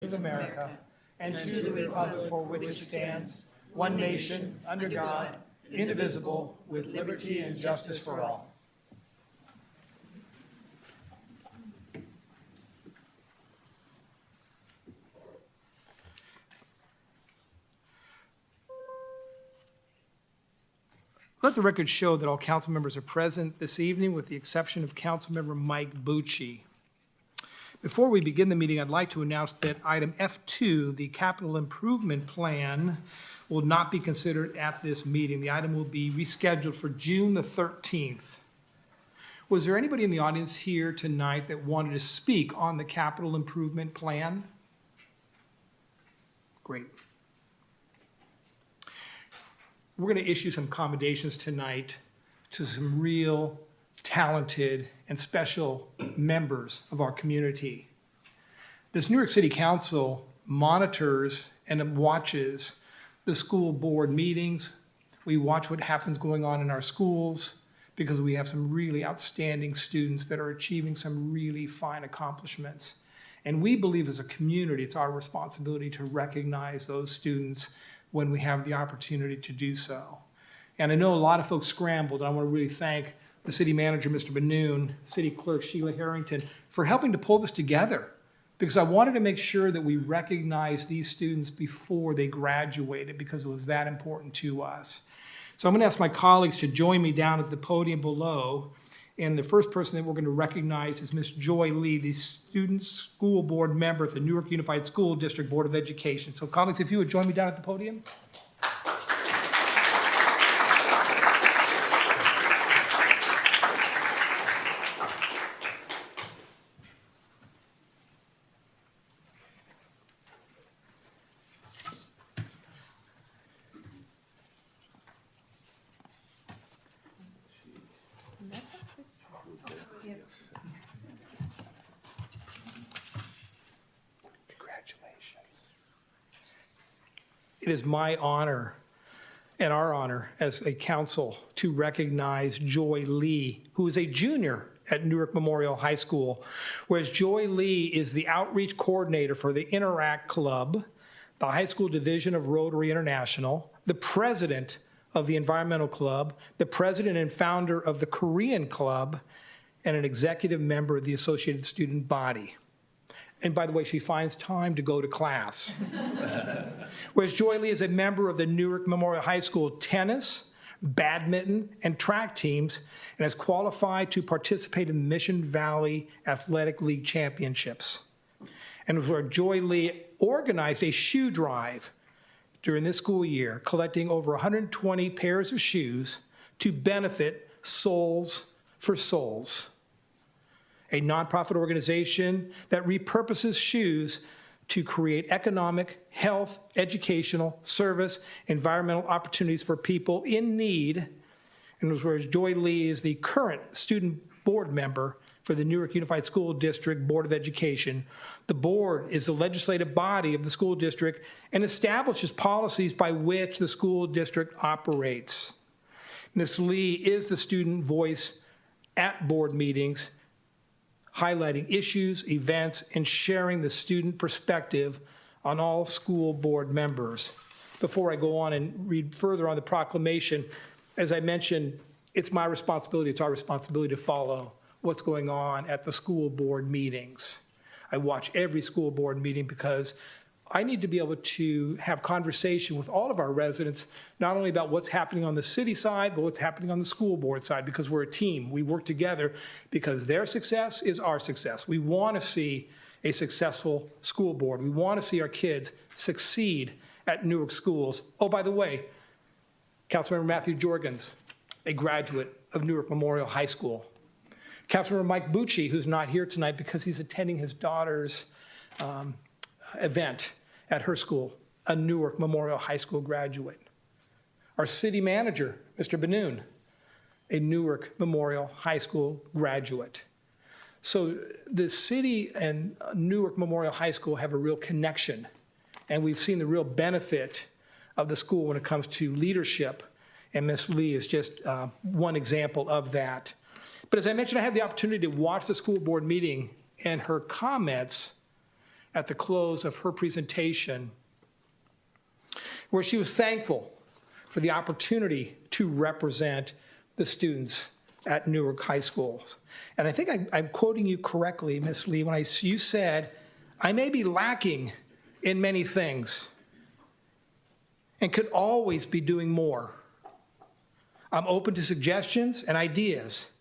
of America, and to the republic for which it stands, one nation, under God, indivisible, with liberty and justice for all. Let the record show that all council members are present this evening, with the exception of Councilmember Mike Bucci. Before we begin the meeting, I'd like to announce that item F2, the capital improvement plan, will not be considered at this meeting. The item will be rescheduled for June the 13th. Was there anybody in the audience here tonight that wanted to speak on the capital improvement plan? Great. We're going to issue some accommodations tonight to some real talented and special members of our community. This New York City Council monitors and watches the school board meetings. We watch what happens going on in our schools because we have some really outstanding students that are achieving some really fine accomplishments. And we believe as a community, it's our responsibility to recognize those students when we have the opportunity to do so. And I know a lot of folks scrambled. I want to really thank the city manager, Mr. Benoon, city clerk, Sheila Harrington, for helping to pull this together, because I wanted to make sure that we recognize these students before they graduated, because it was that important to us. So I'm going to ask my colleagues to join me down at the podium below. And the first person that we're going to recognize is Ms. Joy Lee, the student school board member at the Newark Unified School District Board of Education. So colleagues, if you would join me down at the podium. It is my honor and our honor as a council to recognize Joy Lee, who is a junior at Newark Memorial High School, whereas Joy Lee is the outreach coordinator for the Interact Club, the high school division of Rotary International, the president of the Environmental Club, the president and founder of the Korean Club, and an executive member of the Associated Student Body. And by the way, she finds time to go to class. Whereas Joy Lee is a member of the Newark Memorial High School tennis, badminton, and track teams, and has qualified to participate in the Mission Valley Athletic League Championships. And where Joy Lee organized a shoe drive during this school year, collecting over 120 pairs of shoes to benefit Souls for Souls, a nonprofit organization that repurposes shoes to create economic, health, educational, service, environmental opportunities for people in need. And whereas Joy Lee is the current student board member for the Newark Unified School District Board of Education. The board is the legislative body of the school district and establishes policies by which the school district operates. Ms. Lee is the student voice at board meetings, highlighting issues, events, and sharing the student perspective on all school board members. Before I go on and read further on the proclamation, as I mentioned, it's my responsibility, it's our responsibility to follow what's going on at the school board meetings. I watch every school board meeting because I need to be able to have conversation with all of our residents, not only about what's happening on the city side, but what's happening on the school board side, because we're a team. We work together because their success is our success. We want to see a successful school board. We want to see our kids succeed at Newark schools. Oh, by the way, Councilmember Matthew Jorgens, a graduate of Newark Memorial High School. Councilmember Mike Bucci, who's not here tonight because he's attending his daughter's event at her school, a Newark Memorial High School graduate. Our city manager, Mr. Benoon, a Newark Memorial High School graduate. So the city and Newark Memorial High School have a real connection, and we've seen the real benefit of the school when it comes to leadership, and Ms. Lee is just one example of that. But as I mentioned, I had the opportunity to watch the school board meeting, and her comments at the close of her presentation, where she was thankful for the opportunity to represent the students at Newark High School. And I think I'm quoting you correctly, Ms. Lee, when you said, "I may be lacking in many things and could always be doing more. I'm open to suggestions and ideas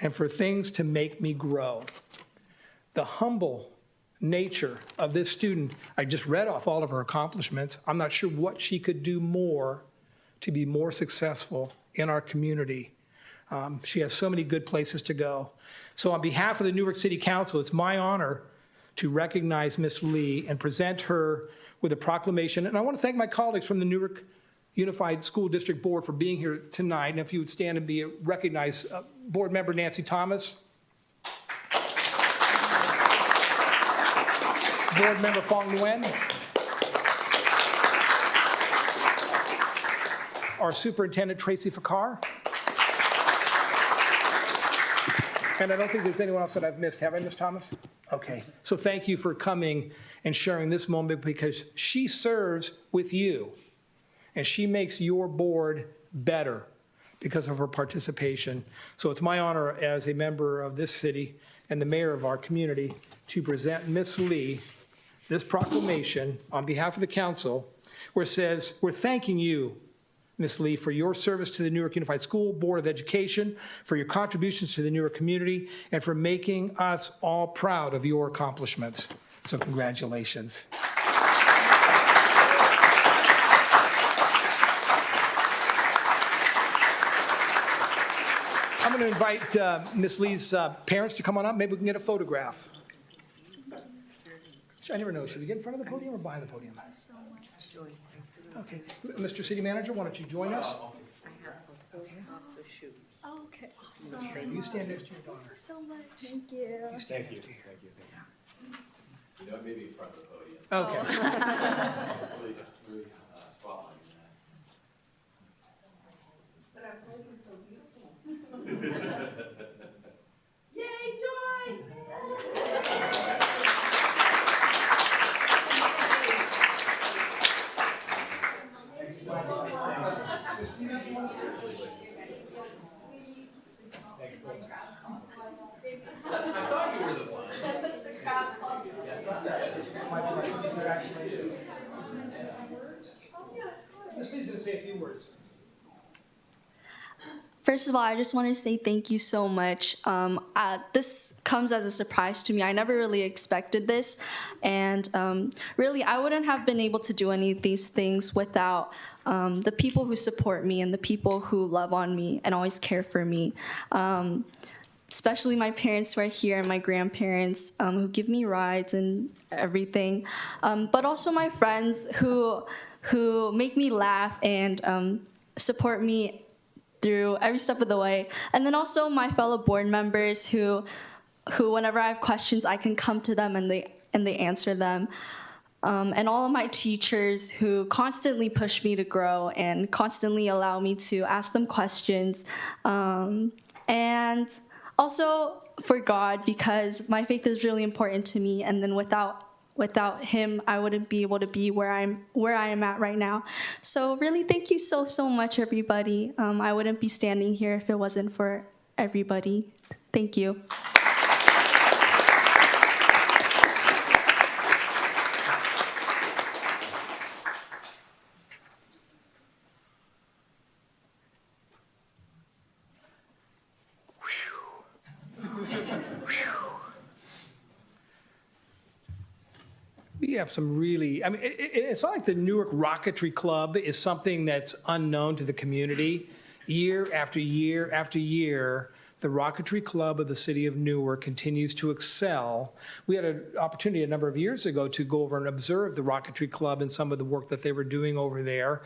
and for things to make me grow." The humble nature of this student, I just read off all of her accomplishments. I'm not sure what she could do more to be more successful in our community. She has so many good places to go. So on behalf of the Newark City Council, it's my honor to recognize Ms. Lee and present her with a proclamation. And I want to thank my colleagues from the Newark Unified School District Board for being here tonight. And if you would stand and be recognized, Board Member Nancy Thomas. Board Member Fong Nguyen. Our Superintendent Tracy Fakar. And I don't think there's anyone else that I've missed. Have I, Ms. Thomas? Okay. So thank you for coming and sharing this moment, because she serves with you and she makes your board better because of her participation. So it's my honor as a member of this city and the mayor of our community to present Ms. Lee this proclamation on behalf of the council, where it says, "We're thanking you, Ms. Lee, for your service to the Newark Unified School Board of Education, for your contributions to the Newark community, and for making us all proud of your accomplishments." So congratulations. I'm going to invite Ms. Lee's parents to come on up. Maybe we can get a photograph. I never know. Should we get in front of the podium or behind the podium? Okay. Mr. City Manager, why don't you join us? Okay. Okay, awesome. You stand next to your daughter. Thank you so much. Thank you. You stand next to her. Thank you. You know, maybe in front of the podium. Okay. Really spotlighting that. But our podium's so beautiful. Yay, joy! I thought you were the one. Ms. Lee's going to say a few words. First of all, I just want to say thank you so much. This comes as a surprise to me. I never really expected this. And really, I wouldn't have been able to do any of these things without the people who support me and the people who love on me and always care for me. Especially my parents who are here and my grandparents who give me rides and everything. But also my friends who make me laugh and support me through every step of the way. And then also my fellow board members who whenever I have questions, I can come to them and they answer them. And all of my teachers who constantly push me to grow and constantly allow me to ask them questions. And also for God, because my faith is really important to me. And then without him, I wouldn't be able to be where I am at right now. So really, thank you so much, everybody. I wouldn't be standing here if it wasn't for everybody. Thank you. We have some really, I mean, it's not like the Newark Rocketry Club is something that's unknown to the community. Year after year after year, the Rocketry Club of the city of Newark continues to excel. We had an opportunity a number of years ago to go over and observe the Rocketry Club and some of the work that they were doing over there.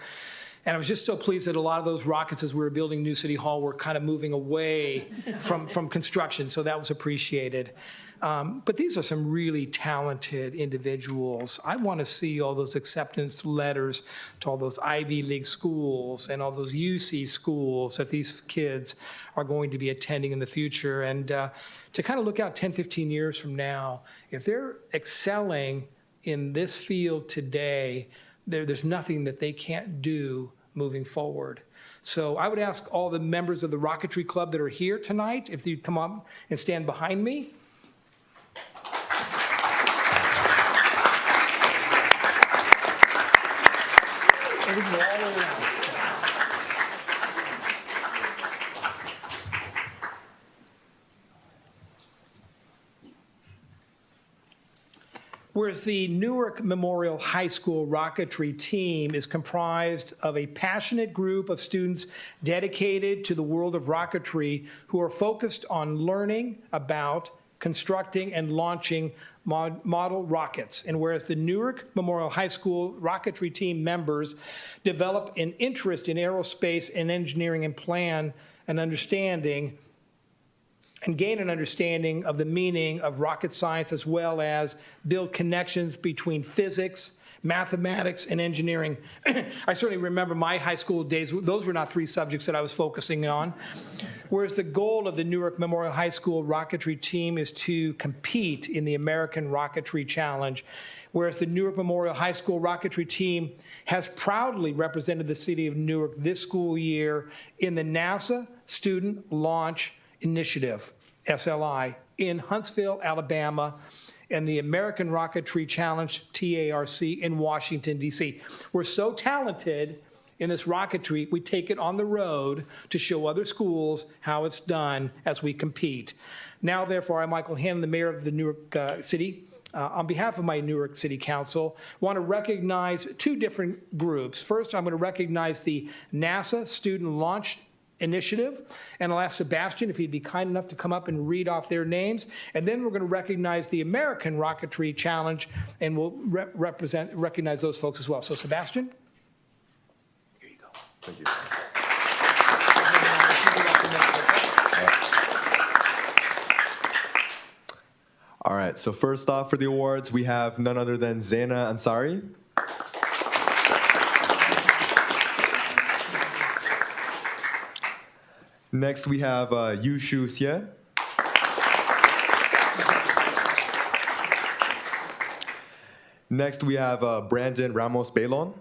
And I was just so pleased that a lot of those rockets, as we were building New City Hall, were kind of moving away from construction, so that was appreciated. But these are some really talented individuals. I want to see all those acceptance letters to all those Ivy League schools and all those UC schools that these kids are going to be attending in the future. And to kind of look out 10, 15 years from now, if they're excelling in this field today, there's nothing that they can't do moving forward. So I would ask all the members of the Rocketry Club that are here tonight, if you'd come up and stand behind me. And we can go all the way around. Whereas the Newark Memorial High School rocketry team is comprised of a passionate group of students dedicated to the world of rocketry who are focused on learning about constructing and launching model rockets. And whereas the Newark Memorial High School rocketry team members develop an interest in aerospace and engineering and plan an understanding and gain an understanding of the meaning of rocket science, as well as build connections between physics, mathematics, and engineering. I certainly remember my high school days. Those were not three subjects that I was focusing on. Whereas the goal of the Newark Memorial High School rocketry team is to compete in the American Rocketry Challenge. Whereas the Newark Memorial High School rocketry team has proudly represented the city of Newark this school year in the NASA Student Launch Initiative, SLI, in Huntsville, Alabama, and the American Rocketry Challenge, TARC, in Washington, D.C. We're so talented in this rocketry, we take it on the road to show other schools how it's done as we compete. Now, therefore, I, Michael Hannon, the mayor of the Newark City, on behalf of my Newark City Council, want to recognize two different groups. First, I'm going to recognize the NASA Student Launch Initiative, and I'll ask Sebastian if he'd be kind enough to come up and read off their names, and then we're going to recognize the American Rocketry Challenge, and we'll recognize those folks as well. So Sebastian, here you go. Thank you. All right, so first off for the awards, we have none other than Zaina Ansari. Next, we have Yu Shu Xie. Next, we have Brandon Ramos Bailon.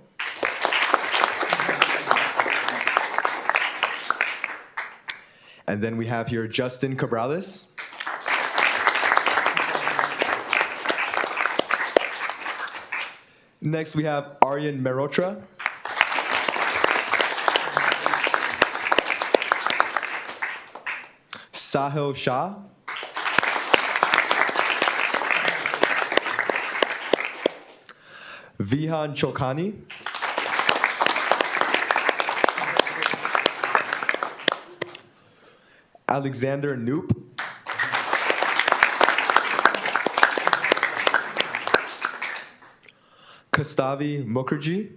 And then we have here Justin Cabrales. Next, we have Aryan Merotra. Sahil Shah. Vihan Chokani. Alexander Noop. Kastavi Mukherjee.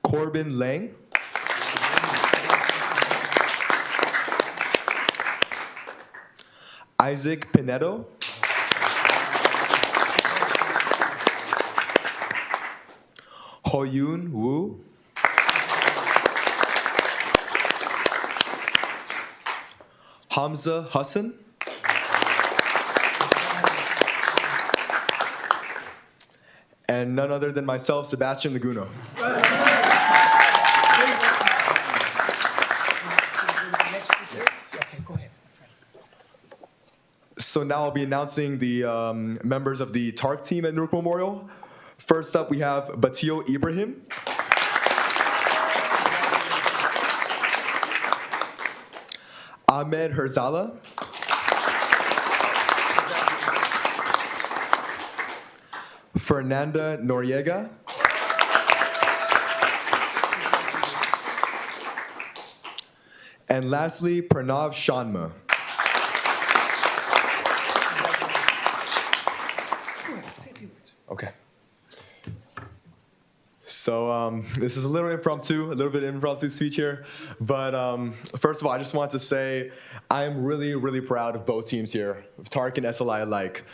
Corbin Lang. Isaac Pinedo. Hoyun Wu. Hamza Hassan. And none other than myself, Sebastian Laguno. So now I'll be announcing the members of the TARC team at Newark Memorial. First up, we have Batio Ibrahim. Ahmed Herzala. Fernanda Noriega. And lastly, Pranav Shanma. Okay. So this is a little bit impromptu speech here. But first of all, I just want to say I am really, really proud of both teams here, TARC and SLI alike.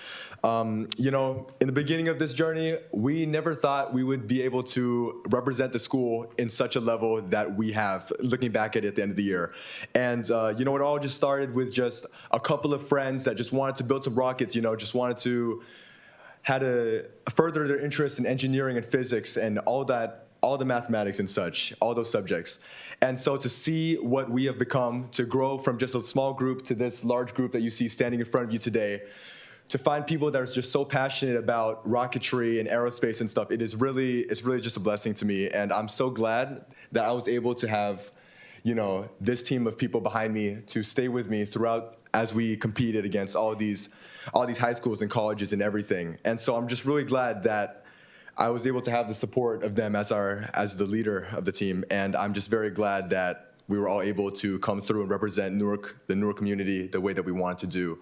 You know, in the beginning of this journey, we never thought we would be able to represent the school in such a level that we have, looking back at it at the end of the year. And, you know, it all just started with just a couple of friends that just wanted to build some rockets, you know, just wanted to had to further their interest in engineering and physics and all the mathematics and such, all those subjects. And so to see what we have become, to grow from just a small group to this large group that you see standing in front of you today, to find people that are just so passionate about rocketry and aerospace and stuff, it's really just a blessing to me. And I'm so glad that I was able to have, you know, this team of people behind me to stay with me throughout as we competed against all these high schools and colleges and everything. And so I'm just really glad that I was able to have the support of them as the leader of the team. And I'm just very glad that we were all able to come through and represent Newark, the Newark community, the way that we wanted to do.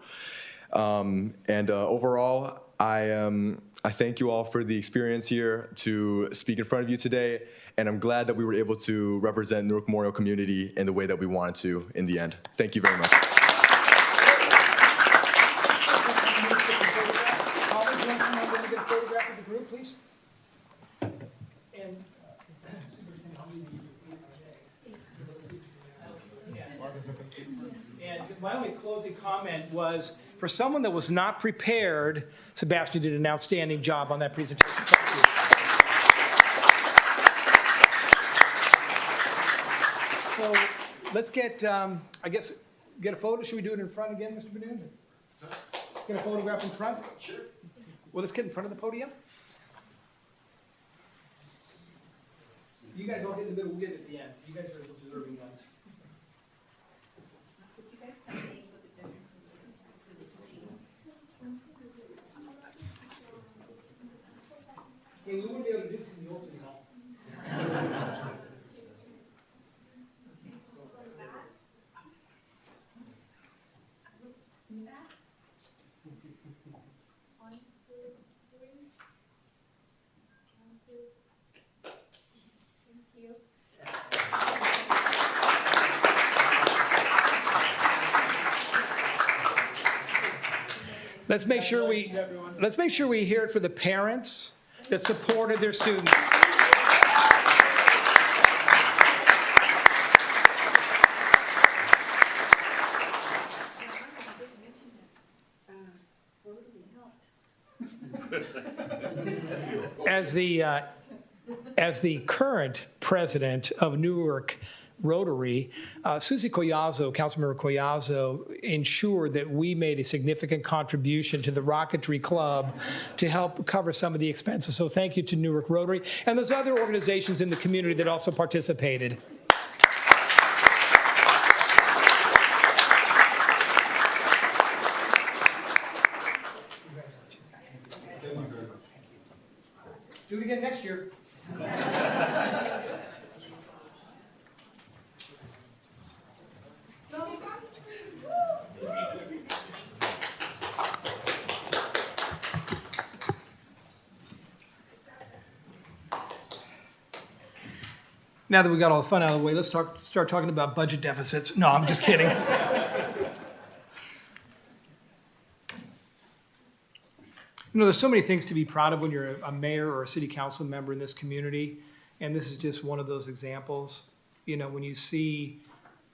Overall, I thank you all for the experience here to speak in front of you today. And I'm glad that we were able to represent Newark Memorial community in the way that we wanted to in the end. Thank you very much. Please. And my only closing comment was, for someone that was not prepared, Sebastian did an outstanding job on that presentation. Thank you. So let's get, I guess, get a photo. Should we do it in front again, Mr. Benoon? Get a photograph in front? Sure. Well, let's get in front of the podium. You guys all get in the middle, we'll get it at the end. You guys are the deserving ones. Could you guys tell me what the differences are between the two teams? Yeah, we wouldn't be able to do this in the old city hall. Let's make sure we hear it for the parents that supported their students. As the current president of Newark Rotary, Susie Collazo, Councilmember Collazo, ensured that we made a significant contribution to the Rocketry Club to help cover some of the expenses. So thank you to Newark Rotary and those other organizations in the community that also participated. Do it again next year. Now that we got all the fun out of the way, let's start talking about budget deficits. No, I'm just kidding. You know, there's so many things to be proud of when you're a mayor or a city council member in this community, and this is just one of those examples. You know, when you see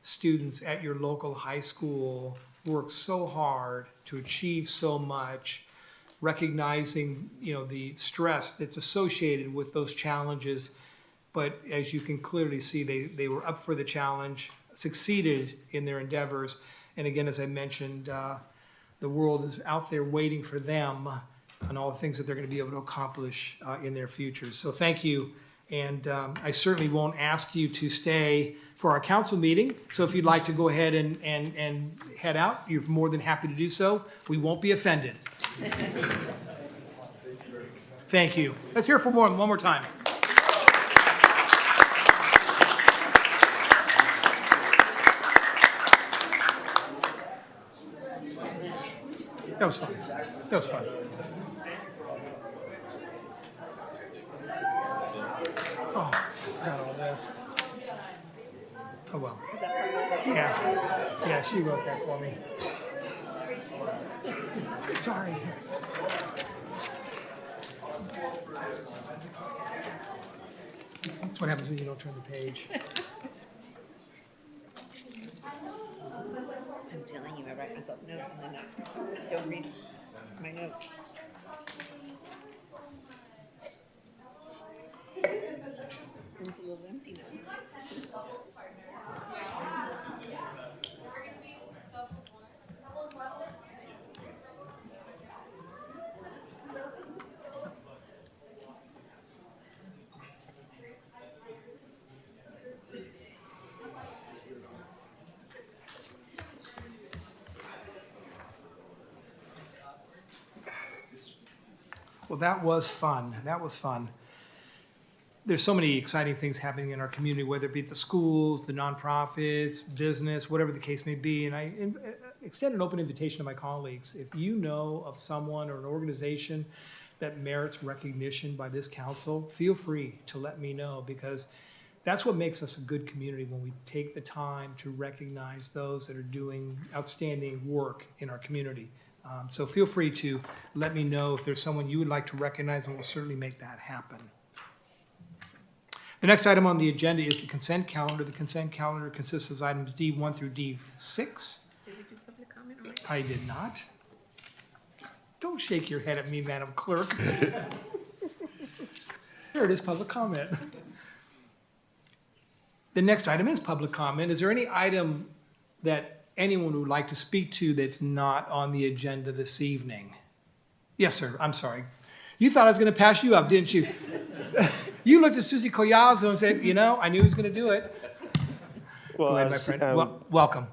students at your local high school work so hard to achieve so much, recognizing, you know, the stress that's associated with those challenges, but as you can clearly see, they were up for the challenge, succeeded in their endeavors, and again, as I mentioned, the world is out there waiting for them and all the things that they're going to be able to accomplish in their futures. So thank you, and I certainly won't ask you to stay for our council meeting, so if you'd like to go ahead and head out, you're more than happy to do so. We won't be offended. Thank you. Let's hear it for one more time. That was fun. That was fun. Oh, well. Is that part of it? Yeah, she wrote that for me. Sorry. That's what happens when you don't turn the page. I'm telling you, I write myself notes and then I don't read my notes. It's a little empty now. Well, that was fun. That was fun. There's so many exciting things happening in our community, whether it be at the schools, the nonprofits, business, whatever the case may be. And I extend an open invitation to my colleagues. If you know of someone or an organization that merits recognition by this council, feel free to let me know, because that's what makes us a good community, when we take the time to recognize those that are doing outstanding work in our community. So feel free to let me know if there's someone you would like to recognize, and we'll certainly make that happen. The next item on the agenda is the consent calendar. The consent calendar consists of items D1 through D6. Did we do public comment already? I did not. Don't shake your head at me, Madam Clerk. There it is, public comment. The next item is public comment. Is there any item that anyone would like to speak to that's not on the agenda this evening? Yes, sir. I'm sorry. You thought I was going to pass you up, didn't you? You looked at Susie Collazo and said, you know, I knew he was going to do it. Well, Go ahead, my friend. Welcome.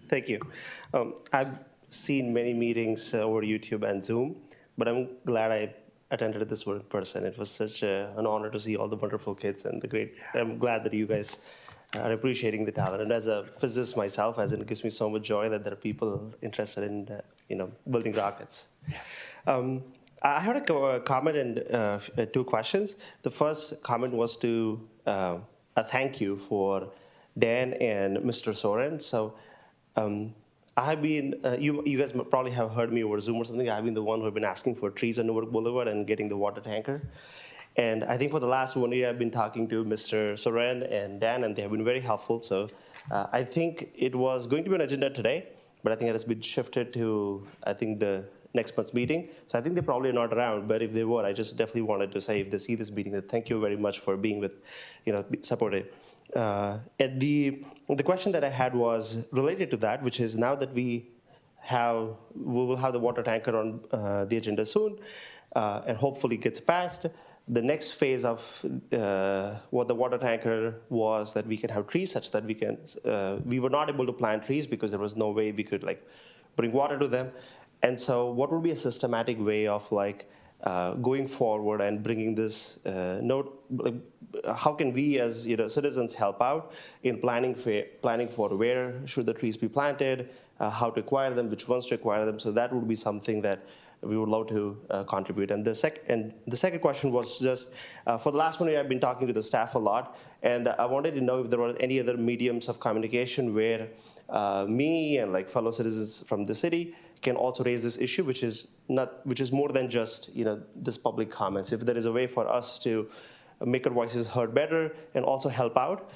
thank you. I've seen many meetings over YouTube and Zoom, but I'm glad I attended this one in person. It was such an honor to see all the wonderful kids and the great. I'm glad that you guys are appreciating the talent. And as a physicist myself, as it gives me so much joy that there are people interested in building rockets. Yes. I had a comment and two questions. The first comment was to a thank you for Dan and Mr. Soren. So I have been, you guys probably have heard me over Zoom or something. I've been the one who have been asking for trees on Newark Boulevard and getting the water tanker. And I think for the last 1 year, I've been talking to Mr. Soren and Dan, and they have been very helpful. So I think it was going to be an agenda today, but I think it has been shifted to, I think, the next month's meeting. So I think they probably are not around, but if they were, I just definitely wanted to say, if they see this meeting, that thank you very much for being with, supportive. And the question that I had was related to that, which is now that we will have the water tanker on the agenda soon, and hopefully gets passed. The next phase of what the water tanker was that we can have trees such that we were not able to plant trees because there was no way we could bring water to them. And so what would be a systematic way of going forward and bringing this how can we as citizens help out in planning for where should the trees be planted, how to acquire them, which ones to acquire them. So that would be something that we would love to contribute. And the second question was just, for the last 1 year, I've been talking to the staff a lot, and I wanted to know if there were any other mediums of communication where me and fellow citizens from the city can also raise this issue, which is more than just this public comments. If there is a way for us to make our voices heard better and also help out,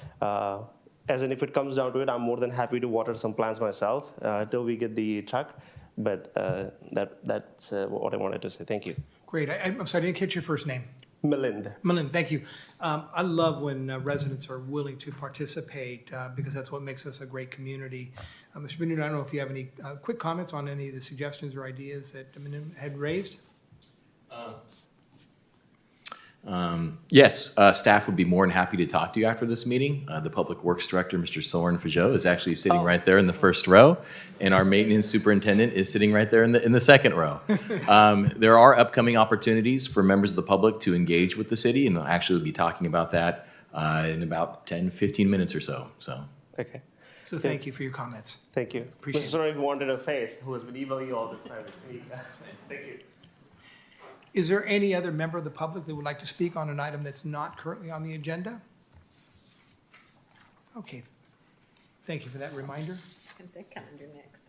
as in if it comes down to it, I'm more than happy to water some plants myself till we get the truck. But that's what I wanted to say. Thank you. Great. I'm sorry, I didn't catch your first name. Milind. Milind, thank you. I love when residents are willing to participate because that's what makes us a great community. Mr. Benoot, I don't know if you have any quick comments on any of the suggestions or ideas that Milind had raised? Yes, staff would be more than happy to talk to you after this meeting. The Public Works Director, Mr. Soren Fajot, is actually sitting right there in the first row, and our Maintenance Superintendent is sitting right there in the second row. There are upcoming opportunities for members of the public to engage with the city, and actually we'll be talking about that in about 10, 15 minutes or so. Okay. So thank you for your comments. Thank you. Appreciate it. Mr. Soren wanted a face who has been emailing you all this time. Thank you. Is there any other member of the public that would like to speak on an item that's not currently on the agenda? Okay. Thank you for that reminder. Consent calendar next.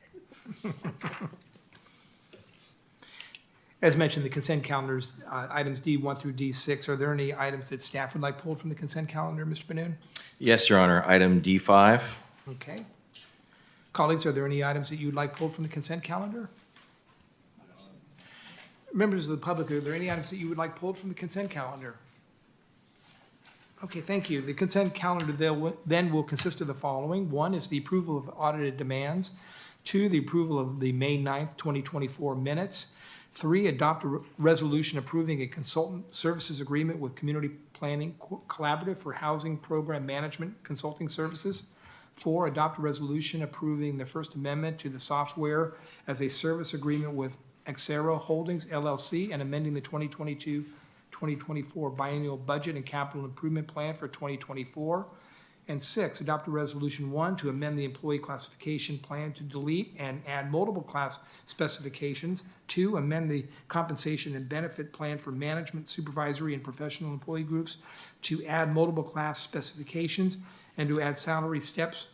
As mentioned, the consent calendars, items D1 through D6, are there any items that staff would like pulled from the consent calendar, Mr. Benoon? Yes, Your Honor. Item D5. Okay. Colleagues, are there any items that you would like pulled from the consent calendar? Members of the public, are there any items that you would like pulled from the consent calendar? Okay, thank you. The consent calendar then will consist of the following. 1 is the approval of audited demands. 2, the approval of the May 9th, 2024 minutes. 3, adopt a resolution approving a consultant services agreement with Community Planning Collaborative for Housing Program Management Consulting Services. 4, adopt a resolution approving the First Amendment to the software as a service agreement with Xero Holdings LLC and amending the 2022-2024 biennial budget and capital improvement plan for 2024. And 6, adopt a resolution 1 to amend the employee classification plan to delete and add multiple class specifications. 2, amend the compensation and benefit plan for management, supervisory, and professional employee groups to add multiple class specifications and to add salary steps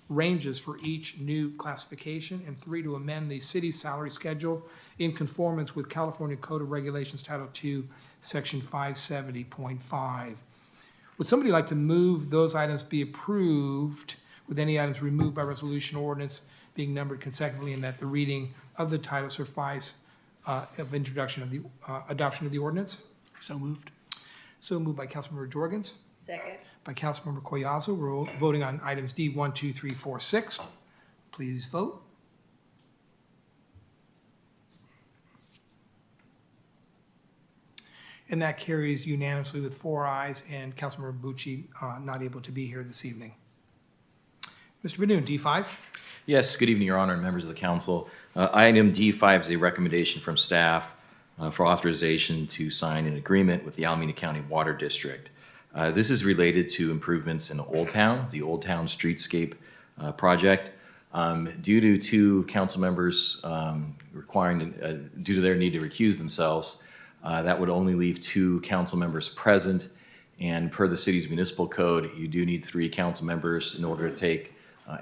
ranges for each new classification. And 3, to amend the city's salary schedule in conformance with California Code of Regulations Title II, Section 570.5. Would somebody like to move those items be approved with any items removed by resolution or ordinance being numbered consecutively and that the reading of the title suffice of introduction of the adoption of the ordinance? So moved. So moved by Councilmember Jorgens. Second. By Councilmember Collazo. We're voting on items D 1, 2, 3, 4, 6. Please vote. And that carries unanimously with 4 ayes and Councilmember Bucci not able to be here this evening. Mr. Benoon, D5. Yes, good evening, Your Honor, and members of the council. Item D5 is a recommendation from staff for authorization to sign an agreement with the Alameda County Water District. This is related to improvements in Old Town, the Old Town Streetscape project. Due to 2 council members due to their need to recuse themselves, that would only leave 2 council members present. And per the city's municipal code, you do need 3 council members in order to take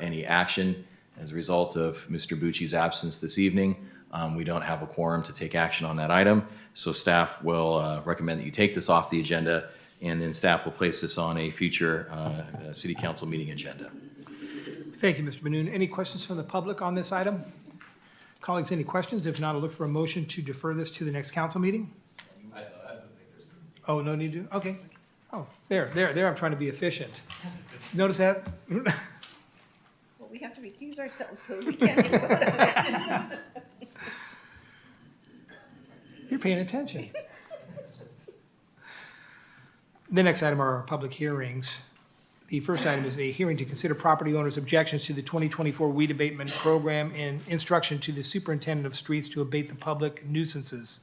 any action. As a result of Mr. Bucci's absence this evening, we don't have a quorum to take action on that item. So staff will recommend that you take this off the agenda, and then staff will place this on a future city council meeting agenda. Thank you, Mr. Benoon. Any questions from the public on this item? Colleagues, any questions? If not, I'll look for a motion to defer this to the next council meeting. Oh, no need to? Okay. Oh, there, I'm trying to be efficient. Notice that? Well, we have to recuse ourselves, so we can't even vote on it. You're paying attention. The next item are our public hearings. The first item is a hearing to consider property owners' objections to the 2024 weed abatement program and instruction to the superintendent of streets to abate the public nuisances.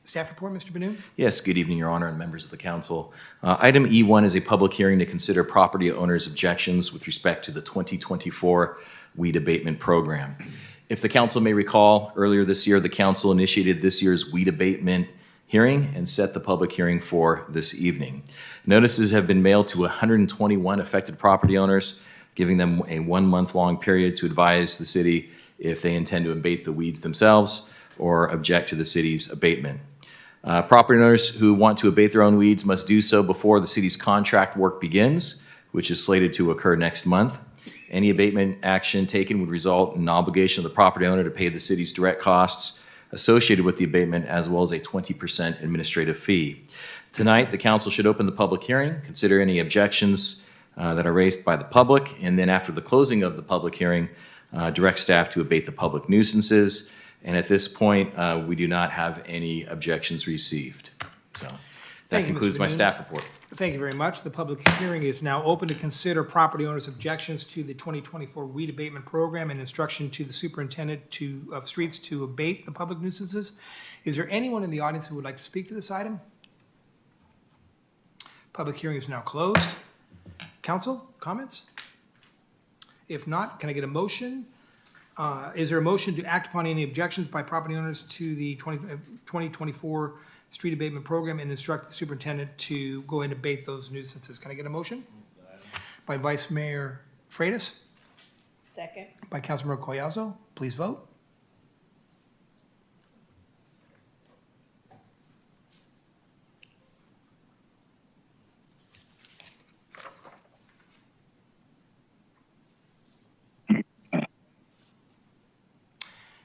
Staff report, Mr. Benoon? Yes, good evening, Your Honor, and members of the council. Item E1 is a public hearing to consider property owners' objections with respect to the 2024 weed abatement program. If the council may recall, earlier this year, the council initiated this year's weed abatement hearing and set the public hearing for this evening. Notices have been mailed to 121 affected property owners, giving them a 1-month-long period to advise the city if they intend to abate the weeds themselves or object to the city's abatement. Property owners who want to abate their own weeds must do so before the city's contract work begins, which is slated to occur next month. Any abatement action taken would result in an obligation of the property owner to pay the city's direct costs associated with the abatement, as well as a 20% administrative fee. Tonight, the council should open the public hearing, consider any objections that are raised by the public, and then after the closing of the public hearing, direct staff to abate the public nuisances. And at this point, we do not have any objections received. So that Thank you, concludes Mr. my Benoon. staff report. Thank you very much. The public hearing is now open to consider property owners' objections to the 2024 weed abatement program and instruction to the superintendent of streets to abate the public nuisances. Is there anyone in the audience who would like to speak to this item? Public hearing is now closed. Council, comments? If not, can I get a motion? Is there a motion to act upon any objections by property owners to the 2024 street abatement program and instruct the superintendent to go ahead and abate those nuisances? Can I get a motion? by Vice Mayor Freitas, Second. by Councilmember Collazo. Please vote.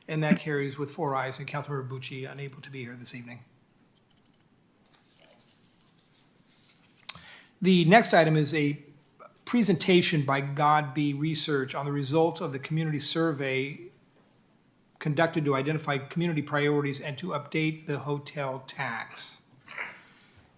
And that carries with 4 ayes and Councilmember Bucci unable to be here this evening. The next item is a presentation by Godby Research on the results of the community survey conducted to identify community priorities and to update the hotel tax.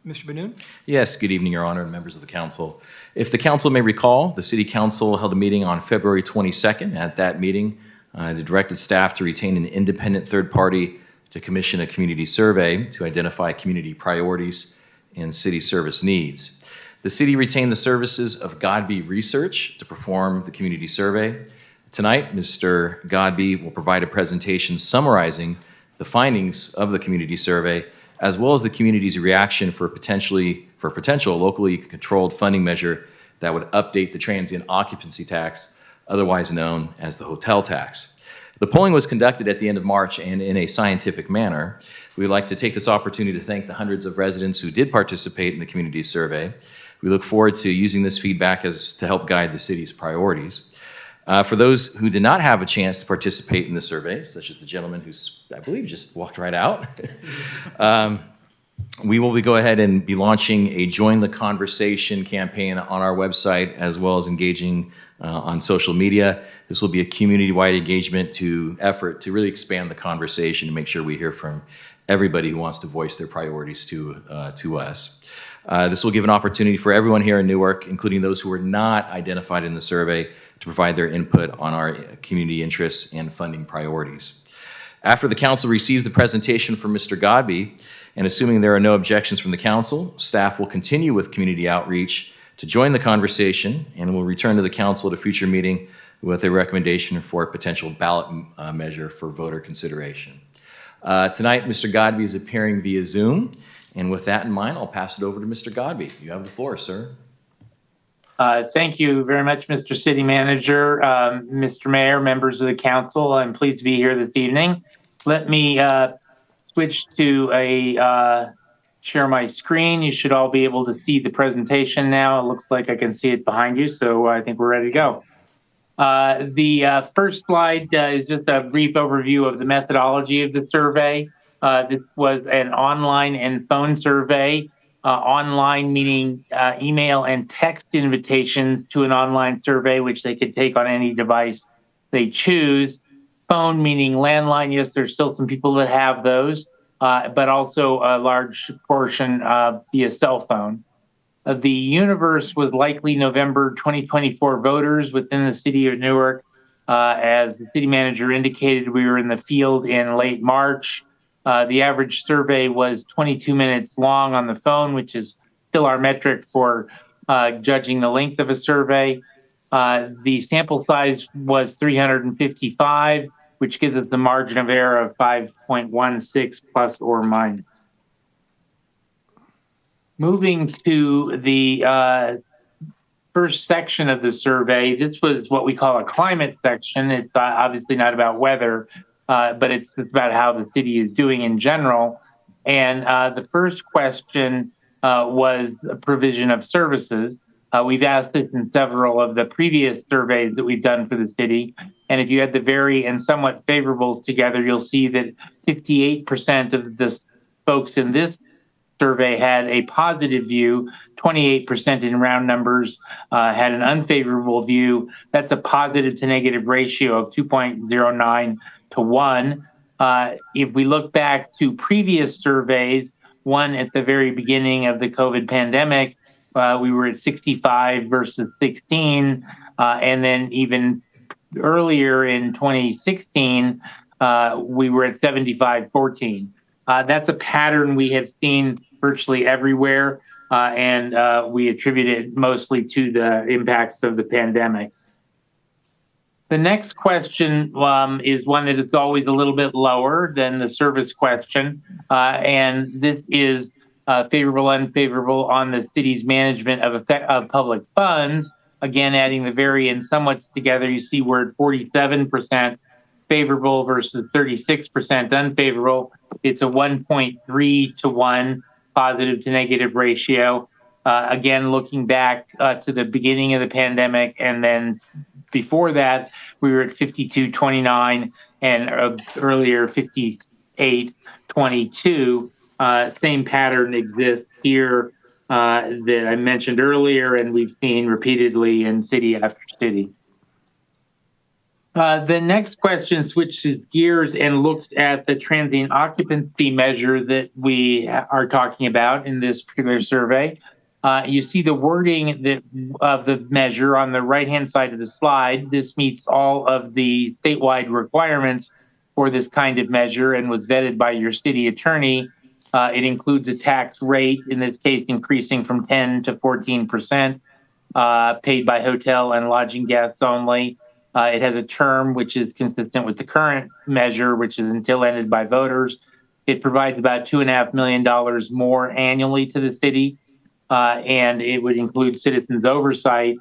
Mr. Benoon? Yes, good evening, Your Honor, and members of the council. If the council may recall, the City Council held a meeting on February 22nd. At that meeting, it directed staff to retain an independent third party to commission a community survey to identify community priorities and city service needs. The city retained the services of Godby Research to perform the community survey. Tonight, Mr. Godby will provide a presentation summarizing the findings of the community survey, as well as the community's reaction for a potential locally controlled funding measure that would update the transient occupancy tax, otherwise known as the hotel tax. The polling was conducted at the end of March and in a scientific manner. We'd like to take this opportunity to thank the hundreds of residents who did participate in the community survey. We look forward to using this feedback to help guide the city's priorities. For those who did not have a chance to participate in the survey, such as the gentleman who's, I believe, just walked right out, we will go ahead and be launching a Join the Conversation campaign on our website, as well as engaging on social media. This will be a community-wide engagement effort to really expand the conversation and make sure we hear from everybody who wants to voice their priorities to us. This will give an opportunity for everyone here in Newark, including those who were not identified in the survey, to provide their input on our community interests and funding priorities. After the council receives the presentation from Mr. Godby, and assuming there are no objections from the council, staff will continue with community outreach to join the conversation and will return to the council at a future meeting with a recommendation for a potential ballot measure for voter consideration. Tonight, Mr. Godby is appearing via Zoom, and with that in mind, I'll pass it over to Mr. Godby. You have the floor, sir. Thank you very much, Mr. City Manager, Mr. Mayor, members of the council. I'm pleased to be here this evening. Let me switch to share my screen. You should all be able to see the presentation now. It looks like I can see it behind you, so I think we're ready to go. The first slide is just a brief overview of the methodology of the survey. This was an online and phone survey. Online meaning email and text invitations to an online survey, which they could take on any device they choose. Phone meaning landline. Yes, there's still some people that have those, but also a large portion via cell phone. The universe was likely November 2024 voters within the city of Newark. As the city manager indicated, we were in the field in late March. The average survey was 22 minutes long on the phone, which is still our metric for judging the length of a survey. The sample size was 355, which gives us the margin of error of 5.16 plus or minus. Moving to the first section of the survey, this was what we call a climate section. It's obviously not about weather, but it's about how the city is doing in general. And the first question was a provision of services. We've asked this in several of the previous surveys that we've done for the city. And if you add the very and somewhat favorables together, you'll see that 58% of the folks in this survey had a positive view, 28% in round numbers had an unfavorable view. That's a positive to negative ratio of 2.09 to 1. If we look back to previous surveys, one at the very beginning of the COVID pandemic, we were at 65 versus 16. And then even earlier in 2016, we were at 75-14. That's a pattern we have seen virtually everywhere, and we attribute it mostly to the impacts of the pandemic. The next question is one that is always a little bit lower than the service question, and this is favorable, unfavorable on the city's management of public funds. Again, adding the very and somewhats together, you see we're at 47% favorable versus 36% unfavorable. It's a 1.3 to 1 positive to negative ratio. Again, looking back to the beginning of the pandemic, and then before that, we were at 52-29, and earlier 58-22. Same pattern exists here that I mentioned earlier, and we've seen repeatedly in city after city. The next question switches gears and looks at the transient occupancy measure that we are talking about in this particular survey. You see the wording of the measure on the right-hand side of the slide. This meets all of the statewide requirements for this kind of measure and was vetted by your city attorney. It includes a tax rate, in this case increasing from 10 to 14%, paid by hotel and lodging guests only. It has a term which is consistent with the current measure, which is until ended by voters. It provides about $2.5 million more annually to the city, and it would include citizens' oversight.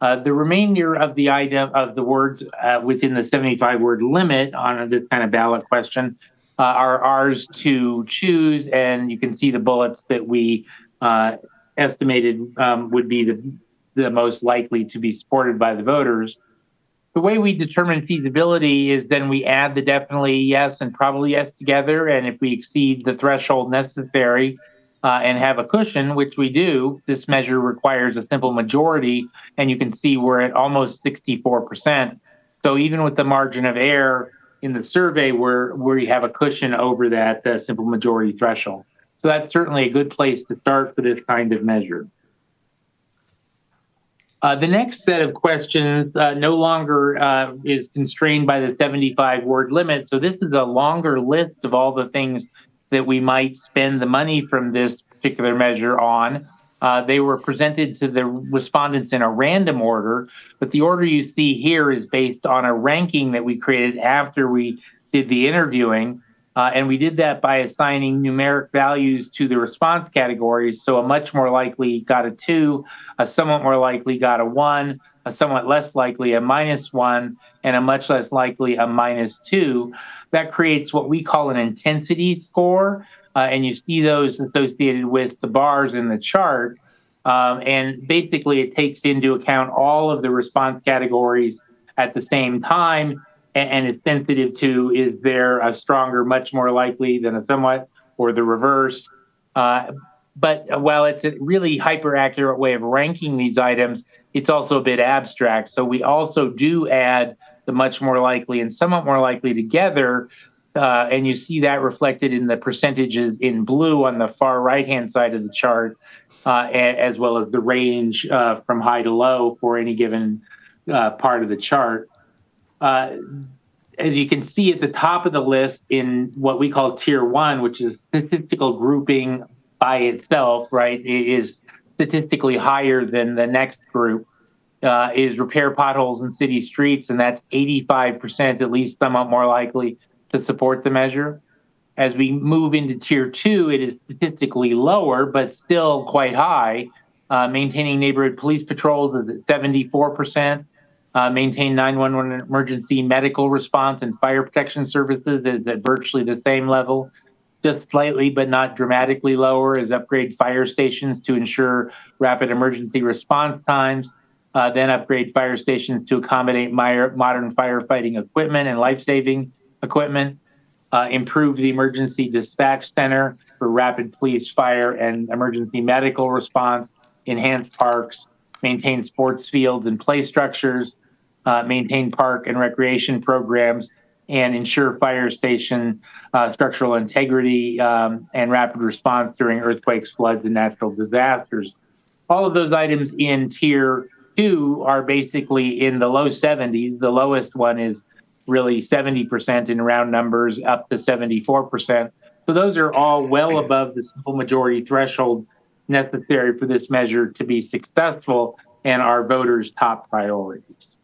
The remainder of the item of the words within the 75-word limit on this kind of ballot question are ours to choose, and you can see the bullets that we estimated would be the most likely to be supported by the voters. The way we determine feasibility is then we add the definitely yes and probably yes together, and if we exceed the threshold necessary and have a cushion, which we do, this measure requires a simple majority, and you can see we're at almost 64%. So even with the margin of error in the survey, we have a cushion over that simple majority threshold. So that's certainly a good place to start for this kind of measure. The next set of questions no longer is constrained by the 75-word limit. So this is a longer list of all the things that we might spend the money from this particular measure on. They were presented to the respondents in a random order, but the order you see here is based on a ranking that we created after we did the interviewing. And we did that by assigning numeric values to the response categories. So a much more likely got a 2, a somewhat more likely got a 1, a somewhat less likely a -1, and a much less likely a -2. That creates what we call an intensity score. And you see those associated with the bars in the chart. And basically, it takes into account all of the response categories at the same time. And it's sensitive to, is there a stronger, much more likely than a somewhat, or the reverse. But while it's a really hyper accurate way of ranking these items, it's also a bit abstract. So we also do add the much more likely and somewhat more likely together. And you see that reflected in the percentages in blue on the far right-hand side of the chart, as well as the range from high to low for any given part of the chart. As you can see at the top of the list in what we call tier 1, which is statistical grouping by itself, right, it is statistically higher than the next group, is repair potholes in city streets, and that's 85%, at least somewhat more likely to support the measure. As we move into tier 2, it is statistically lower, but still quite high. Maintaining neighborhood police patrols is at 74%. Maintain 911 emergency medical response and fire protection services is at virtually the same level. Just slightly, but not dramatically lower, is upgrade fire stations to ensure rapid emergency response times. Then upgrade fire stations to accommodate modern firefighting equipment and life-saving equipment. Improve the emergency dispatch center for rapid police, fire, and emergency medical response. Enhance parks. Maintain sports fields and play structures. Maintain park and recreation programs, and ensure fire station structural integrity and rapid response during earthquakes, floods, and natural disasters. All of those items in tier 2 are basically in the low 70s. The lowest one is really 70% in round numbers, up to 74%. So those are all well above the simple majority threshold necessary for this measure to be successful and our voters' top priorities.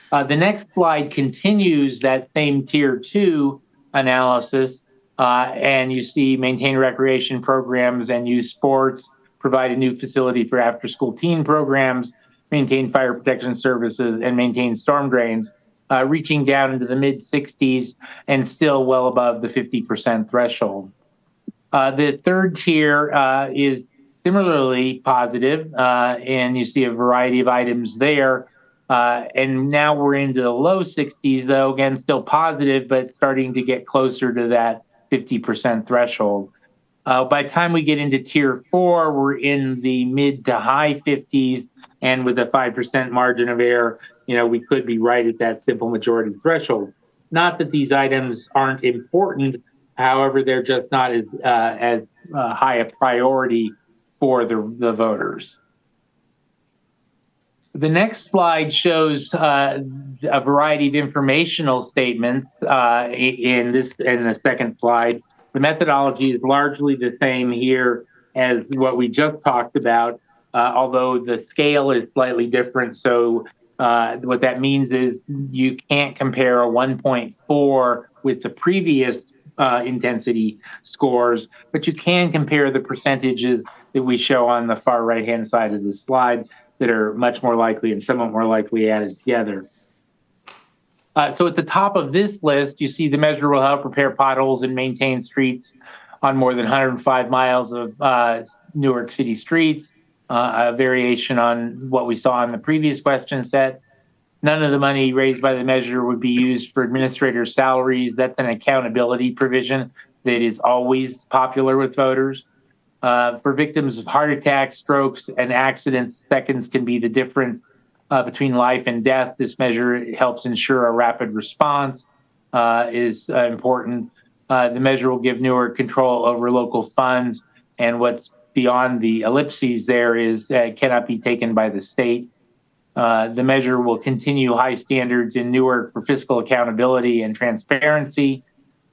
The next slide continues that same tier 2 analysis, and you see maintain recreation programs and use sports, provide a new facility for after-school teen programs, maintain fire protection services, and maintain storm drains, reaching down into the mid-60s and still well above the 50% threshold. The third tier is similarly positive, and you see a variety of items there. And now we're into the low 60s, though, again, still positive, but starting to get closer to that 50% threshold. By the time we get into tier 4, we're in the mid to high 50s, and with a 5% margin of error, we could be right at that simple majority threshold. Not that these items aren't important, however, they're just not as high a priority for the voters. The next slide shows a variety of informational statements in the second slide. The methodology is largely the same here as what we just talked about, although the scale is slightly different. So what that means is you can't compare a 1.4 with the previous intensity scores, but you can compare the percentages that we show on the far right-hand side of the slide that are much more likely and somewhat more likely added together. So at the top of this list, you see the measure will help repair potholes and maintain streets on more than 105 miles of Newark City streets, a variation on what we saw in the previous question set. None of the money raised by the measure would be used for administrator salaries. That's an accountability provision that is always popular with voters. For victims of heart attacks, strokes, and accidents, seconds can be the difference between life and death. This measure helps ensure a rapid response is important. The measure will give Newark control over local funds, and what's beyond the ellipses there is cannot be taken by the state. The measure will continue high standards in Newark for fiscal accountability and transparency.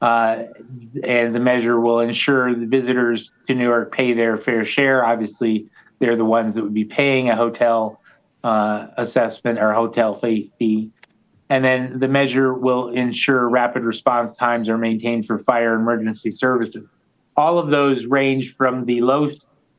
And the measure will ensure the visitors to Newark pay their fair share. Obviously, they're the ones that would be paying a hotel assessment or hotel fee. And then the measure will ensure rapid response times are maintained for fire and emergency services. All of those range from the low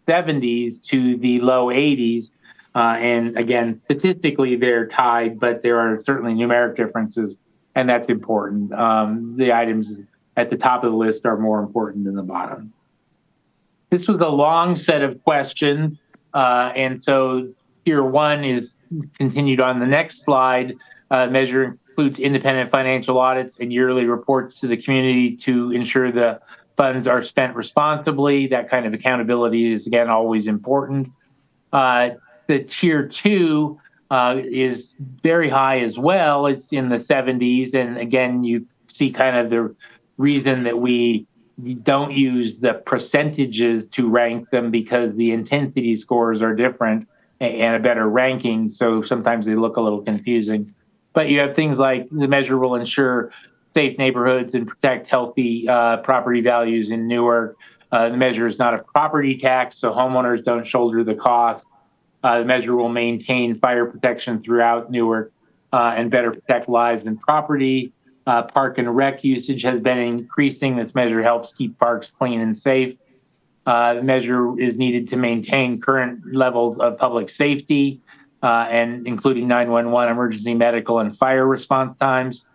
70s to the low 80s. And again, statistically, they're tied, but there are certainly numeric differences, and that's important. The items at the top of the list are more important than the bottom. This was a long set of questions, and so tier 1 is continued on the next slide. Measure includes independent financial audits and yearly reports to the community to ensure the funds are spent responsibly. That kind of accountability is, again, always important. The tier 2 is very high as well. It's in the 70s. And again, you see kind of the reason that we don't use the percentages to rank them, because the intensity scores are different and a better ranking. So sometimes they look a little confusing. But you have things like the measure will ensure safe neighborhoods and protect healthy property values in Newark. The measure is not a property tax, so homeowners don't shoulder the cost. The measure will maintain fire protection throughout Newark and better protect lives and property. Park and rec usage has been increasing. This measure helps keep parks clean and safe. The measure is needed to maintain current levels of public safety, and including 911, emergency medical, and fire response times.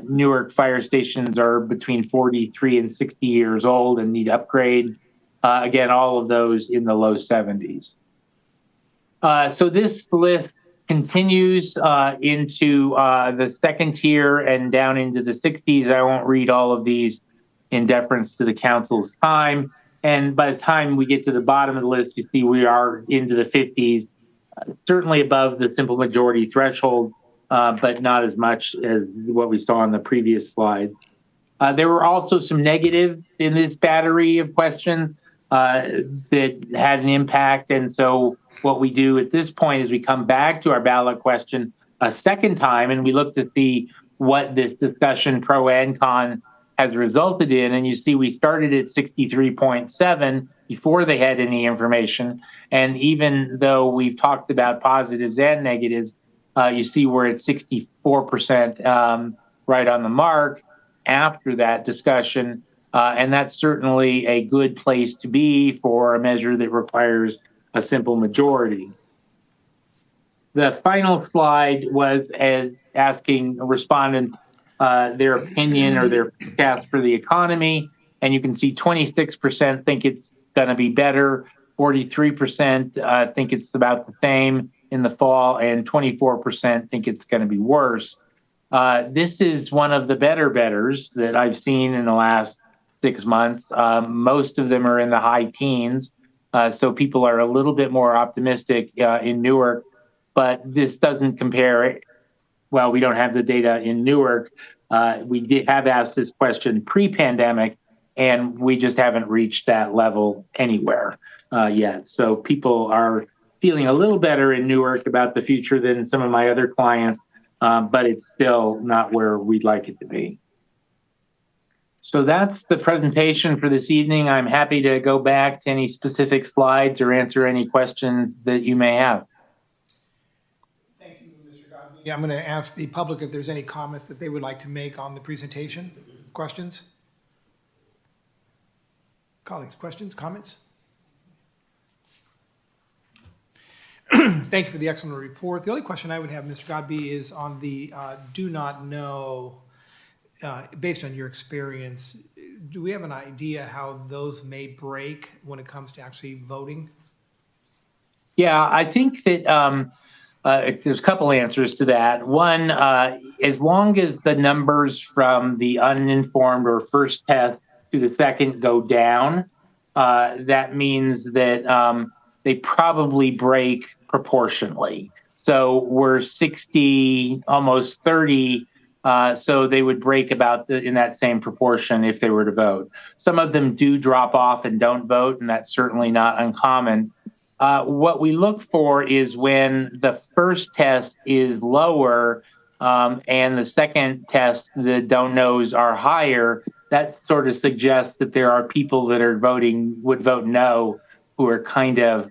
Newark fire stations are between 43 and 60 years old and need upgrade. Again, all of those in the low 70s. So this list continues into the second tier and down into the 60s. I won't read all of these in deference to the council's time. And by the time we get to the bottom of the list, you see we are into the 50s, certainly above the simple majority threshold, but not as much as what we saw on the previous slide. There were also some negatives in this battery of questions that had an impact. And so what we do at this point is we come back to our ballot question a second time, and we look to see what this discussion, pro and con, has resulted in. And you see we started at 63.7 before they had any information. And even though we've talked about positives and negatives, you see we're at 64% right on the mark after that discussion. And that's certainly a good place to be for a measure that requires a simple majority. The final slide was as asking a respondent their opinion or their forecast for the economy. And you can see 26% think it's going to be better, 43% think it's about the same in the fall, and 24% think it's going to be worse. This is one of the betters that I've seen in the last 6 months. Most of them are in the high teens. So people are a little bit more optimistic in Newark, but this doesn't compare. Well, we don't have the data in Newark. We have asked this question pre-pandemic, and we just haven't reached that level anywhere yet. So people are feeling a little better in Newark about the future than some of my other clients, but it's still not where we'd like it to be. So that's the presentation for this evening. I'm happy to go back to any specific slides or answer any questions that you may have. Thank you, Mr. Godby. I'm going to ask the public if there's any comments that they would like to make on the presentation. Questions? Colleagues, questions, comments? Thank you for the excellent report. The only question I would have, Mr. Godby, is on the do not know. Based on your experience, do we have an idea how those may break when it comes to actually voting? Yeah, I think that there's a couple answers to that. One, as long as the numbers from the uninformed or first test to the second go down, that means that they probably break proportionally. So we're 60, almost 30. So they would break about in that same proportion if they were to vote. Some of them do drop off and don't vote, and that's certainly not uncommon. What we look for is when the first test is lower and the second test, the don't knows, are higher. That sort of suggests that there are people that are would vote no, who are kind of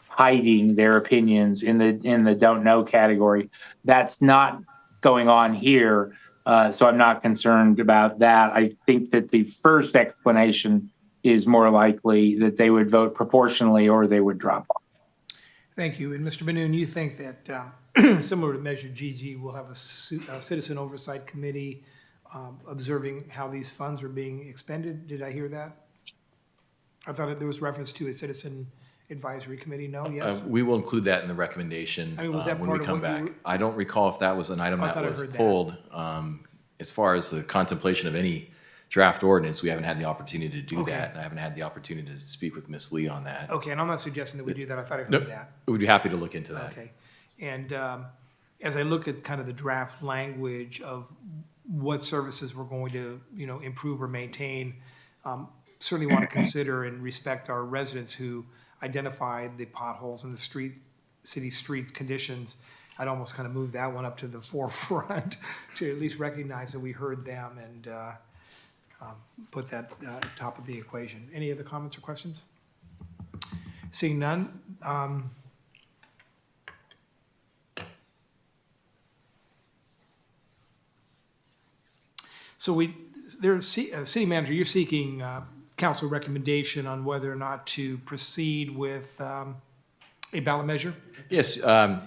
hiding their opinions in the don't know category. That's not going on here, so I'm not concerned about that. I think that the first explanation is more likely that they would vote proportionally or they would drop off. Thank you. And Mr. Benoon, you think that similar to Measure GG, we'll have a citizen oversight committee observing how these funds are being expended? Did I hear that? I thought there was reference to a citizen advisory committee. No, yes? We will include that in the recommendation I mean, was that when part we of come what you back. I don't recall if that was an item I that thought I was heard that. pulled. As far as the contemplation of any draft ordinance, we haven't had the opportunity to do Okay. that. And I haven't had the opportunity to speak with Ms. Lee on that. Okay, and I'm not suggesting that we do that. I thought I heard Nope. that. We'd be happy to look into that. Okay. And as I look at kind of the draft language of what services we're going to, improve or maintain, certainly want to consider and respect our residents who identified the potholes in the city street conditions. I'd almost kind of move that one up to the forefront to at least recognize that we heard them and put that top of the equation. Any other comments or questions? Seeing none. So city manager, you're seeking council recommendation on whether or not to proceed with a ballot measure? Yes,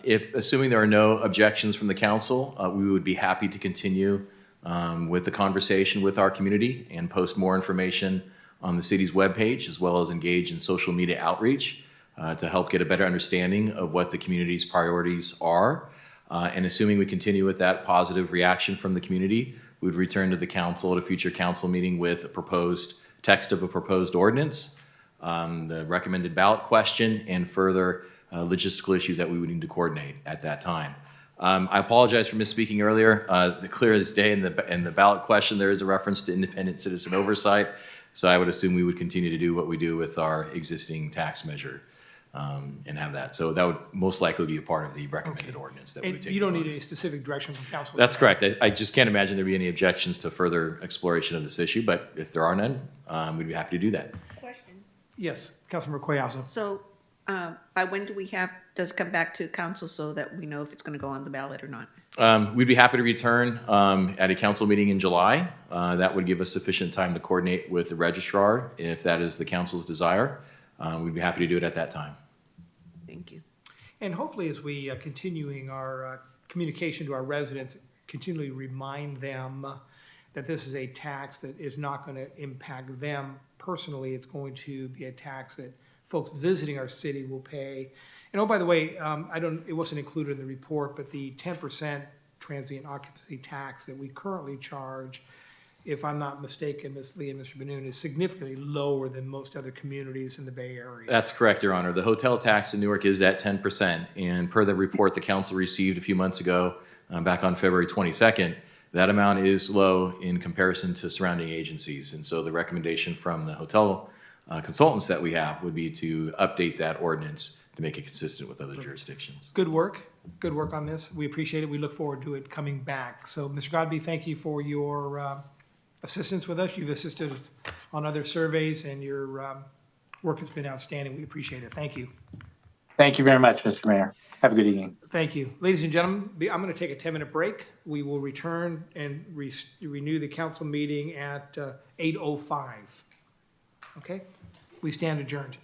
if, assuming there are no objections from the council, we would be happy to continue with the conversation with our community and post more information on the city's webpage, as well as engage in social media outreach to help get a better understanding of what the community's priorities are. And assuming we continue with that positive reaction from the community, we would return to the council at a future council meeting with a proposed text of a proposed ordinance, the recommended ballot question, and further logistical issues that we would need to coordinate at that time. I apologize for misspeaking earlier. The clear as day in the ballot question, there is a reference to independent citizen oversight. So I would assume we would continue to do what we do with our existing tax measure and have that. So that would most likely be a part of the recommended ordinance that we would And take. you don't need any specific direction from council? That's correct. I just can't imagine there'd be any objections to further exploration of this issue, but if there are none, we'd be happy to do that. Question. Yes, Councilmember Cuellar. So by when does it come back to council so that we know if it's going to go on the ballot or not? We'd be happy to return at a council meeting in July. That would give us sufficient time to coordinate with the registrar if that is the council's desire. We'd be happy to do it at that time. Thank you. And hopefully, as we continuing our communication to our residents, continually remind them that this is a tax that is not going to impact them personally. It's going to be a tax that folks visiting our city will pay. And oh, by the way, it wasn't included in the report, but the 10% transient occupancy tax that we currently charge, if I'm not mistaken, Ms. Lee and Mr. Benoon, is significantly lower than most other communities in the Bay Area. That's correct, Your Honor. The hotel tax in Newark is at 10%. And per the report the council received a few months ago, back on February 22nd, that amount is low in comparison to surrounding agencies. And so the recommendation from the hotel consultants that we have would be to update that ordinance to make it consistent with other jurisdictions. Good work. Good work on this. We appreciate it. We look forward to it coming back. So, Mr. Godby, thank you for your assistance with us. You've assisted us on other surveys, and your work has been outstanding. We appreciate it. Thank you. Thank you very much, Mr. Mayor. Have a good evening. Thank you. Ladies and gentlemen, I'm going to take a 10-minute break. We will return and renew the council meeting at 8:05. Okay? We stand adjourned.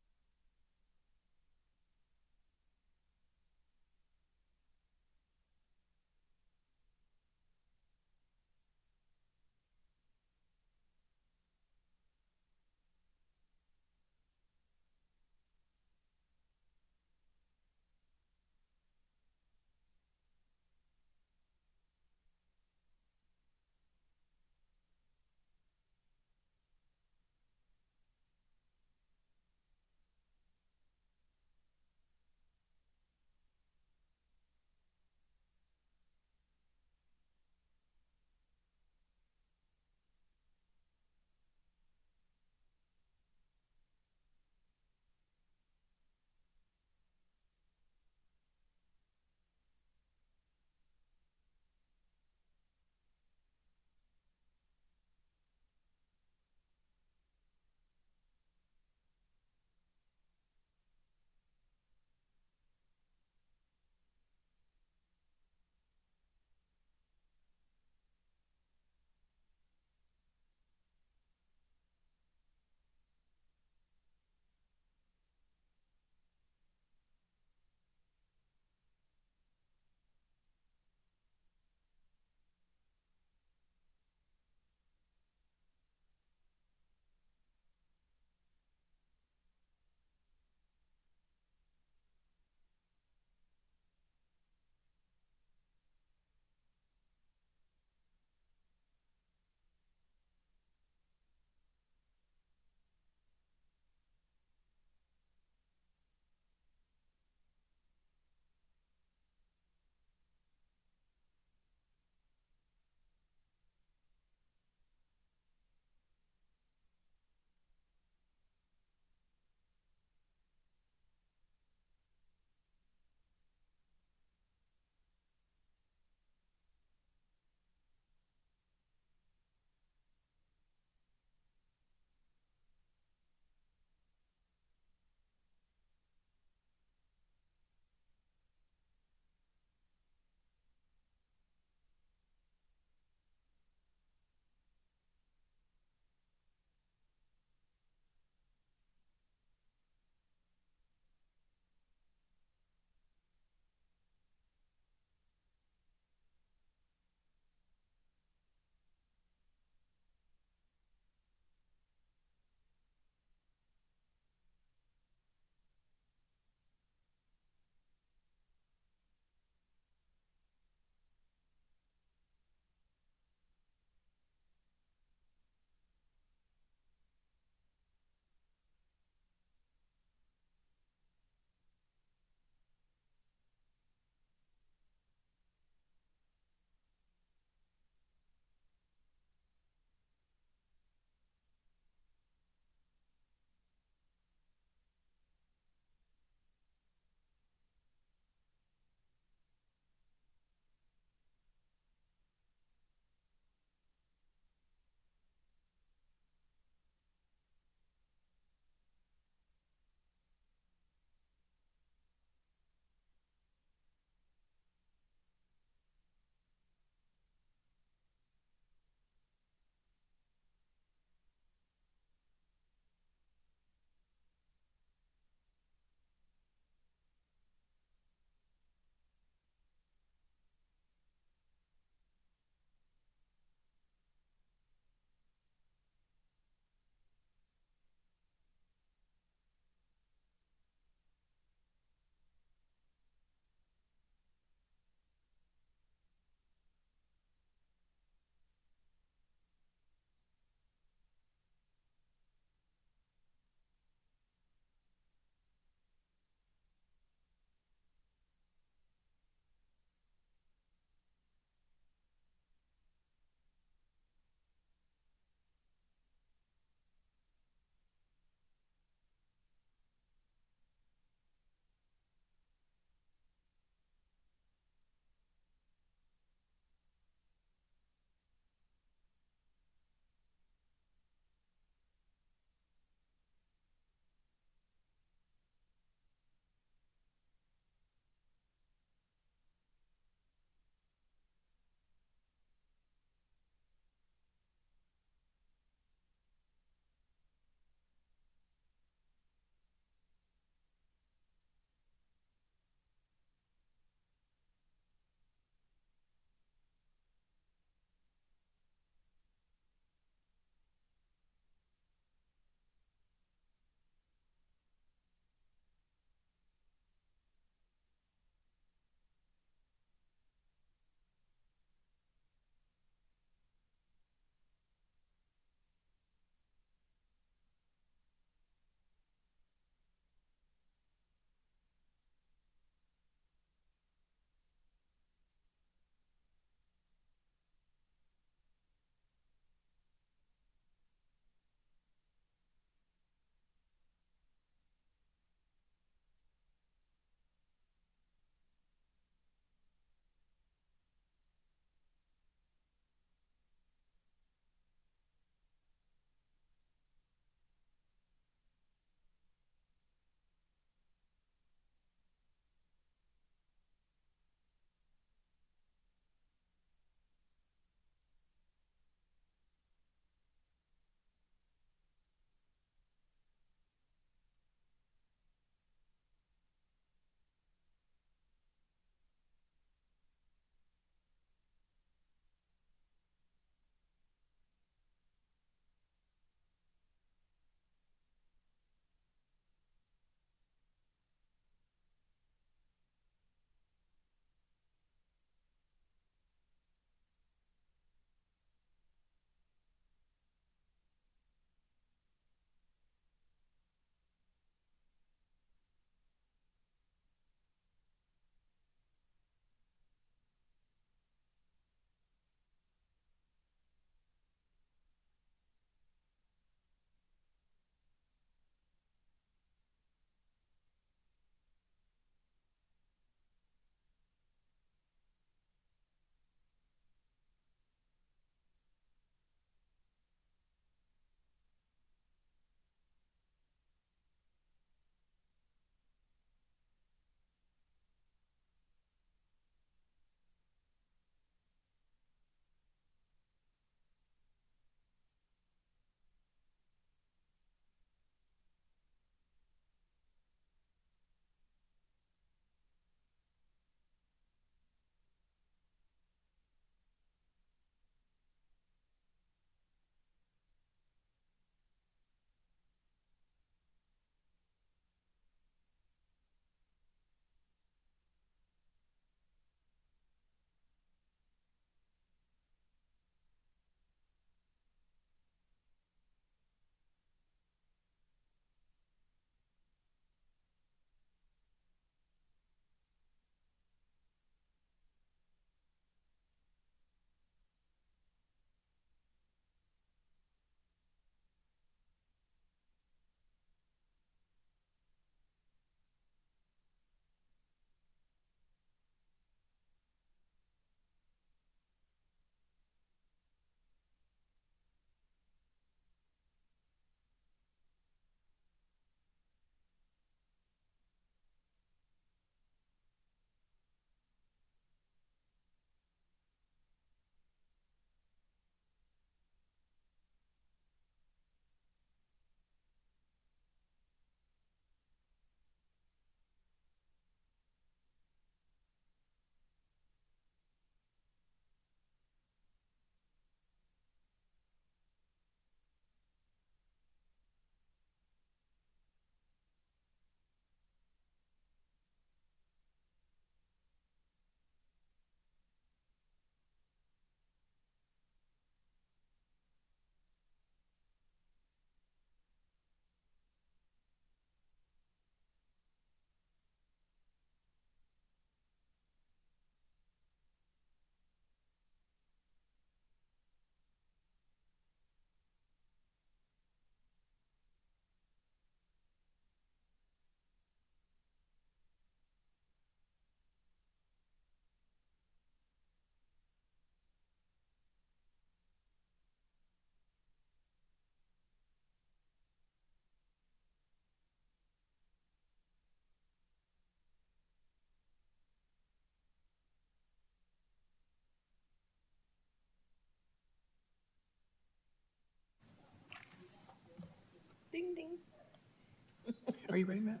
Are you ready, Matt?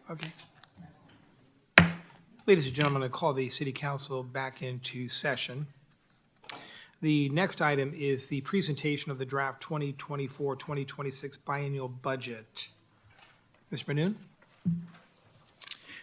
Okay. Ladies and gentlemen, I call the City Council back into session. The next item is the presentation of the draft 2024-2026 biennial budget. Mr. Benoon?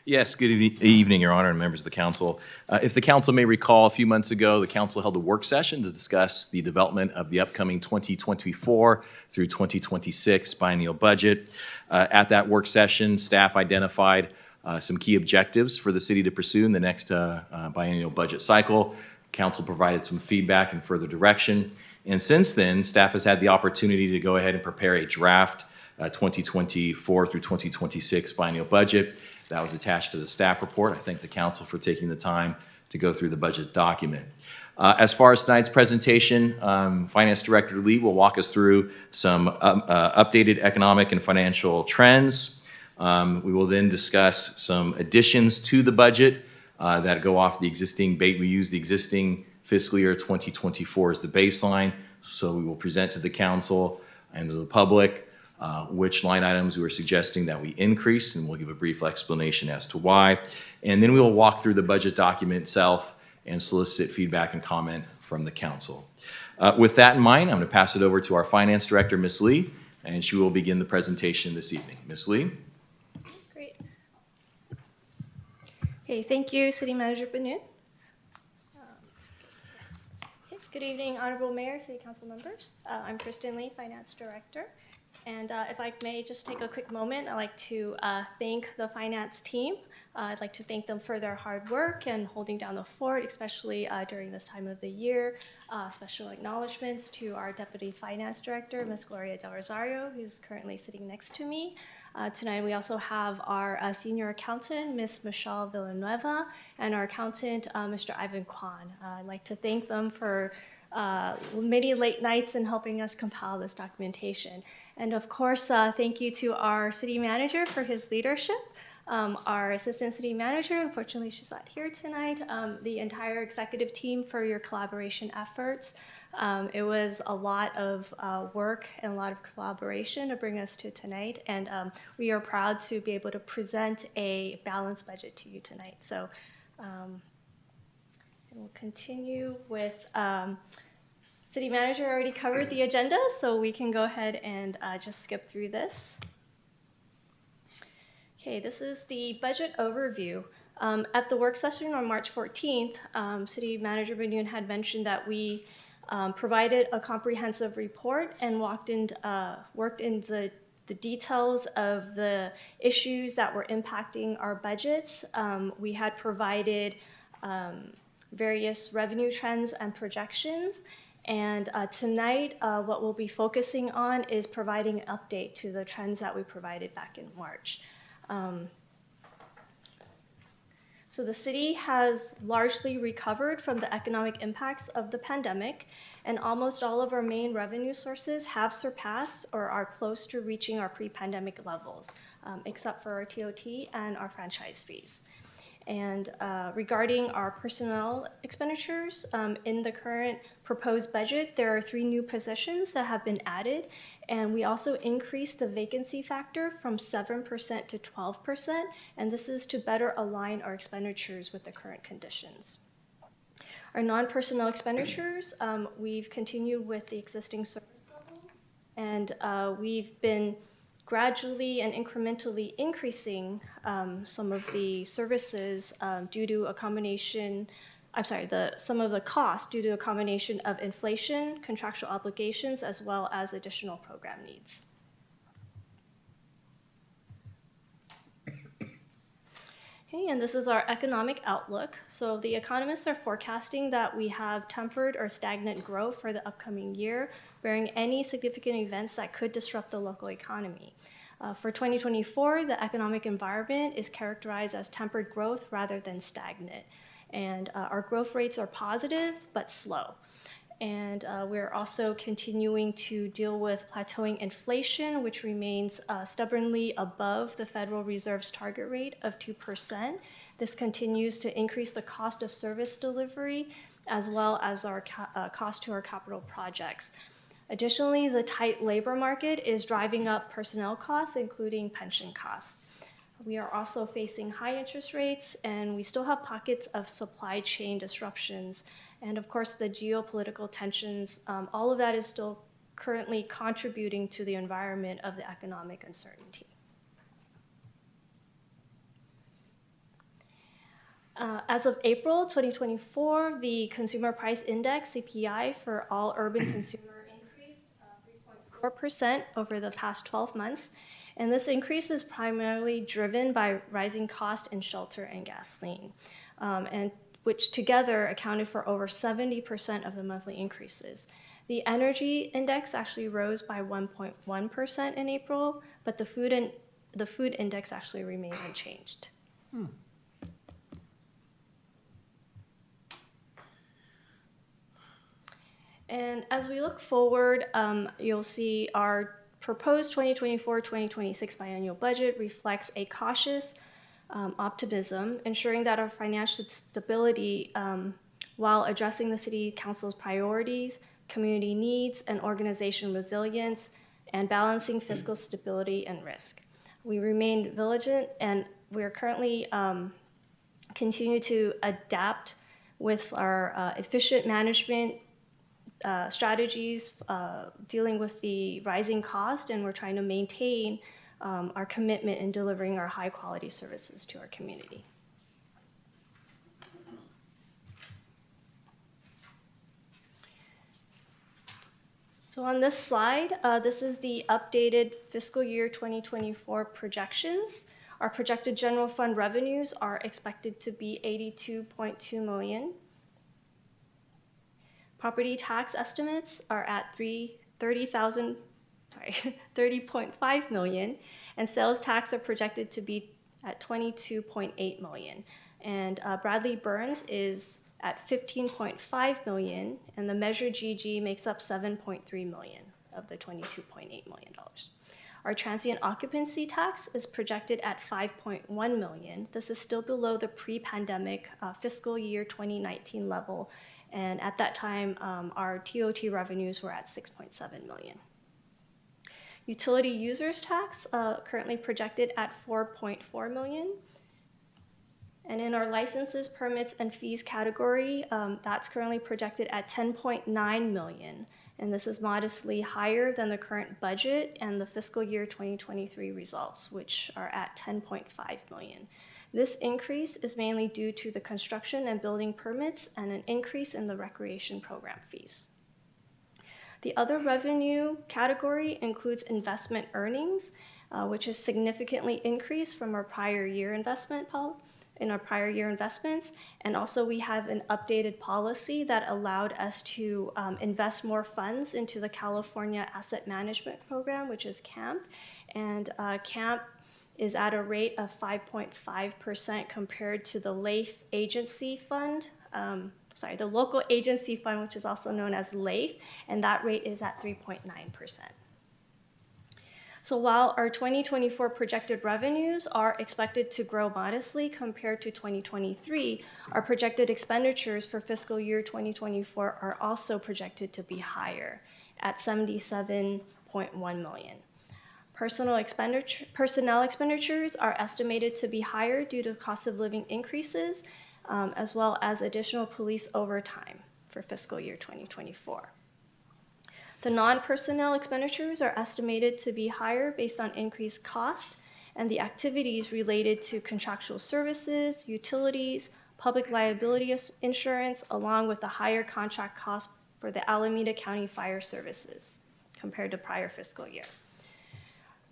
Yes, good evening, Your Honor, and members of the council. If the council may recall, a few months ago, the council held a work session to discuss the development of the upcoming 2024 through 2026 biennial budget. At that work session, staff identified some key objectives for the city to pursue in the next biennial budget cycle. Council provided some feedback and further direction. And since then, staff has had the opportunity to go ahead and prepare a draft 2024 through 2026 biennial budget. That was attached to the staff report. I thank the council for taking the time to go through the budget document. As far as tonight's presentation, Finance Director Lee will walk us through some updated economic and financial trends. We will then discuss some additions to the budget that go off the existing, we use the existing fiscal year 2024 as the baseline. So we will present to the council and to the public which line items we are suggesting that we increase, and we'll give a brief explanation as to why. And then we will walk through the budget document itself and solicit feedback and comment from the council. With that in mind, I'm going to pass it over to our Finance Director, Ms. Lee, and she will begin the presentation this evening. Ms. Lee? Great. Okay, thank you, City Manager Benoon. Good evening, Honorable Mayor, City Council members. I'm Kristen Lee, Finance Director. And if I may just take a quick moment, I'd like to thank the finance team. I'd like to thank them for their hard work and holding down the fort, especially during this time of the year. Special acknowledgments to our Deputy Finance Director, Ms. Gloria Del Rosario, who's currently sitting next to me. Tonight we also have our Senior Accountant, Ms. Michelle Villanueva, and our Accountant, Mr. Ivan Kwan. I'd like to thank them for many late nights in helping us compile this documentation. And of course, thank you to our city manager for his leadership, our assistant city manager, unfortunately she's not here tonight, the entire executive team for your collaboration efforts. It was a lot of work and a lot of collaboration to bring us to tonight, and we are proud to be able to present a balanced budget to you tonight. So we'll continue with City Manager already covered the agenda, so we can go ahead and just skip through this. Okay, this is the budget overview. At the work session on March 14th, City Manager Benoon had mentioned that we provided a comprehensive report and worked in the details of the issues that were impacting our budgets. We had provided various revenue trends and projections. And tonight, what we'll be focusing on is providing an update to the trends that we provided back in March. So the city has largely recovered from the economic impacts of the pandemic, and almost all of our main revenue sources have surpassed or are close to reaching our pre-pandemic levels, except for our TOT and our franchise fees. And regarding our personnel expenditures, in the current proposed budget, there are 3 new positions that have been added, and we also increased the vacancy factor from 7% to 12%, and this is to better align our expenditures with the current conditions. Our non-personnel expenditures, we've continued with the existing service levels, and we've been gradually and incrementally increasing some of the services due to a combination, some of the costs due to a combination of inflation, contractual obligations, as well as additional program needs. Okay, and this is our economic outlook. So the economists are forecasting that we have tempered or stagnant growth for the upcoming year, bearing any significant events that could disrupt the local economy. For 2024, the economic environment is characterized as tempered growth rather than stagnant. And our growth rates are positive but slow. And we're also continuing to deal with plateauing inflation, which remains stubbornly above the Federal Reserve's target rate of 2%. This continues to increase the cost of service delivery, as well as our cost to our capital projects. Additionally, the tight labor market is driving up personnel costs, including pension costs. We are also facing high interest rates, and we still have pockets of supply chain disruptions. And of course, the geopolitical tensions, all of that is still currently contributing to the environment of the economic uncertainty. As of April 2024, the Consumer Price Index, CPI, for all urban consumer increased 3.4% over the past 12 months. And this increase is primarily driven by rising costs in shelter and gasoline, and which together accounted for over 70% of the monthly increases. The energy index actually rose by 1.1% in April, but the food index actually remained unchanged. And as we look forward, you'll see our proposed 2024-2026 biennial budget reflects a cautious optimism, ensuring that our financial stability while addressing the City Council's priorities, community needs, and organization resilience, and balancing fiscal stability and risk. We remain vigilant, and we're currently continue to adapt with our efficient management strategies dealing with the rising cost, and we're trying to maintain our commitment in delivering our high quality services to our community. So on this slide, this is the updated fiscal year 2024 projections. Our projected general fund revenues are expected to be $82.2 million. Property tax estimates are at $30.5 million, and sales tax are projected to be at $22.8 million. And Bradley Burns is at $15.5 million, and the Measure GG makes up $7.3 million of the $22.8 million. Our transient occupancy tax is projected at $5.1 million. This is still below the pre-pandemic fiscal year 2019 level. And at that time, our TOT revenues were at $6.7 million. Utility users tax currently projected at $4.4 million. And in our licenses, permits, and fees category, that's currently projected at $10.9 million. And this is modestly higher than the current budget and the fiscal year 2023 results, which are at $10.5 million. This increase is mainly due to the construction and building permits and an increase in the recreation program fees. The other revenue category includes investment earnings, which is significantly increased from our prior year investments. And also we have an updated policy that allowed us to invest more funds into the California Asset Management Program, which is CAMP. And CAMP is at a rate of 5.5% compared to the LAIF agency fund, the local agency fund, which is also known as LAIF, and that rate is at 3.9%. So while our 2024 projected revenues are expected to grow modestly compared to 2023, our projected expenditures for fiscal year 2024 are also projected to be higher at $77.1 million. Personnel expenditures are estimated to be higher due to cost of living increases, as well as additional police overtime for fiscal year 2024. The non-personnel expenditures are estimated to be higher based on increased cost and the activities related to contractual services, utilities, public liability insurance, along with the higher contract cost for the Alameda County Fire Services compared to prior fiscal year.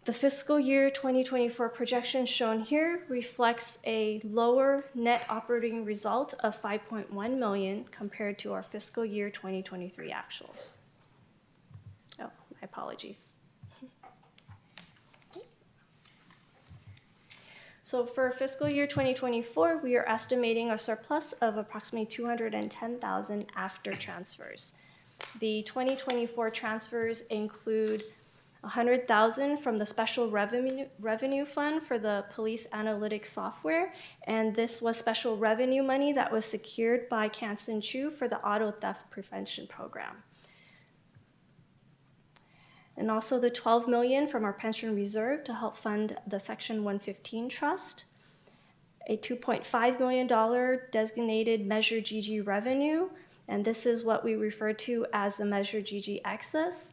The fiscal year 2024 projection shown here reflects a lower net operating result of $5.1 million compared to our fiscal year 2023 actuals. Oh, my apologies. So for fiscal year 2024, we are estimating a surplus of approximately $210,000 after transfers. The 2024 transfers include $100,000 from the special revenue fund for the police analytics software, and this was special revenue money that was secured by Kansan Chu for the auto theft prevention program. and also the $12 million from our pension reserve to help fund the Section 115 trust, a $2.5 million designated Measure GG revenue, and this is what we refer to as the Measure GG excess.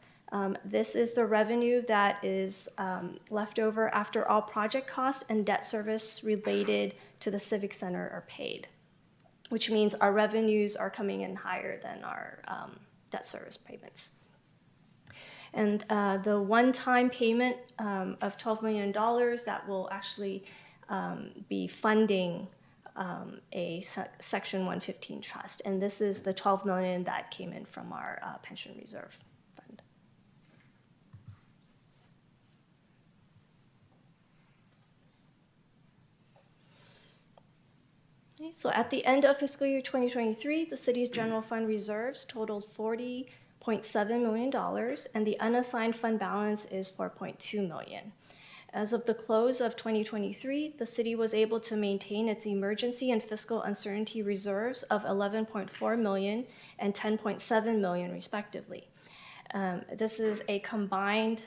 This is the revenue that is left over after all project costs and debt service related to the Civic Center are paid, which means our revenues are coming in higher than our debt service payments. And the one-time payment of $12 million that will actually be funding a Section 115 trust. And this is the $12 million that came in from our pension reserve fund. Okay, so at the end of fiscal year 2023, the city's general fund reserves totaled $40.7 million, and the unassigned fund balance is $4.2 million. As of the close of 2023, the city was able to maintain its emergency and fiscal uncertainty reserves of $11.4 million and $10.7 million, respectively. This is a combined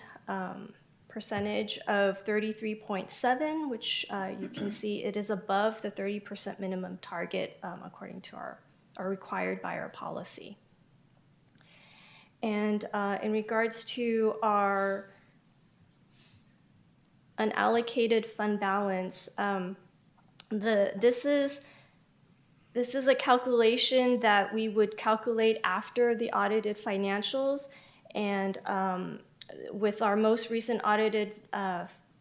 percentage of 33.7, which you can see it is above the 30% minimum target according to our required by our policy. And in regards to our unallocated fund balance, this is a calculation that we would calculate after the audited financials, and with our most recent audited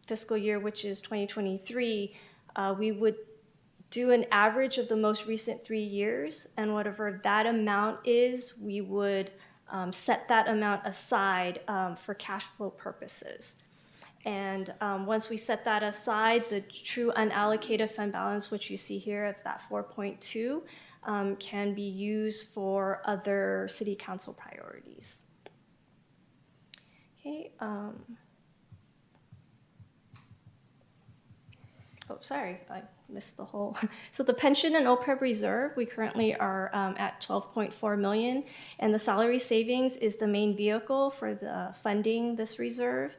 fiscal year, which is 2023, we would do an average of the most recent 3 years, and whatever that amount is, we would set that amount aside for cash flow purposes. And once we set that aside, the true unallocated fund balance, which you see here at that 4.2, can be used for other city council priorities. Okay. Oh, sorry, I missed the whole. So the pension and OPEB reserve, we currently are at $12.4 million, and the salary savings is the main vehicle for the funding this reserve.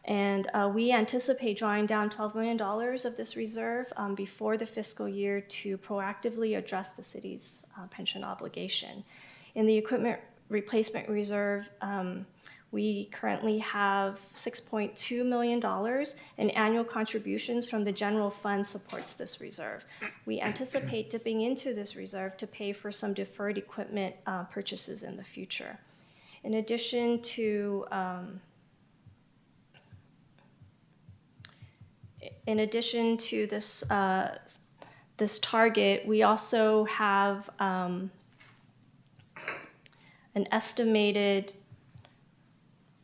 And we anticipate drawing down $12 million of this reserve before the fiscal year to proactively address the city's pension obligation. In the equipment replacement reserve, we currently have $6.2 million, and annual contributions from the general fund supports this reserve. We anticipate dipping into this reserve to pay for some deferred equipment purchases in the future. In addition to this target, we also have an estimated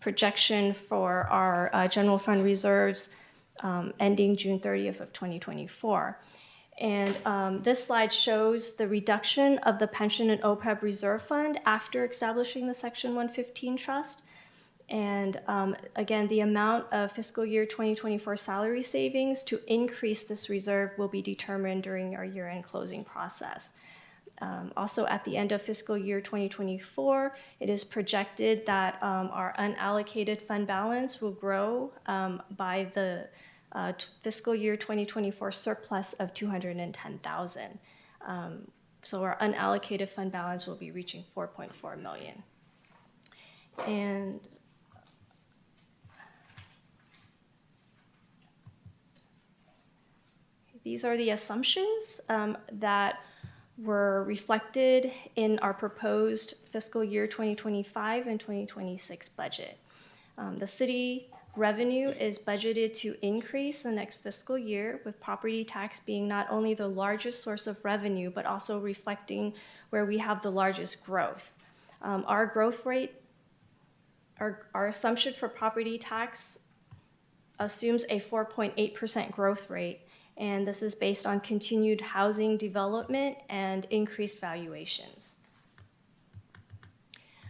projection for our general fund reserves ending June 30th of 2024. And this slide shows the reduction of the pension and OPEB reserve fund after establishing the Section 115 trust. And again, the amount of fiscal year 2024 salary savings to increase this reserve will be determined during our year-end closing process. Also, at the end of fiscal year 2024, it is projected that our unallocated fund balance will grow by the fiscal year 2024 surplus of $210,000. So our unallocated fund balance will be reaching $4.4 million. And these are the assumptions that were reflected in our proposed fiscal year 2025 and 2026 budget. The city revenue is budgeted to increase the next fiscal year, with property tax being not only the largest source of revenue, but also reflecting where we have the largest growth. Our growth rate, our assumption for property tax assumes a 4.8% growth rate, and this is based on continued housing development and increased valuations.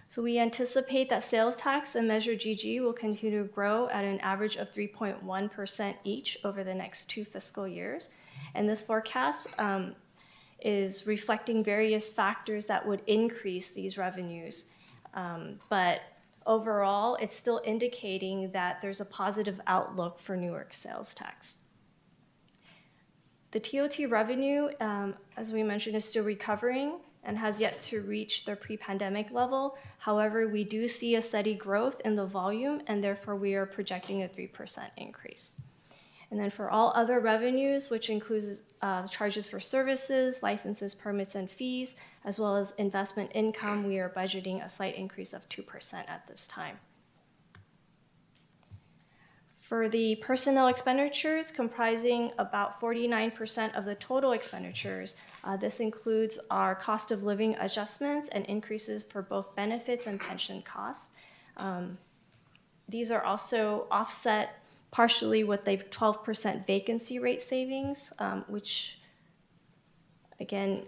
So we anticipate that sales tax and Measure GG will continue to grow at an average of 3.1% each over the next 2 fiscal years. And this forecast is reflecting various factors that would increase these revenues. But overall, it's still indicating that there's a positive outlook for Newark sales tax. The TOT revenue, as we mentioned, is still recovering and has yet to reach their pre-pandemic level. However, we do see a steady growth in the volume, and therefore we are projecting a 3% increase. And then for all other revenues, which includes charges for services, licenses, permits, and fees, as well as investment income, we are budgeting a slight increase of 2% at this time. For the personnel expenditures, comprising about 49% of the total expenditures, this includes our cost of living adjustments and increases for both benefits and pension costs. These are also offset partially with a 12% vacancy rate savings, which again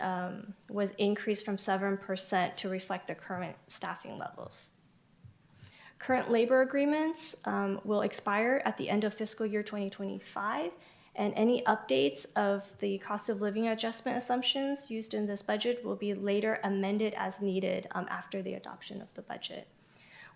was increased from 7% to reflect the current staffing levels. Current labor agreements will expire at the end of fiscal year 2025, and any updates of the cost of living adjustment assumptions used in this budget will be later amended as needed after the adoption of the budget.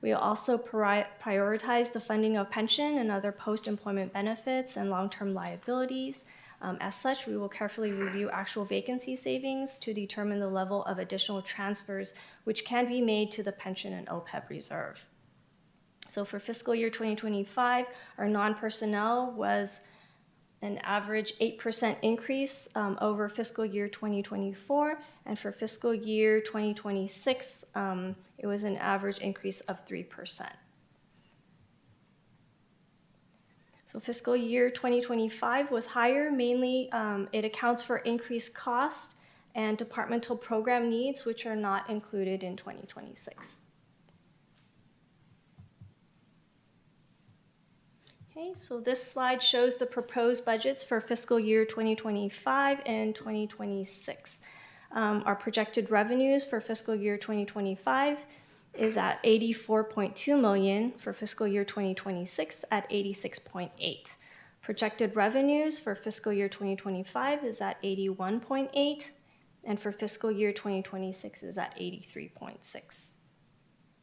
We will also prioritize the funding of pension and other post-employment benefits and long-term liabilities. As such, we will carefully review actual vacancy savings to determine the level of additional transfers which can be made to the pension and OPEB reserve. So for fiscal year 2025, our non-personnel was an average 8% increase over fiscal year 2024, and for fiscal year 2026, it was an average increase of 3%. So fiscal year 2025 was higher, mainly it accounts for increased cost and departmental program needs, which are not included in 2026. Okay, so this slide shows the proposed budgets for fiscal year 2025 and 2026. Our projected revenues for fiscal year 2025 is at $84.2 million, for fiscal year 2026 at $86.8. Projected revenues for fiscal year 2025 is at $81.8, and for fiscal year 2026 is at $83.6.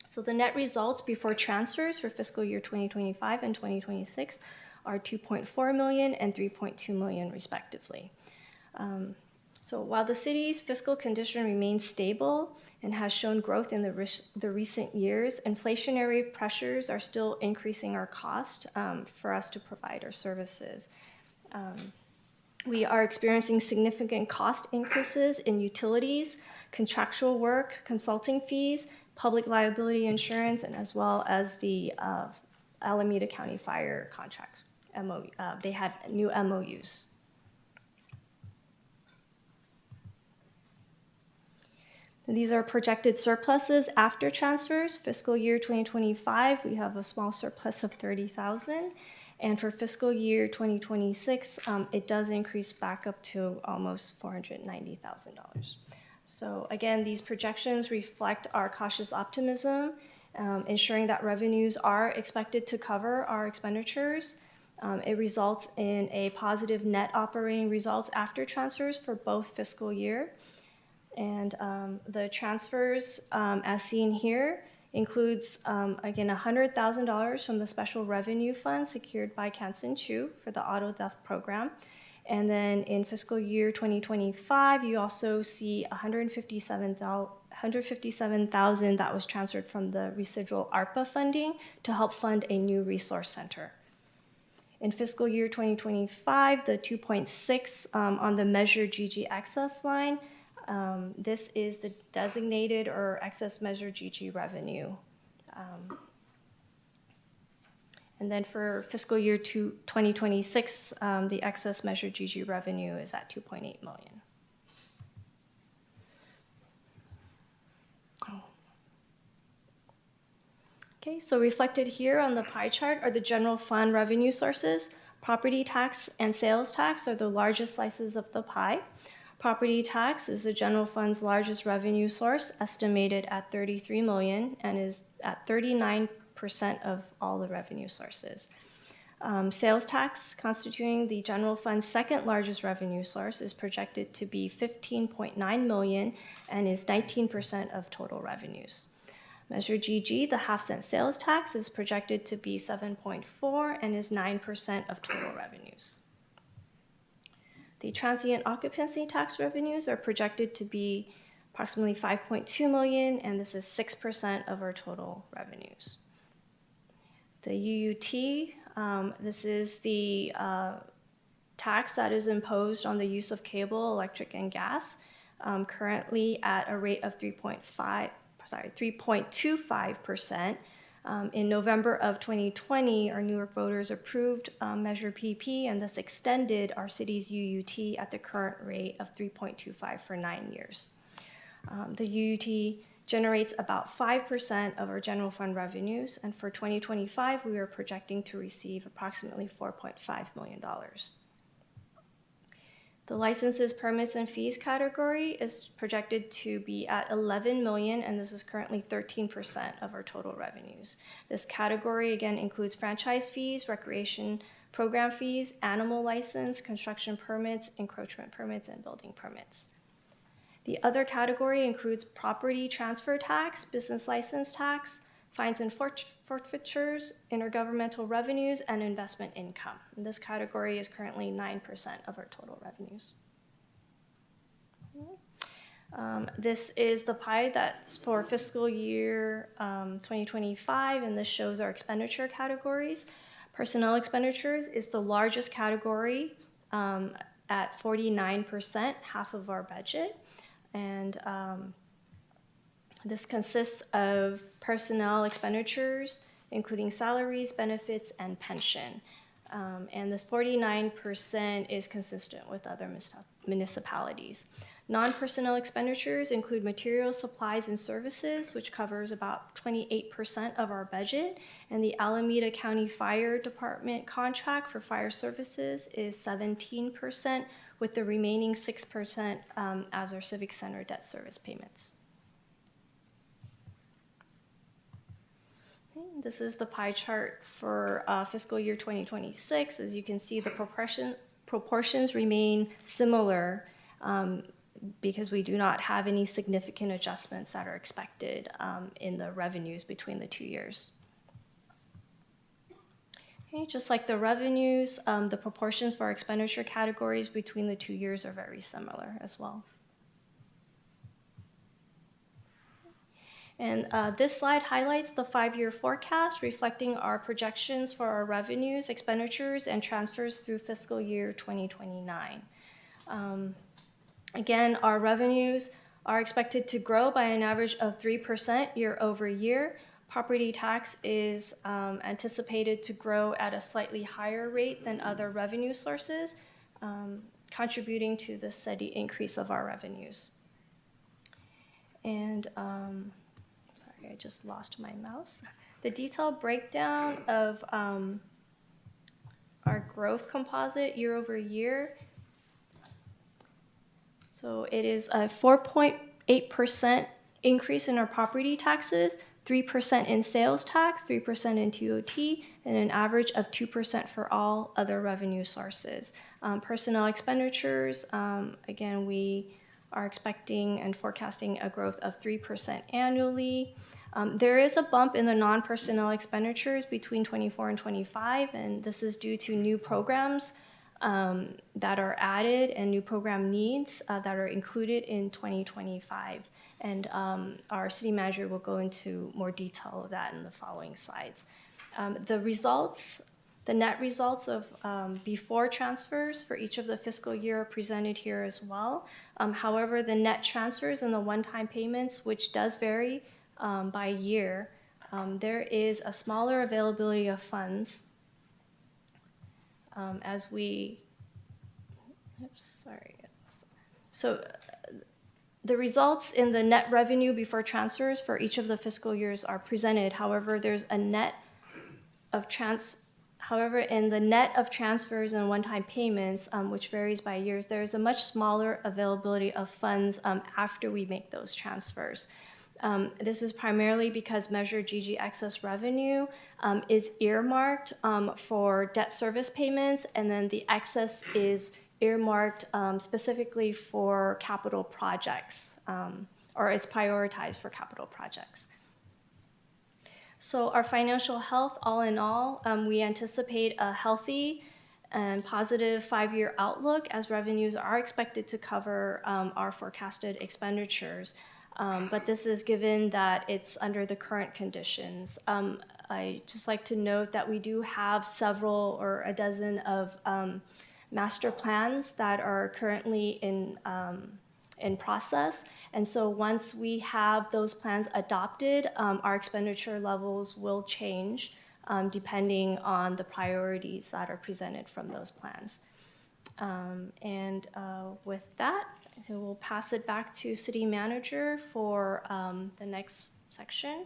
So the net results before transfers for fiscal year 2025 and 2026 are $2.4 million and $3.2 million respectively. So while the city's fiscal condition remains stable and has shown growth in the recent years, inflationary pressures are still increasing our cost for us to provide our services. We are experiencing significant cost increases in utilities, contractual work, consulting fees, public liability insurance, and as well as the Alameda County Fire contracts. They had new MOUs. These are projected surpluses after transfers. Fiscal year 2025, we have a small surplus of $30,000. And for fiscal year 2026, it does increase back up to almost $490,000. So again, these projections reflect our cautious optimism, ensuring that revenues are expected to cover our expenditures. It results in a positive net operating results after transfers for both fiscal year. And the transfers, as seen here, includes, again, $100,000 from the Special Revenue Fund secured by Kansan Chu for the auto theft program. And then in fiscal year 2025, you also see $157,000 that was transferred from the residual ARPA funding to help fund a new resource center. In fiscal year 2025, the 2.6 on the measured GG excess line, this is the designated or excess measured GG revenue. And then for fiscal year 2026, the excess measured GG revenue is at $2.8 million. Okay, so reflected here on the pie chart are the general fund revenue sources. Property tax and sales tax are the largest slices of the pie. Property tax is the general fund's largest revenue source, estimated at $33 million, and is at 39% of all the revenue sources. Sales tax, constituting the general fund's second largest revenue source, is projected to be $15.9 million and is 19% of total revenues. Measure GG, the half-cent sales tax, is projected to be 7.4 and is 9% of total revenues. The transient occupancy tax revenues are projected to be approximately 5.2 million, and this is 6% of our total revenues. The UUT, this is the tax that is imposed on the use of cable, electric, and gas, currently at a rate of 3.25%. In November of 2020, our Newark voters approved Measure PP and thus extended our city's UUT at the current rate of 3.25 for 9 years. The UUT generates about 5% of our general fund revenues, and for 2025, we are projecting to receive approximately $4.5 million. The licenses, permits, and fees category is projected to be at 11 million, and this is currently 13% of our total revenues. This category, again, includes franchise fees, recreation program fees, animal license, construction permits, encroachment permits, and building permits. The other category includes property transfer tax, business license tax, fines and forfeitures, intergovernmental revenues, and investment income. And this category is currently 9% of our total revenues. This is the pie that's for fiscal year 2025, and this shows our expenditure categories. Personnel expenditures is the largest category at 49%, half of our budget. And this consists of personnel expenditures, including salaries, benefits, and pension. And this 49% is consistent with other municipalities. Non-personnel expenditures include materials, supplies, and services, which covers about 28% of our budget. And the Alameda County Fire Department contract for fire services is 17%, with the remaining 6% as our Civic Center debt service payments. This is the pie chart for fiscal year 2026. As you can see, the proportions remain similar because we do not have any significant adjustments that are expected in the revenues between the 2 years. Okay, just like the revenues, the proportions for our expenditure categories between the 2 years are very similar as well. And this slide highlights the 5-year forecast reflecting our projections for our revenues, expenditures, and transfers through fiscal year 2029. Again, our revenues are expected to grow by an average of 3% year over year. Property tax is anticipated to grow at a slightly higher rate than other revenue sources, contributing to the steady increase of our revenues. And sorry, I just lost my mouse. The detailed breakdown of our growth composite year over year. So it is a 4.8% increase in our property taxes, 3% in sales tax, 3% in TOT, and an average of 2% for all other revenue sources. Personnel expenditures, again, we are expecting and forecasting a growth of 3% annually. There is a bump in the non-personnel expenditures between 24 and 25, and this is due to new programs that are added and new program needs that are included in 2025. And our city manager will go into more detail of that in the following slides. The net results of before transfers for each of the fiscal year are presented here as well. However, the net transfers and the one-time payments, which does vary by year, there is a smaller availability of funds as we, So the results in the net revenue before transfers for each of the fiscal years are presented. However, there's a net of However, in the net of transfers and one-time payments, which varies by years, there is a much smaller availability of funds after we make those transfers. This is primarily because Measure GG excess revenue is earmarked for debt service payments, and then the excess is earmarked specifically for capital projects, or it's prioritized for capital projects. So our financial health, all in all, we anticipate a healthy and positive 5-year outlook as revenues are expected to cover our forecasted expenditures. But this is given that it's under the current conditions. I just like to note that we do have several or a dozen of master plans that are currently in process. And so once we have those plans adopted, our expenditure levels will change depending on the priorities that are presented from those plans. With that, I will pass it back to City Manager for the next section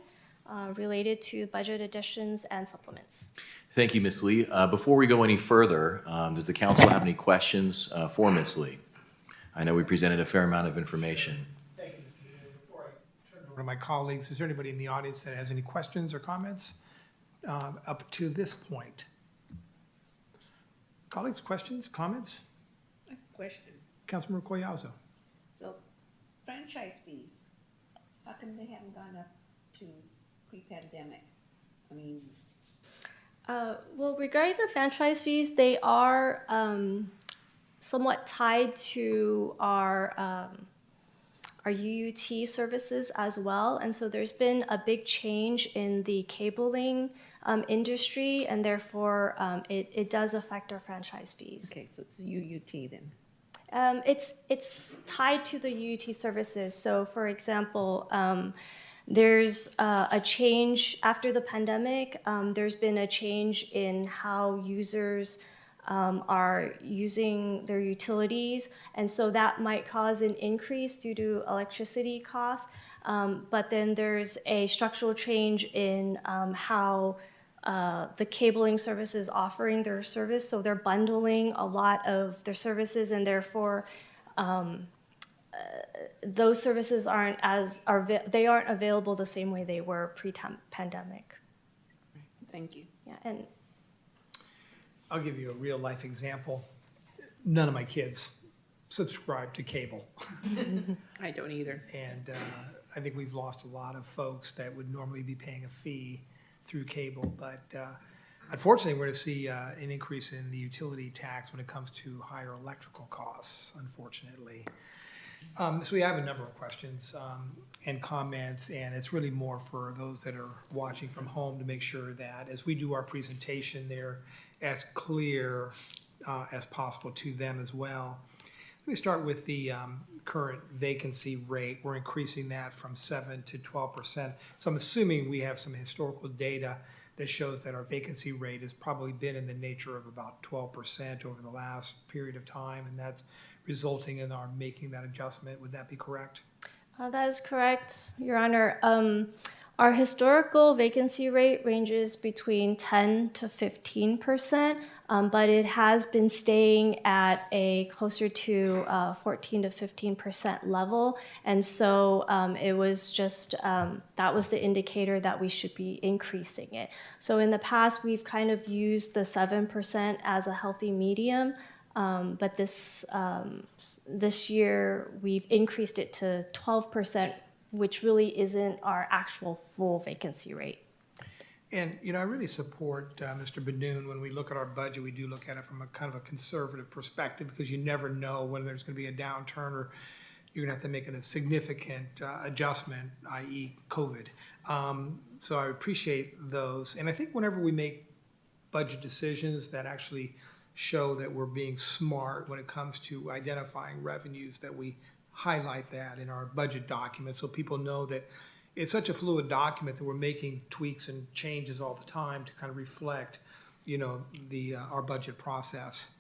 related to budget additions and supplements. Thank you, Ms. Lee. Before we go any further, does the council have any questions for Ms. Lee? I know we presented a fair amount of information. Thank you, Mr. Mayor. Before I turn it over to my colleagues, is there anybody in the audience that has any questions or comments up to this point? Colleagues, questions, comments? I have a question. Councilmember Collazo. So franchise fees, how come they haven't gone up to pre-pandemic? I mean, Well, regarding the franchise fees, they are somewhat tied to our UUT services as well. And so there's been a big change in the cabling industry, and therefore it does affect our franchise fees. okay, so it's UUT then. It's tied to the UUT services. So, for example, there's a change after the pandemic. There's been a change in how users are using their utilities, and so that might cause an increase due to electricity costs. But then there's a structural change in how the cabling service is offering their service, so they're bundling a lot of their services, and therefore those services aren't available the same way they were pre-pandemic. Thank you. Yeah, and I'll give you a real life example. None of my kids subscribe to cable. I don't either. And I think we've lost a lot of folks that would normally be paying a fee through cable. But unfortunately, we're going to see an increase in the utility tax when it comes to higher electrical costs, unfortunately. So we have a number of questions and comments, and it's really more for those that are watching from home to make sure that as we do our presentation, they're as clear as possible to them as well. Let me start with the current vacancy rate. We're increasing that from 7 to 12%. So I'm assuming we have some historical data that shows that our vacancy rate has probably been in the nature of about 12% over the last period of time, and that's resulting in our making that adjustment. Would that be correct? that is correct, Your Honor. Our historical vacancy rate ranges between 10 to 15%, but it has been staying at a closer to 14 to 15% level. And so it was just, that was the indicator that we should be increasing it. So in the past, we've kind of used the 7% as a healthy medium. But this year, we've increased it to 12%, which really isn't our actual full vacancy rate. And, you know, I really support Mr. Benoon. When we look at our budget, we do look at it from a kind of a conservative perspective because you never know when there's going to be a downturn or you're going to have to make a significant adjustment, i.e. COVID. So I appreciate those. And I think whenever we make budget decisions that actually show that we're being smart when it comes to identifying revenues, that we highlight that in our budget document so people know that it's such a fluid document that we're making tweaks and changes all the time to kind of reflect, you know, our budget process.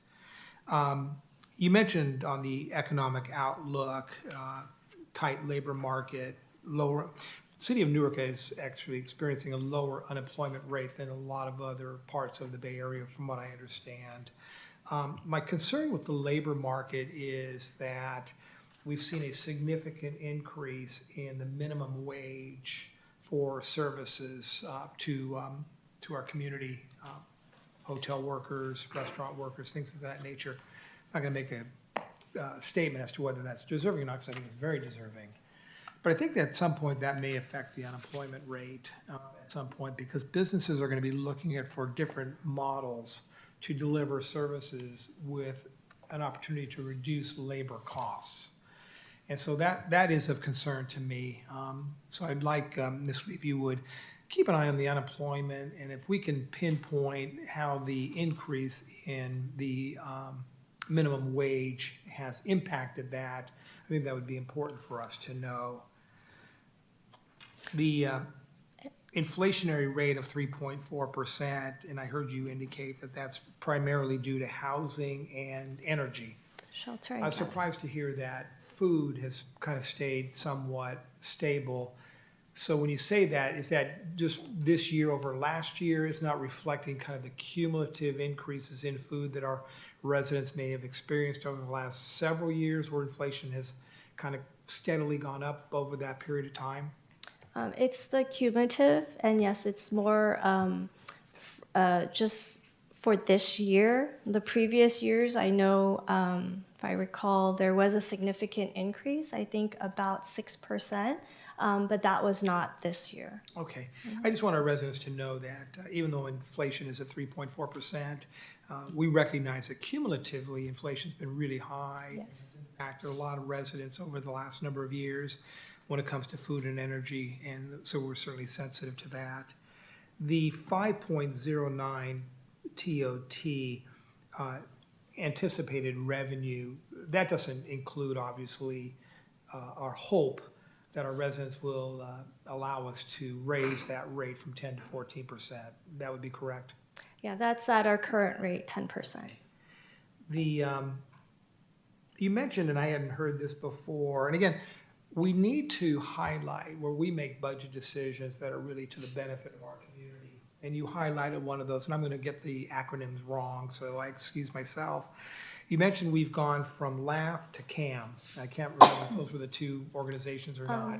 You mentioned on the economic outlook, tight labor market, lower. City of Newark is actually experiencing a lower unemployment rate than a lot of other parts of the Bay Area, from what I understand. My concern with the labor market is that we've seen a significant increase in the minimum wage for services to our community, hotel workers, restaurant workers, things of that nature. I'm not going to make a statement as to whether that's deserving or not, because I think it's very deserving. But I think that at some point that may affect the unemployment rate at some point, because businesses are going to be looking at for different models to deliver services with an opportunity to reduce labor costs. And so that is of concern to me. So I'd like, Ms. Lee, if you would keep an eye on the unemployment, and if we can pinpoint how the increase in the minimum wage has impacted that, I think that would be important for us to know. The inflationary rate of 3.4%, and I heard you indicate that that's primarily due to housing and energy. Shelter and I was gas. surprised to hear that food has kind of stayed somewhat stable. So when you say that, is that just this year over last year? It's not reflecting kind of the cumulative increases in food that our residents may have experienced over the last several years, where inflation has kind of steadily gone up over that period of time? It's the cumulative, and yes, it's more just for this year. The previous years, I know, if I recall, there was a significant increase, I think about 6%, but that was not this year. Okay. I just want our residents to know that even though inflation is at 3.4%, we recognize that cumulatively inflation's been really high. Yes. It's impacted a lot of residents over the last number of years when it comes to food and energy, and so we're certainly sensitive to that. The 5.09 TOT anticipated revenue, that doesn't include, obviously, our hope that our residents will allow us to raise that rate from 10 to 14%. That would be correct? Yeah, that's at our current rate, 10%. The, you mentioned, and I hadn't heard this before, and again, we need to highlight where we make budget decisions that are really to the benefit of our community. And you highlighted one of those, and I'm going to get the acronyms wrong, so I excuse myself. You mentioned we've gone from LAF to CAM. I can't remember if those were the two organizations or not.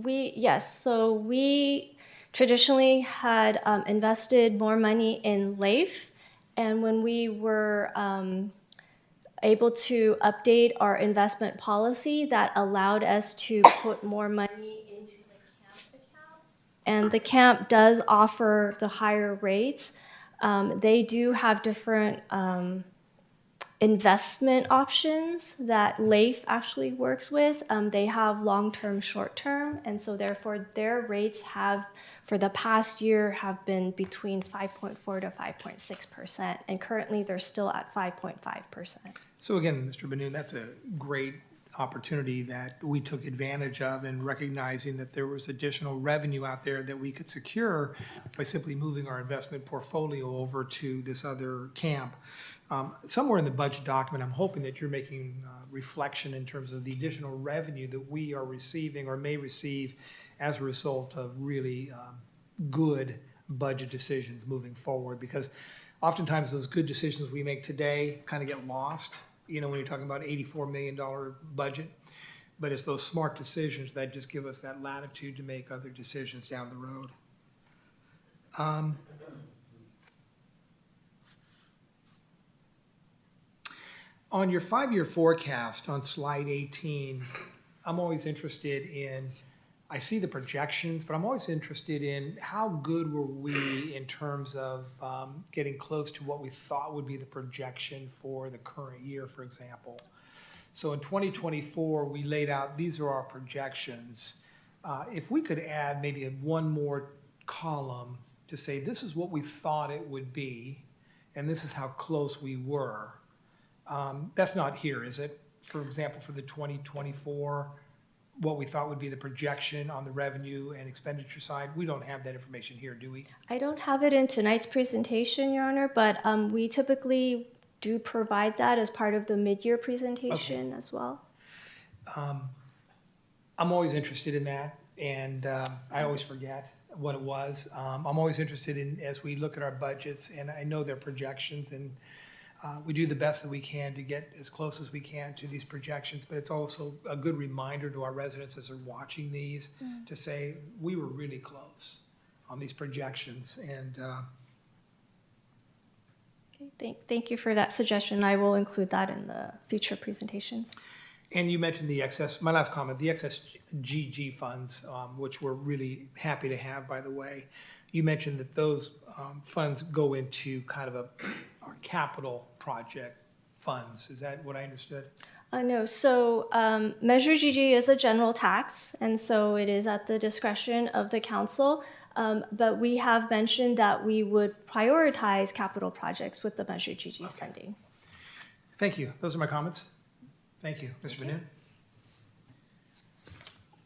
Yes, so we traditionally had invested more money in LAIF, and when we were able to update our investment policy, that allowed us to put more money into the CAMP account. And the CAMP does offer the higher rates. They do have different investment options that LAIF actually works with. They have long-term, short-term, and so therefore their rates have, for the past year, have been between 5.4 to 5.6%, and currently they're still at 5.5%. So again, Mr. Benoon, that's a great opportunity that we took advantage of in recognizing that there was additional revenue out there that we could secure by simply moving our investment portfolio over to this other camp. Somewhere in the budget document, I'm hoping that you're making reflection in terms of the additional revenue that we are receiving or may receive as a result of really good budget decisions moving forward, because oftentimes those good decisions we make today kind of get lost, you know, when you're talking about $84 million budget. But it's those smart decisions that just give us that latitude to make other decisions down the road. On your 5-year forecast on slide 18, I'm always interested in, I see the projections, but I'm always interested in how good were we in terms of getting close to what we thought would be the projection for the current year, for example. So in 2024, we laid out, these are our projections. If we could add maybe one more column to say, this is what we thought it would be, and this is how close we were. That's not here, is it? For example, for the 2024, what we thought would be the projection on the revenue and expenditure side, we don't have that information here, do we? I don't have it in tonight's presentation, Your Honor, but we typically do provide that as part of the mid-year presentation as well. I'm always interested in that, and I always forget what it was. I'm always interested in, as we look at our budgets, and I know their projections, and we do the best that we can to get as close as we can to these projections, but it's also a good reminder to our residents as they're watching these to say, we were really close on these projections. And Okay, thank you for that suggestion. I will include that in the future presentations. And you mentioned the excess, my last comment, the excess GG funds, which we're really happy to have, by the way. You mentioned that those funds go into kind of our capital project funds. Is that what I understood? No, so Measure GG is a general tax, and so it is at the discretion of the council. But we have mentioned that we would prioritize capital projects with the Measure GG funding. Thank you. Those are my comments. Thank you. Mr. Benoon?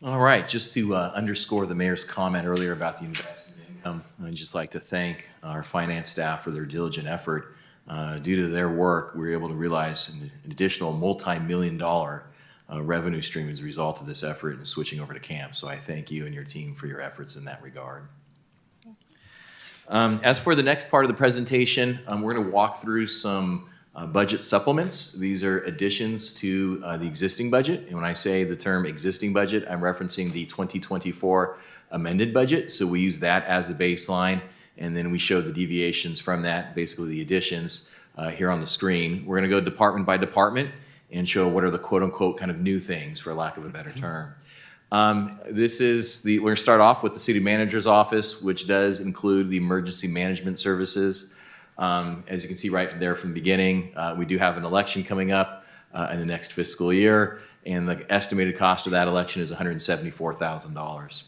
All right, just to underscore the mayor's comment earlier about the investment income, I'd just like to thank our finance staff for their diligent effort. Due to their work, we were able to realize an additional multi-million-dollar revenue stream as a result of this effort and switching over to CAMP. So I thank you and your team for your efforts in that regard. As for the next part of the presentation, we're going to walk through some budget supplements. These are additions to the existing budget. And when I say the term existing budget, I'm referencing the 2024 amended budget. So we use that as the baseline, and then we show the deviations from that, basically the additions here on the screen. We're going to go department by department and show what are the quote-unquote kind of new things, for lack of a better term. We're going to start off with the city manager's office, which does include the emergency management services. As you can see right there from the beginning, we do have an election coming up in the next fiscal year, and the estimated cost of that election is $174,000.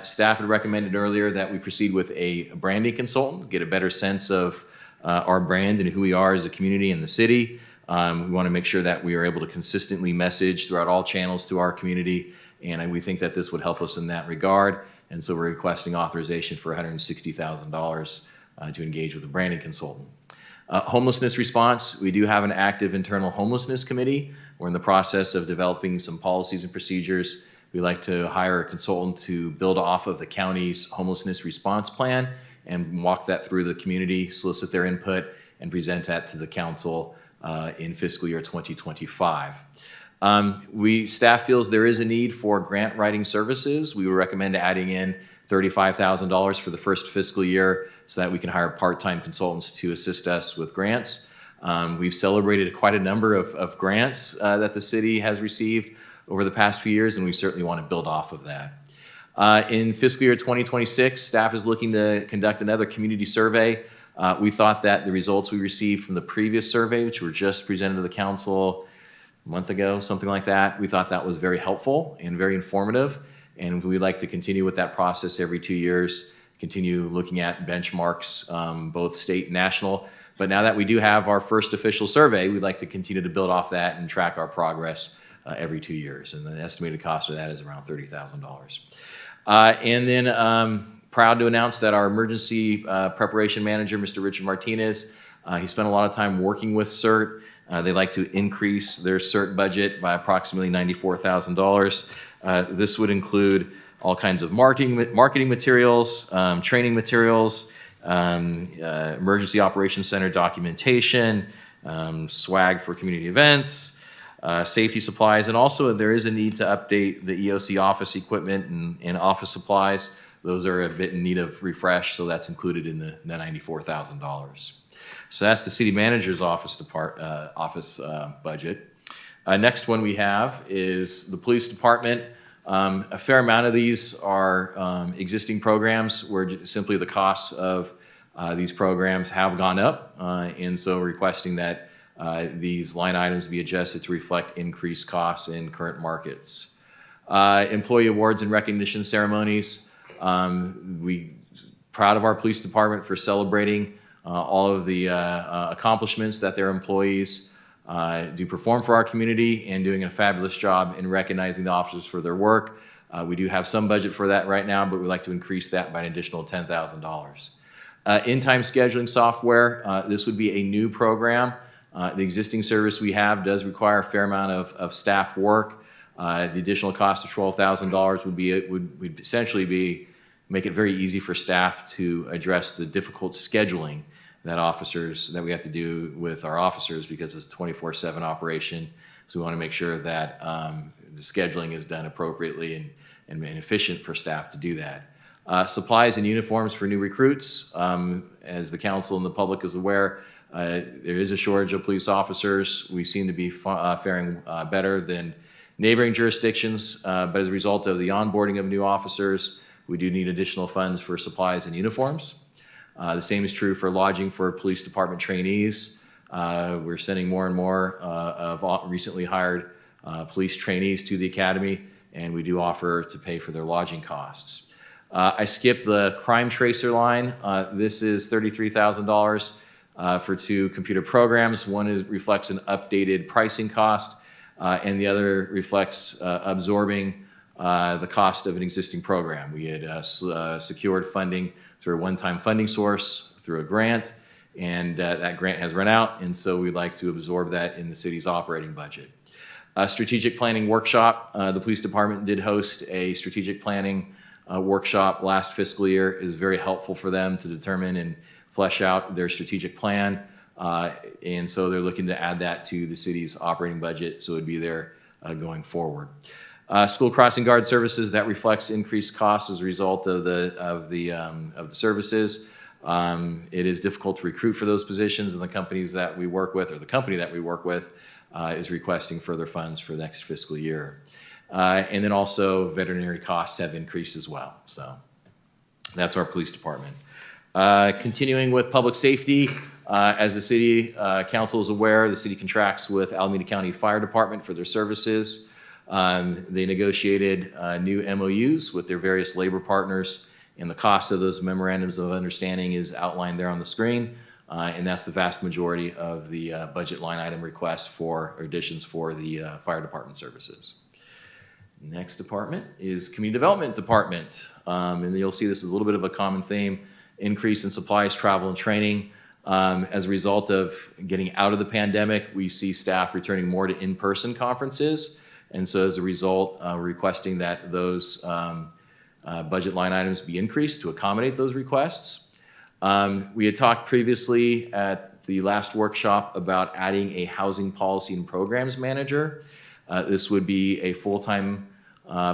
Staff had recommended earlier that we proceed with a branding consultant, get a better sense of our brand and who we are as a community in the city. We want to make sure that we are able to consistently message throughout all channels to our community, and we think that this would help us in that regard. And so we're requesting authorization for $160,000 to engage with a branding consultant. Homelessness response, we do have an active internal homelessness committee. We're in the process of developing some policies and procedures. We like to hire a consultant to build off of the county's homelessness response plan and walk that through the community, solicit their input, and present that to the council in fiscal year 2025. Staff feels there is a need for grant writing services. We would recommend adding in $35,000 for the first fiscal year so that we can hire part-time consultants to assist us with grants. We've celebrated quite a number of grants that the city has received over the past few years, and we certainly want to build off of that. In fiscal year 2026, staff is looking to conduct another community survey. We thought that the results we received from the previous survey, which were just presented to the council a month ago, something like that, we thought that was very helpful and very informative, and we'd like to continue with that process every 2 years, continue looking at benchmarks, both state and national. But now that we do have our first official survey, we'd like to continue to build off that and track our progress every 2 years, and the estimated cost of that is around $30,000. And then proud to announce that our emergency preparation manager, Mr. Richard Martinez, he spent a lot of time working with CERT. They like to increase their CERT budget by approximately $94,000. This would include all kinds of marketing materials, training materials, emergency operations center documentation, swag for community events, safety supplies, and also there is a need to update the EOC office equipment and office supplies. Those are a bit in need of refresh, so that's included in the $94,000. So that's the city manager's office budget. Next one we have is the police department. A fair amount of these are existing programs where simply the costs of these programs have gone up, and so requesting that these line items be adjusted to reflect increased costs in current markets. Employee awards and recognition ceremonies. We proud of our police department for celebrating all of the accomplishments that their employees do perform for our community and doing a fabulous job in recognizing the officers for their work. We do have some budget for that right now, but we'd like to increase that by an additional $10,000. In-time scheduling software, this would be a new program. The existing service we have does require a fair amount of staff work. The additional cost of $12,000 would essentially be make it very easy for staff to address the difficult scheduling that we have to do with our officers because it's a 24/7 operation. So we want to make sure that the scheduling is done appropriately and efficient for staff to do that. Supplies and uniforms for new recruits. As the council and the public is aware, There is a shortage of police officers. We seem to be faring better than neighboring jurisdictions, but as a result of the onboarding of new officers, we do need additional funds for supplies and uniforms. The same is true for lodging for police department trainees. We're sending more and more of recently hired police trainees to the academy, and we do offer to pay for their lodging costs. I skipped the crime tracer line. This is $33,000 for 2 computer programs. One reflects an updated pricing cost, and the other reflects absorbing the cost of an existing program. We had secured funding through a one-time funding source through a grant, and that grant has run out, and so we'd like to absorb that in the city's operating budget. Strategic planning workshop. The police department did host a strategic planning workshop last fiscal year. It was very helpful for them to determine and flesh out their strategic plan, and so they're looking to add that to the city's operating budget, so it'd be there going forward. School crossing guard services, that reflects increased costs as a result of the services. It is difficult to recruit for those positions, and the companies that we work with, or the company that we work with, is requesting further funds for the next fiscal year. And then also veterinary costs have increased as well. So that's our police department. Continuing with public safety, as the city council is aware, the city contracts with Alameda County Fire Department for their services. They negotiated new MOUs with their various labor partners, and the cost of those memorandums of understanding is outlined there on the screen. And that's the vast majority of the budget line item requests for additions for the fire department services. Next department is Community Development Department. And you'll see this is a little bit of a common theme, increase in supplies, travel, and training. As a result of getting out of the pandemic, we see staff returning more to in-person conferences. And so as a result, we're requesting that those budget line items be increased to accommodate those requests. We had talked previously at the last workshop about adding a housing policy and programs manager. This would be a full-time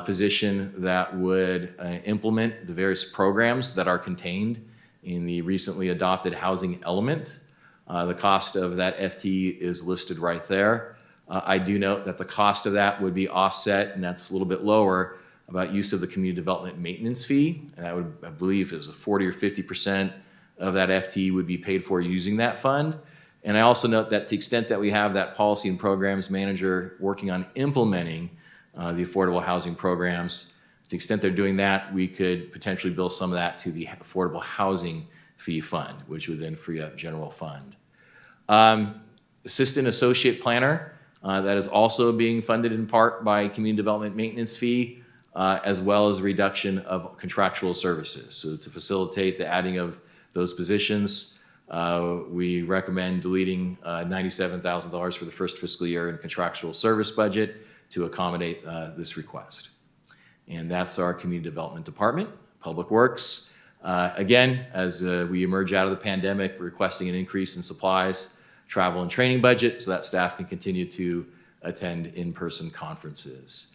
position that would implement the various programs that are contained in the recently adopted housing element. The cost of that FTE is listed right there. I do note that the cost of that would be offset, and that's a little bit lower, about use of the community development maintenance fee. And I believe it was a 40 or 50% of that FTE would be paid for using that fund. And I also note that to the extent that we have that policy and programs manager working on implementing the affordable housing programs, to the extent they're doing that, we could potentially bill some of that to the affordable housing fee fund, which would then free up general fund. Assistant associate planner, that is also being funded in part by community development maintenance fee, as well as a reduction of contractual services. So to facilitate the adding of those positions, we recommend deleting $97,000 for the first fiscal year in contractual service budget to accommodate this request. And that's our community development department. Public Works, again, as we emerge out of the pandemic, requesting an increase in supplies, travel, and training budget so that staff can continue to attend in-person conferences.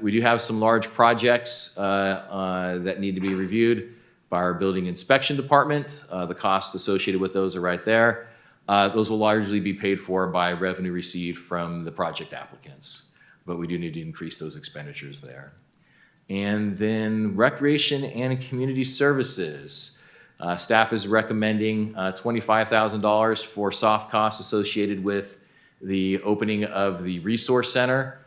We do have some large projects that need to be reviewed by our building inspection department. The costs associated with those are right there. Those will largely be paid for by revenue received from the project applicants, but we do need to increase those expenditures there. And then recreation and community services. Staff is recommending $25,000 for soft costs associated with the opening of the resource center.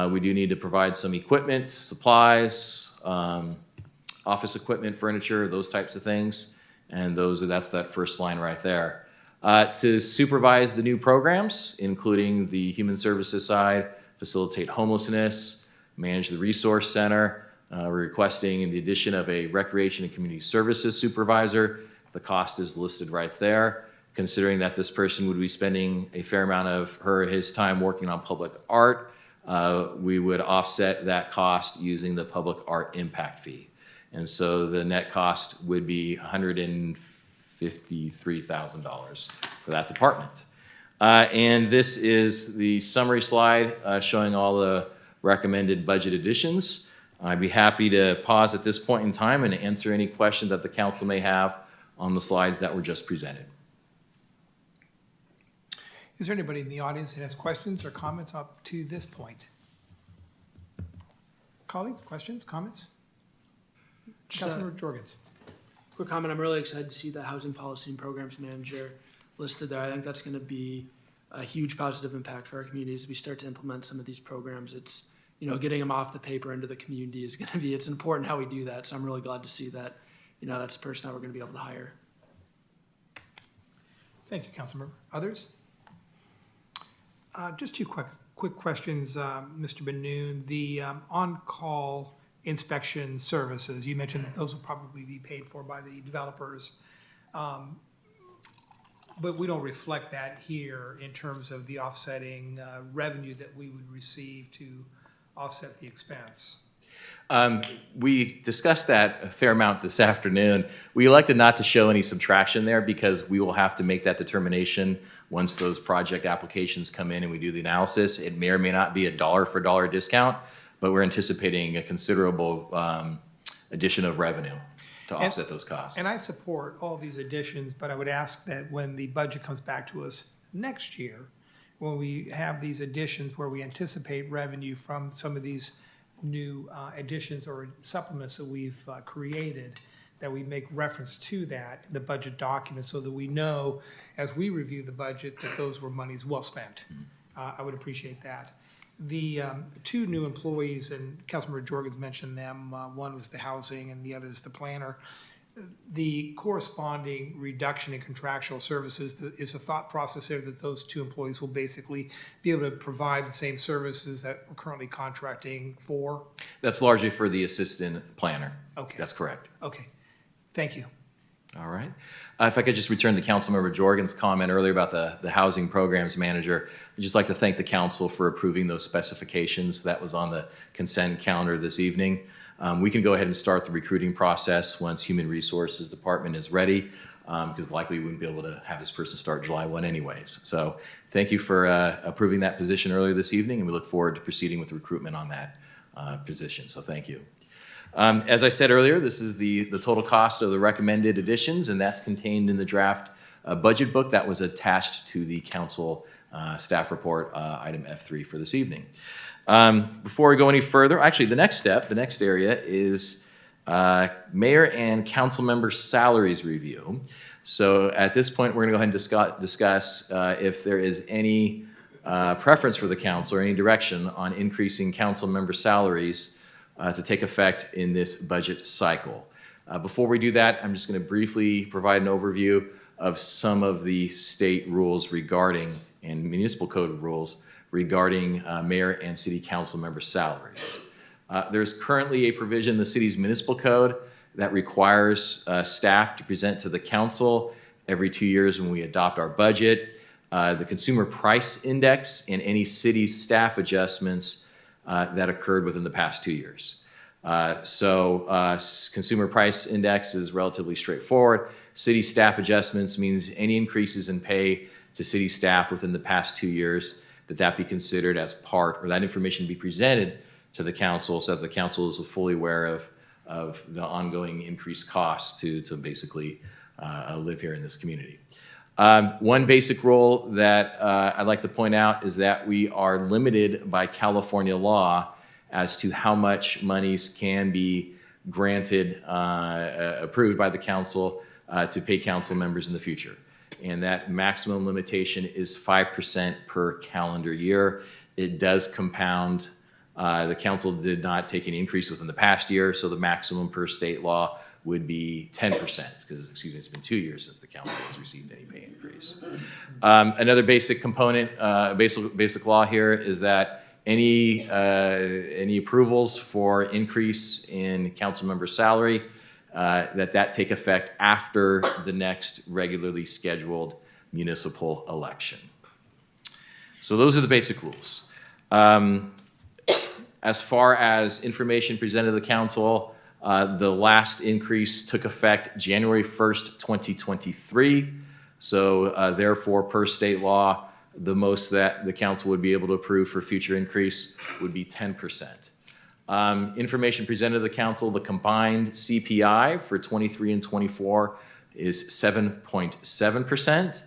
We do need to provide some equipment, supplies, office equipment, furniture, those types of things. And that's that first line right there. To supervise the new programs, including the human services side, facilitate homelessness, manage the resource center. We're requesting the addition of a recreation and community services supervisor. The cost is listed right there. Considering that this person would be spending a fair amount of her or his time working on public art, we would offset that cost using the public art impact fee. And so the net cost would be $153,000 for that department. And this is the summary slide showing all the recommended budget additions. I'd be happy to pause at this point in time and answer any questions that the council may have on the slides that were just presented. Is there anybody in the audience that has questions or comments up to this point? Colleagues, questions, comments? Councilmember Jorgens. Quick comment, I'm really excited to see the Housing Policy and Programs Manager listed there. I think that's gonna be a huge positive impact for our communities as we start to implement some of these programs. It's, getting them off the paper into the community is gonna be, it's important how we do that. So I'm really glad to see that, that's the person that we're gonna be able to hire. Thank you, Councilmember. Others? Just two quick questions, Mr. Benoon. The on-call inspection services, you mentioned that those will probably be paid for by the developers. But we don't reflect that here in terms of the offsetting revenue that we would receive to offset the expense. We discussed that a fair amount this afternoon. We elected not to show any subtraction there because we will have to make that determination once those project applications come in and we do the analysis. It may or may not be a dollar for dollar discount, but we're anticipating a considerable addition of revenue to offset those costs. And I support all these additions, but I would ask that when the budget comes back to us next year, when we have these additions where we anticipate revenue from some of these new additions or supplements that we've created, that we make reference to that in the budget document so that we know as we review the budget that those were monies well spent. I would appreciate that. The two new employees, and Councilmember Jorgens mentioned them, one was the housing and the other is the planner. The corresponding reduction in contractual services is a thought process there that those two employees will basically be able to provide the same services that we're currently contracting for? That's largely for the assistant planner. Okay. That's correct. Okay, thank you. All right. If I could just return to Councilmember Jorgens' comment earlier about the housing programs manager, I'd just like to thank the council for approving those specifications. That was on the consent calendar this evening. We can go ahead and start the recruiting process once Human Resources Department is ready, because likely we wouldn't be able to have this person start July 1 anyways. So thank you for approving that position earlier this evening, and we look forward to proceeding with recruitment on that position. So thank you. As I said earlier, this is the total cost of the recommended additions, and that's contained in the draft budget book that was attached to the council staff report, item F3 for this evening. Before we go any further, actually the next area is mayor and council member salaries review. So at this point, we're gonna go ahead and discuss if there is any preference for the council or any direction on increasing council member salaries to take effect in this budget cycle. Before we do that, I'm just going to briefly provide an overview of some of the state rules regarding, and municipal code rules regarding mayor and city council member salaries. There's currently a provision in the city's municipal code that requires staff to present to the council every 2 years when we adopt our budget, the consumer price index and any city staff adjustments that occurred within the past 2 years. Consumer price index is relatively straightforward. City staff adjustments means any increases in pay to city staff within the past 2 years, that be considered as part, or that information be presented to the council so that the council is fully aware of the ongoing increased costs to basically live here in this community. One basic rule that I'd like to point out is that we are limited by California law as to how much monies can be granted, approved by the council to pay council members in the future. And that maximum limitation is 5% per calendar year. It does compound. The council did not take any increase within the past year, so the maximum per state law would be 10%, because, it's been 2 years since the council has received any pay increase. Another basic component, basic law here is that any approvals for increase in council member salary, that take effect after the next regularly scheduled municipal election. So those are the basic rules. As far as information presented to the council, the last increase took effect January 1st, 2023. So therefore, per state law, the most that the council would be able to approve for future increase would be 10%. Information presented to the council, the combined CPI for 23 and 24 is 7.7%.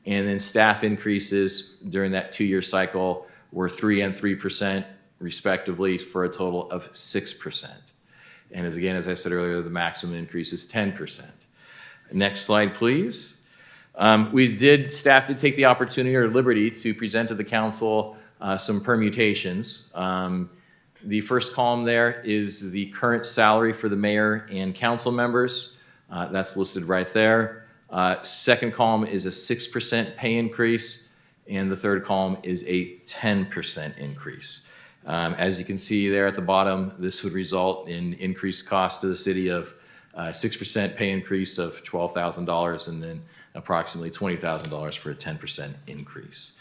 And then staff increases during that 2-year cycle were 3 and 3% respectively, for a total of 6%. And as I said earlier, the maximum increase is 10%. Next slide, please. Staff did take the opportunity or liberty to present to the council some permutations. The first column there is the current salary for the mayor and council members. That's listed right there. Second column is a 6% pay increase, and the third column is a 10% increase. As you can see there at the bottom, this would result in increased cost to the city of 6% pay increase of $12,000 and then approximately $20,000 for a 10% increase.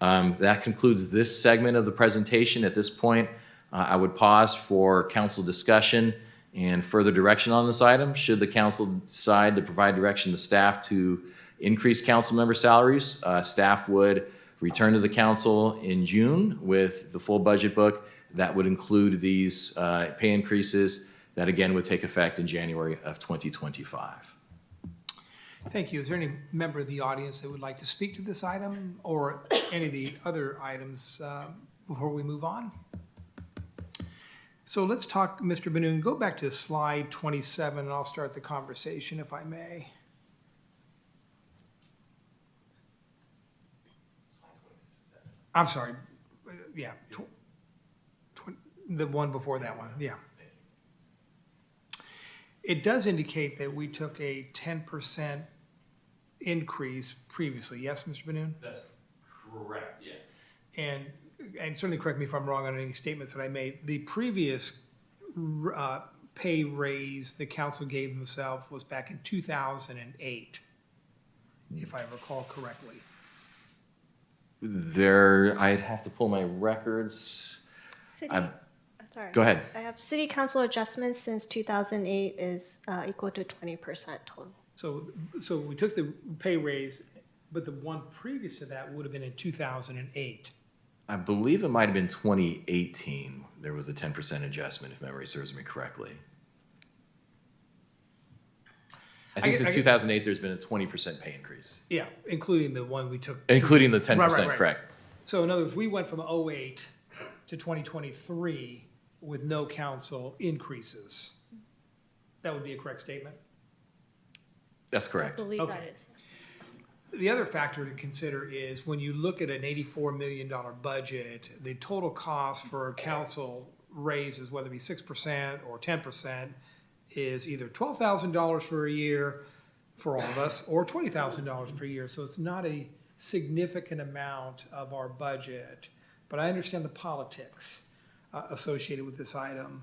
That concludes this segment of the presentation. At this point, I would pause for council discussion and further direction on this item. Should the council decide to provide direction to staff to increase council member salaries, staff would return to the council in June with the full budget book that would include these pay increases that again would take effect in January of 2025. Thank you. Is there any member of the audience that would like to speak to this item or any of the other items before we move on? So let's talk, Mr. Benoon, go back to slide 27 and I'll start the conversation if I may. I'm sorry, yeah, the one before that one, yeah. It does indicate that we took a 10% increase previously, yes, Mr. Benoon? That's correct, yes. And certainly correct me if I'm wrong on any statements that I made. The previous pay raise the council gave themselves was back in 2008, if I recall correctly. I'd have to pull my records. Sorry. Go ahead. I have city council adjustments since 2008 is equal to 20% total. So we took the pay raise, but the one previous to that would have been in 2008. I believe it might have been 2018. There was a 10% adjustment, if memory serves me correctly. I think since 2008, there's been a 20% pay increase. Yeah, including the one we took. Including the 10%, right. correct. So in other words, we went from 08 to 2023 with no council increases. That would be a correct statement? That's correct. I believe Okay. that is. The other factor to consider is when you look at an $84 million budget, the total cost for a council raises, whether it be 6% or 10%, is either $12,000 for a year for all of us or $20,000 per year. So it's not a significant amount of our budget, but I understand the politics associated with this item.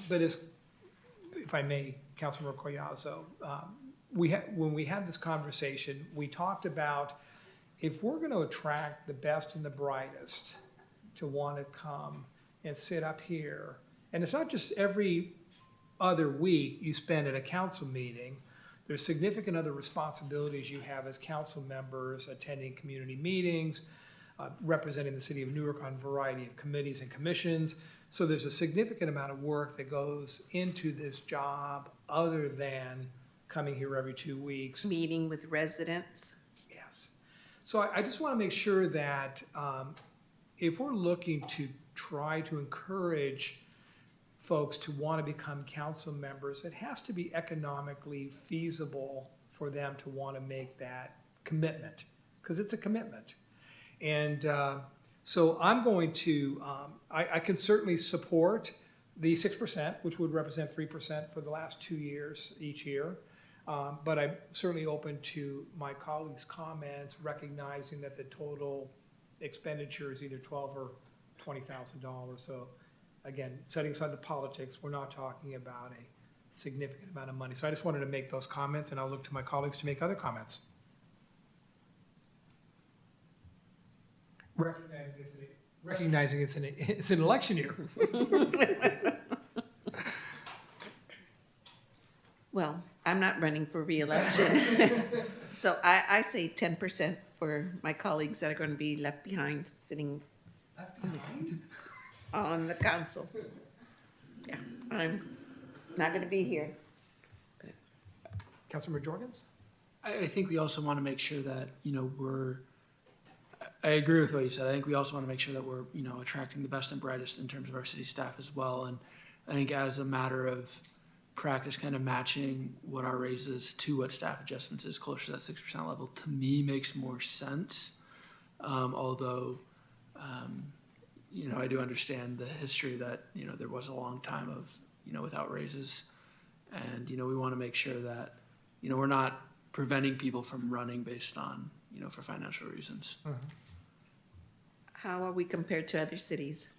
But if I may, Councilmember Collazo, when we had this conversation, we talked about if we're going to attract the best and the brightest to want to come and sit up here, and it's not just every other week you spend at a council meeting, there's significant other responsibilities you have as council members, attending community meetings, representing the city of Newark on a variety of committees and commissions. So there's a significant amount of work that goes into this job other than coming here every 2 weeks. Meeting with residents. Yes. So I just want to make sure that if we're looking to try to encourage folks to want to become council members, it has to be economically feasible for them to want to make that commitment, because it's a commitment. And so I'm going to, I can certainly support the 6%, which would represent 3% for the last 2 years, each year. But I'm certainly open to my colleagues' comments, recognizing that the total expenditure is either $12,000 or $20,000. So again, setting aside the politics, we're not talking about a significant amount of money. So I just wanted to make those comments, and I'll look to my colleagues to make other comments. Recognizing it's an election year. Well, I'm not running for reelection. So I say 10% for my colleagues that are going to be left behind sitting on the council. Yeah, I'm not going to be here. Councilmember Jorgens? I think we also want to make sure that, I agree with what you said. I think we also want to make sure that we're, attracting the best and brightest in terms of our city staff as well. And I think as a matter of practice, kind of matching what our raises to what staff adjustments is closer to that 6% level, to me makes more sense. Although, I do understand the history that, there was a long time of, without raises. And, we want to make sure that, we're not preventing people from running based on, for financial reasons. How are we compared to other cities?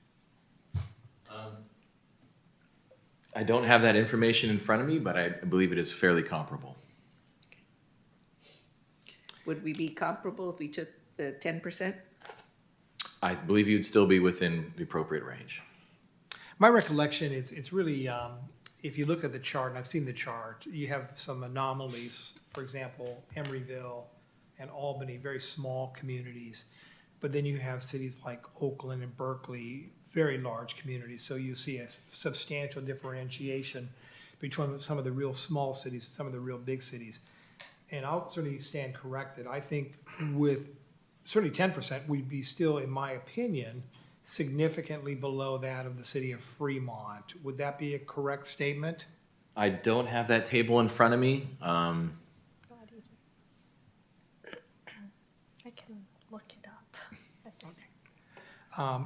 I don't have that information in front of me, but I believe it is fairly comparable. Would we be comparable if we took the 10%? I believe you'd still be within the appropriate range. My recollection, it's really, if you look at the chart, and I've seen the chart, you have some anomalies. For example, Emeryville and Albany, very small communities. But then you have cities like Oakland and Berkeley, very large communities. So you see a substantial differentiation between some of the real small cities and some of the real big cities. And I'll certainly stand corrected. I think with certainly 10%, we'd be still, in my opinion, significantly below that of the city of Fremont. Would that be a correct statement? I don't have that table in front of me. I can look it up.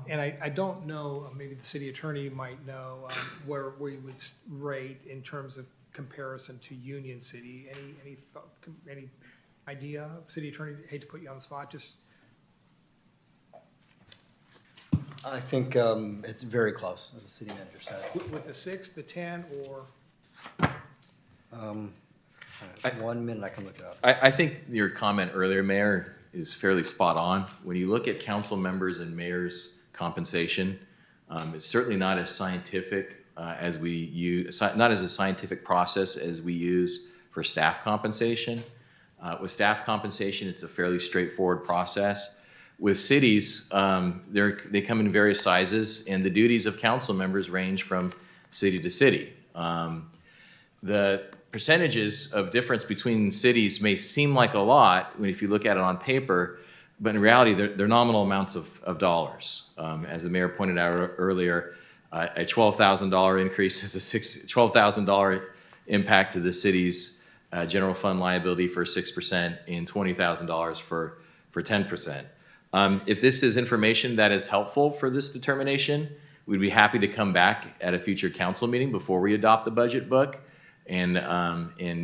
And I don't know, maybe the city attorney might know where we would rate in terms of comparison to Union City. Any idea, city attorney? Hate to put you on the spot. Just I think it's very close, as the city manager said. with the 6, the 10, or 1 minute, I can look it up. I think your comment earlier, Mayor, is fairly spot on. When you look at council members and mayors' compensation, it's certainly not as scientific as we use, not as a scientific process as we use for staff compensation. With staff compensation, it's a fairly straightforward process. With cities, they come in various sizes, and the duties of council members range from city to city. The percentages of difference between cities may seem like a lot if you look at it on paper, but in reality, they're nominal amounts of dollars. As the mayor pointed out earlier, a $12,000 increase is a $12,000 impact to the city's general fund liability for 6% and $20,000 for 10%. If this is information that is helpful for this determination, we'd be happy to come back at a future council meeting before we adopt the budget book and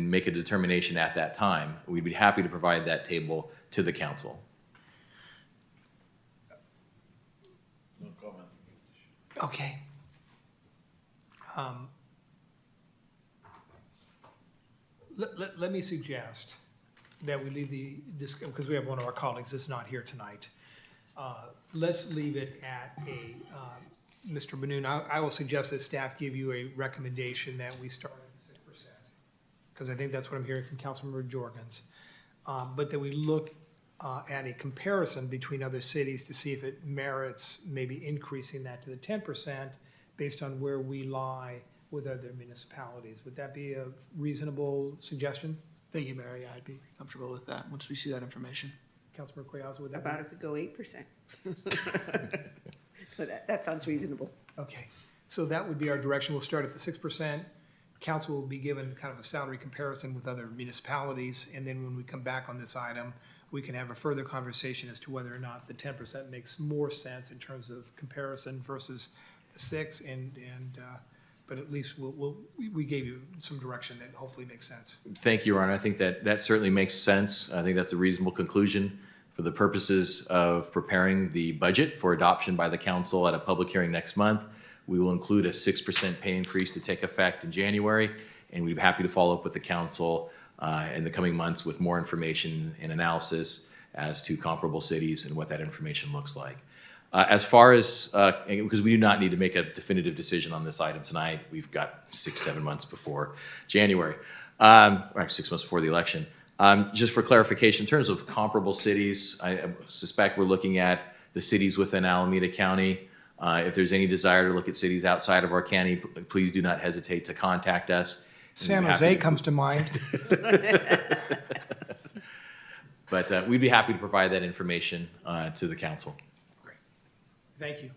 make a determination at that time. We'd be happy to provide that table to the council. No comment. okay. Let me suggest that we leave because we have one of our colleagues that's not here tonight. Let's leave it at Mr. Benoon, I will suggest that staff give you a recommendation that we start at 6%, because I think that's what I'm hearing from Councilmember Jorgens. But that we look at a comparison between other cities to see if it merits maybe increasing that to the 10% based on where we lie with other municipalities. Would that be a reasonable suggestion? Thank you, Mary. I'd be comfortable with that once we see that information. Councilmember Cuellar, would that About if we go 8%? That sounds reasonable. Okay, so that would be our direction. We'll start at the 6%. Council will be given kind of a salary comparison with other municipalities, and then when we come back on this item, we can have a further conversation as to whether or not the 10% makes more sense in terms of comparison versus the 6, but at least we gave you some direction that hopefully makes sense. Thank you, Your Honor. I think that certainly makes sense. I think that's a reasonable conclusion. For the purposes of preparing the budget for adoption by the council at a public hearing next month, we will include a 6% pay increase to take effect in January, and we'd be happy to follow up with the council in the coming months with more information and analysis as to comparable cities and what that information looks like. As far as, because we do not need to make a definitive decision on this item tonight, we've got 6-7 months before January, or 6 months before the election. Just for clarification, in terms of comparable cities, I suspect we're looking at the cities within Alameda County. If there's any desire to look at cities outside of our county, please do not hesitate to contact us. San Jose comes to mind. But we'd be happy to provide that information to the council. Great. Thank you.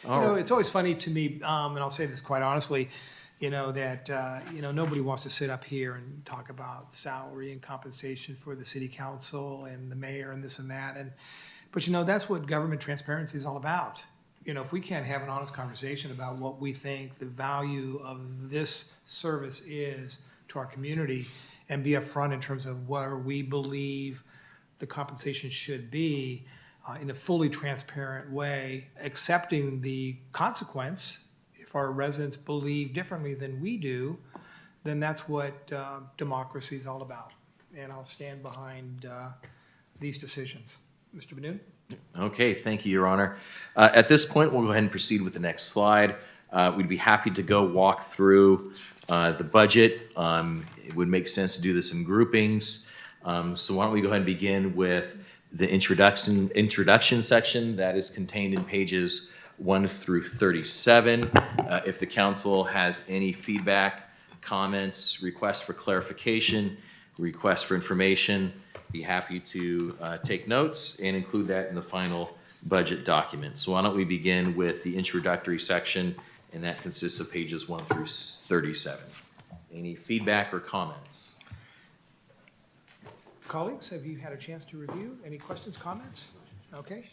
All You know, right. it's always funny to me, and I'll say this quite honestly, you know, that, nobody wants to sit up here and talk about salary and compensation for the city council and the mayor and this and that. But that's what government transparency is all about. If we can't have an honest conversation about what we think the value of this service is to our community and be upfront in terms of where we believe the compensation should be, in a fully transparent way, accepting the consequence if our residents believe differently than we do, then that's what democracy is all about. And I'll stand behind these decisions. Mr. Benoon? Okay, thank you, Your Honor. At this point, we'll go ahead and proceed with the next slide. We'd be happy to go walk through the budget. It would make sense to do this in groupings. So why don't we go ahead and begin with the introduction section that is contained in pages 1 through 37. If the council has any feedback, comments, requests for clarification, requests for information, be happy to take notes and include that in the final budget document. So why don't we begin with the introductory section, and that consists of pages 1 through 37. Any feedback or comments? Colleagues, have you had a chance to review? Any questions, comments? Okay.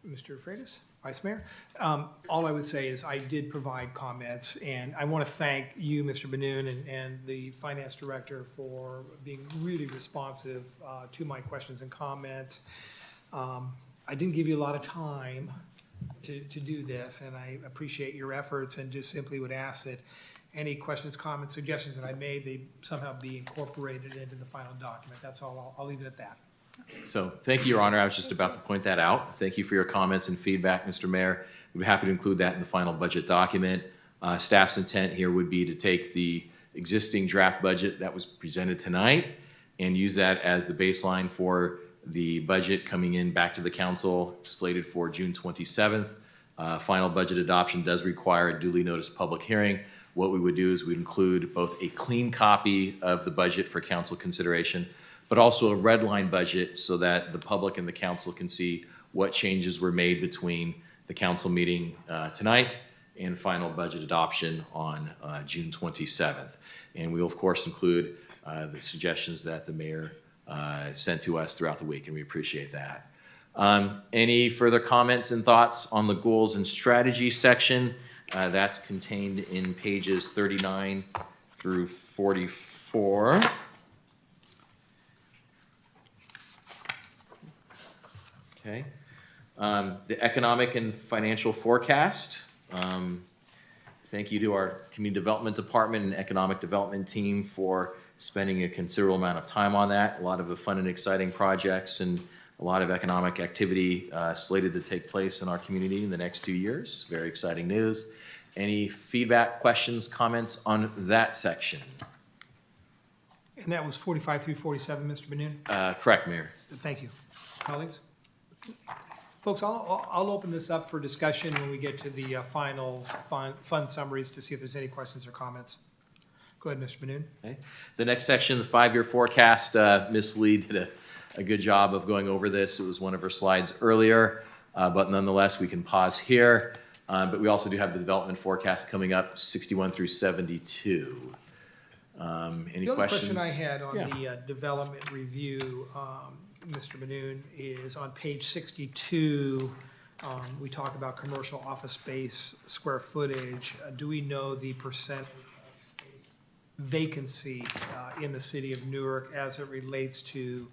Mr. Freitas, Vice Mayor. All I would say is I did provide comments, and I want to thank you, Mr. Benoon, and the Finance Director for being really responsive to my questions and comments. I didn't give you a lot of time to do this, and I appreciate your efforts, and just simply would ask that any questions, comments, suggestions that I made, they somehow be incorporated into the final document. That's all. I'll leave it at that. So thank you, Your Honor. I was just about to point that out. Thank you for your comments and feedback, Mr. Mayor. We'd be happy to include that in the final budget document. Staff's intent here would be to take the existing draft budget that was presented tonight and use that as the baseline for the budget coming in back to the council slated for June 27th. Final budget adoption does require a duly noticed public hearing. What we would do is we'd include both a clean copy of the budget for council consideration, but also a red line budget so that the public and the council can see what changes were made between the council meeting tonight and final budget adoption on June 27th. And we'll, of course, include the suggestions that the mayor sent to us throughout the week, and we appreciate that. Any further comments and thoughts on the goals and strategy section? That's contained in pages 39 through 44. Okay. The economic and financial forecast. Thank you to our community development department and economic development team for spending a considerable amount of time on that. A lot of fun and exciting projects and a lot of economic activity slated to take place in our community in the next 2 years. Very exciting news. Any feedback, questions, comments on that section? And that was 45 through 47, Mr. Benoon? Correct, Mayor. Thank you. Colleagues? Folks, I'll open this up for discussion when we get to the final fund summaries to see if there's any questions or comments. Go ahead, Mr. Benoon. Okay. The next section, the 5-year forecast, Ms. Lee did a good job of going over this. It was one of her slides earlier, but nonetheless, we can pause here. But we also do have the development forecast coming up, 61 through 72. Any the questions? The only question I had on the development review, Mr. Benoon, is on page 62. We talk about commercial office space square footage. Do we know the percentage of space vacancy in the city of Newark as it relates to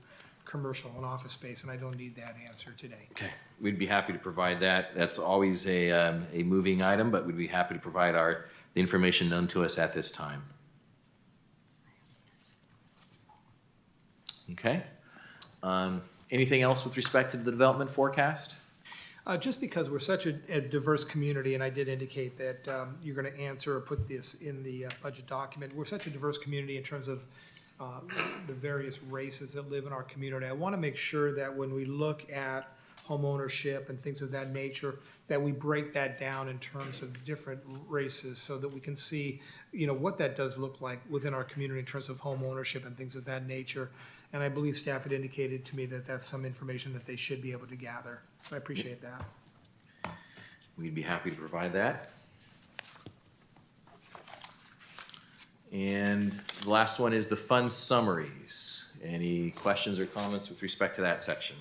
commercial and office space? And I don't need that answer today. Okay, we'd be happy to provide that. That's always a moving item, but we'd be happy to provide the information known to us at this time. Okay. Anything else with respect to the development forecast? Just because we're such a diverse community, and I did indicate that you're going to answer or put this in the budget document. We're such a diverse community in terms of the various races that live in our community. I want to make sure that when we look at home ownership and things of that nature, that we break that down in terms of different races so that we can see, what that does look like within our community in terms of home ownership and things of that nature. And I believe staff had indicated to me that that's some information that they should be able to gather. So I appreciate that. We'd be happy to provide that. And the last one is the fund summaries. Any questions or comments with respect to that section?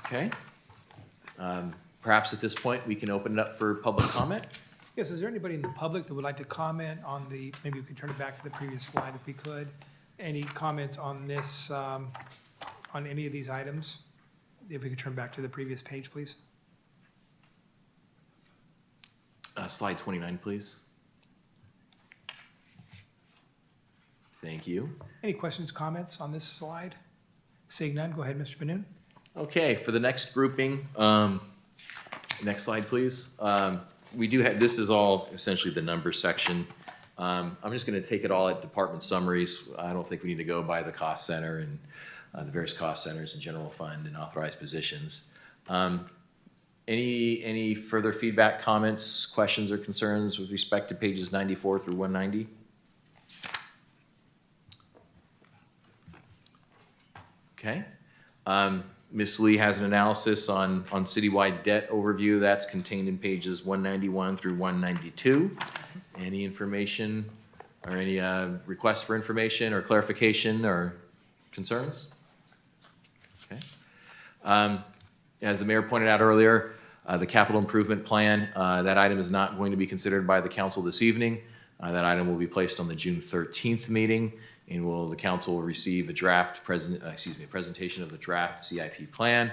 Okay. Perhaps at this point, we can open it up for public comment. Yes, is there anybody in the public that would like to comment on maybe we could turn it back to the previous slide if we could. Any comments on this, on any of these items? If we could turn back to the previous page, please. Slide 29, please. Thank you. Any questions, comments on this slide? Seeing none, go ahead, Mr. Benoon. Okay, for the next grouping, next slide, please. We do have, this is all essentially the number section. I'm just going to take it all at department summaries. I don't think we need to go by the cost center and the various cost centers and general fund and authorized positions. Any further feedback, comments, questions, or concerns with respect to pages 94 through 190? Okay. Ms. Lee has an analysis on citywide debt overview that's contained in pages 191 through 192. Any information or any requests for information or clarification or concerns? Okay. As the mayor pointed out earlier, the capital improvement plan, that item is not going to be considered by the council this evening. That item will be placed on the June 13th meeting, and the council will receive a presentation of the draft CIP plan,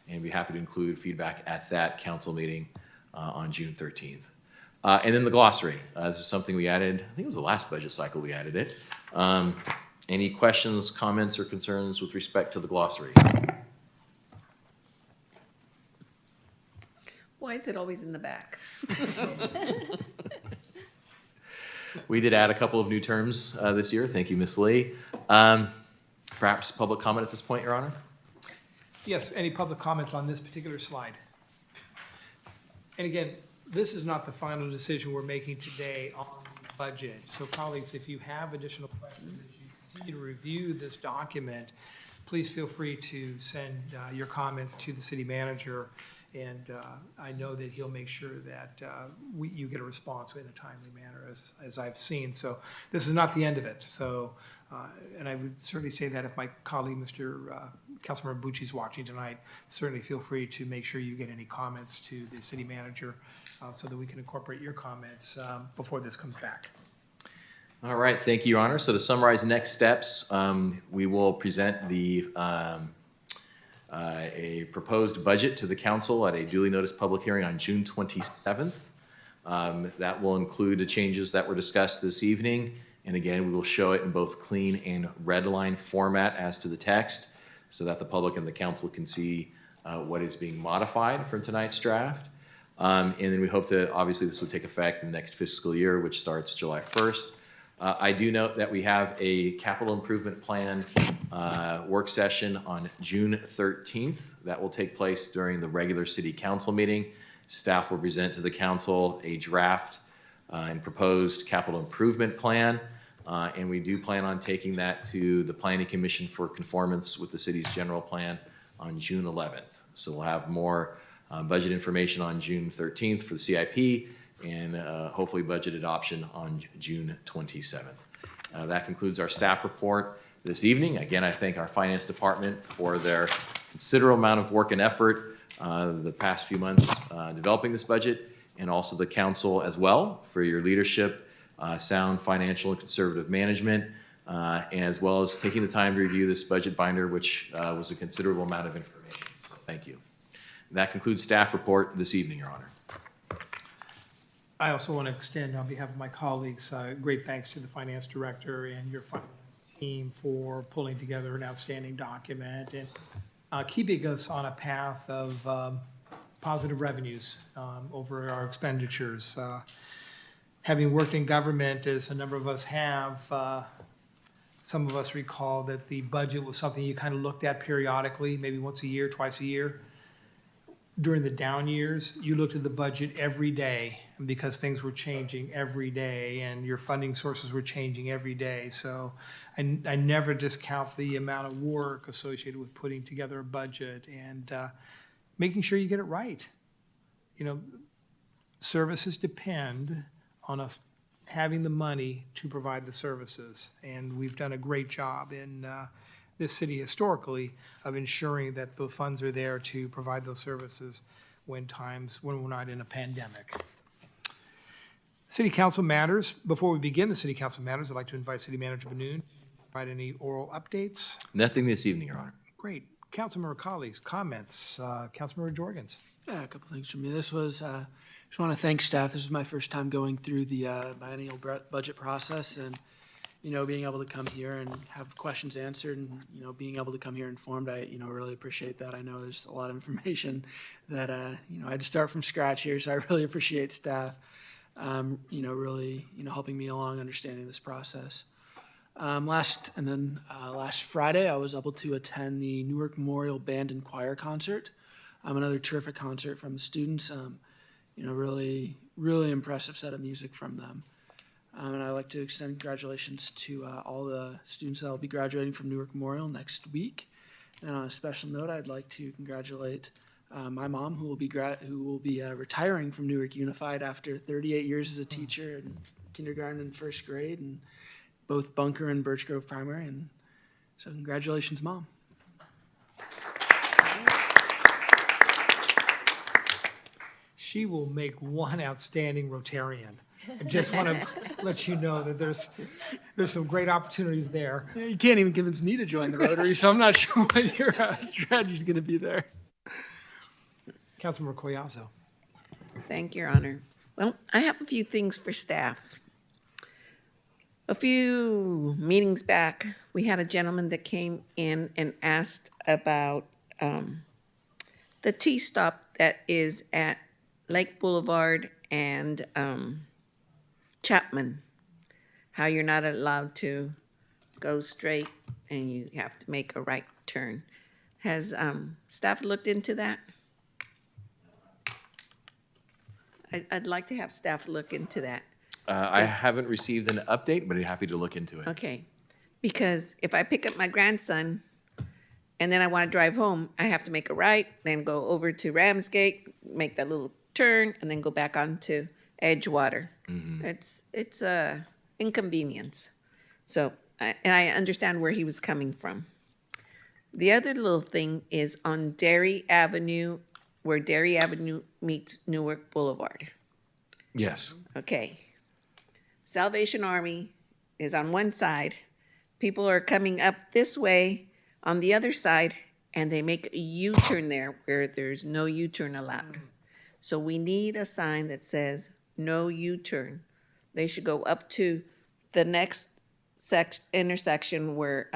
and be happy to include feedback at that council meeting on June 13th. And then the glossary. This is something we added, I think it was the last budget cycle we added it. Any questions, comments, or concerns with respect to the glossary? Why is it always in the back? We did add a couple of new terms this year. Thank you, Ms. Lee. Perhaps public comment at this point, Your Honor? Yes, any public comments on this particular slide? And again, this is not the final decision we're making today on the budget. So colleagues, if you have additional questions as you continue to review this document, please feel free to send your comments to the city manager. And I know that he'll make sure that you get a response in a timely manner, as I've seen. So this is not the end of it. So, and I would certainly say that if my colleague, Mr. Councilmember Bucci, is watching tonight, certainly feel free to make sure you get any comments to the city manager so that we can incorporate your comments before this comes back. All right, thank you, Your Honor. So to summarize next steps, we will present a proposed budget to the council at a duly noticed public hearing on June 27th. That will include the changes that were discussed this evening. And again, we will show it in both clean and red line format as to the text so that the public and the council can see what is being modified from tonight's draft. And then we hope to, obviously this will take effect in the next fiscal year, which starts July 1st. I do note that we have a capital improvement plan work session on June 13th. That will take place during the regular city council meeting. Staff will present to the council a draft and proposed capital improvement plan. And we do plan on taking that to the Planning Commission for conformance with the city's general plan on June 11th. So we'll have more budget information on June 13th for the CIP, and hopefully budget adoption on June 27th. That concludes our staff report this evening. Again, I thank our finance department for their considerable amount of work and effort the past few months developing this budget, and also the council as well for your leadership, sound financial and conservative management, as well as taking the time to review this budget binder, which was a considerable amount of information. So thank you. That concludes staff report this evening, Your Honor. I also want to extend, on behalf of my colleagues, great thanks to the finance director and your finance team for pulling together an outstanding document and keeping us on a path of positive revenues over our expenditures. Having worked in government, as a number of us have, some of us recall that the budget was something you kind of looked at periodically, maybe once a year, twice a year. During the down years, you looked at the budget every day because things were changing every day and your funding sources were changing every day. So I never discount the amount of work associated with putting together a budget and making sure you get it right. You know, services depend on us having the money to provide the services. And we've done a great job in this city historically of ensuring that the funds are there to provide those services when we're not in a pandemic. City Council matters. Before we begin the City Council matters, I'd like to invite City Manager Benoon to provide any oral updates. Nothing this evening, Your Honor. Great. Councilmember colleagues, comments. Councilmember Jorgens. Yeah, a couple things from me. This was, just want to thank staff. This is my first time going through the biennial budget process and, you know, being able to come here and have questions answered and, you know, being able to come here informed, I, you know, really appreciate that. I know there's a lot of information that, you know, I had to start from scratch here, so I really appreciate staff, you know, really, you know, helping me along understanding this process. Last Friday, I was able to attend the Newark Memorial Band and Choir concert. Another terrific concert from the students. You know, really impressive set of music from them. And I'd like to extend congratulations to all the students that will be graduating from Newark Memorial next week. And on a special note, I'd like to congratulate my mom, who will be retiring from Newark Unified after 38 years as a teacher in kindergarten and first grade, and both Bunker and Birch Grove Primary. And so, congratulations, Mom. She will make one outstanding Rotarian. I just want to let you know that there's some great opportunities there. Yeah, you can't even convince me to join the Rotary, so I'm not sure what your strategy is going to be there. Councilmember Collazo. Thank you, Your Honor. Well, I have a few things for staff. A few meetings back, we had a gentleman that came in and asked about the T-stop that is at Lake Boulevard and Chapman, how you're not allowed to go straight and you have to make a right turn. Has staff looked into that? I'd like to have staff look into that. I haven't received an update, but I'm happy to look into it. Okay, because if I pick up my grandson and then I want to drive home, I have to make a right, then go over to Ramsgate, make that little turn, and then go back onto Edgewater. Mm-hmm. It's a inconvenience. So, and I understand where he was coming from. The other little thing is on Dairy Avenue, where Dairy Avenue meets Newark Boulevard. Yes. Okay. Salvation Army is on one side. People are coming up this way on the other side, and they make a U-turn there where there's no U-turn allowed. So we need a sign that says no U-turn. They should go up to the next intersection where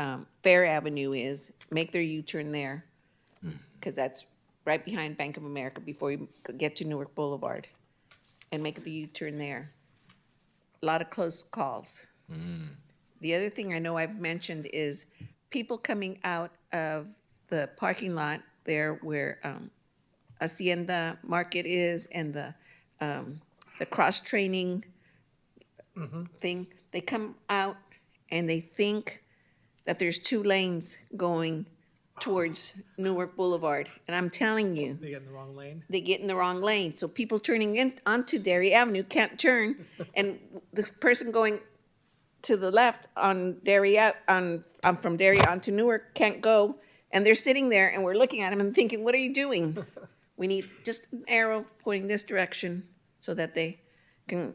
Fair Avenue is, make their U-turn there, because that's right behind Bank of America before you get to Newark Boulevard, and make the U-turn there. A lot of close calls. The other thing I know I've mentioned is people coming out of the parking lot there where Hacienda Market is and the cross-training thing. They come out and they think that there's 2 lanes going towards Newark Boulevard. And I'm telling you, They get in the wrong lane. they get in the wrong lane. So people turning in onto Dairy Avenue can't turn, and the person going to the left on from Dairy onto Newark can't go, and they're sitting there, and we're looking at them and thinking, "What are you doing?" We need just an arrow pointing this direction so that they can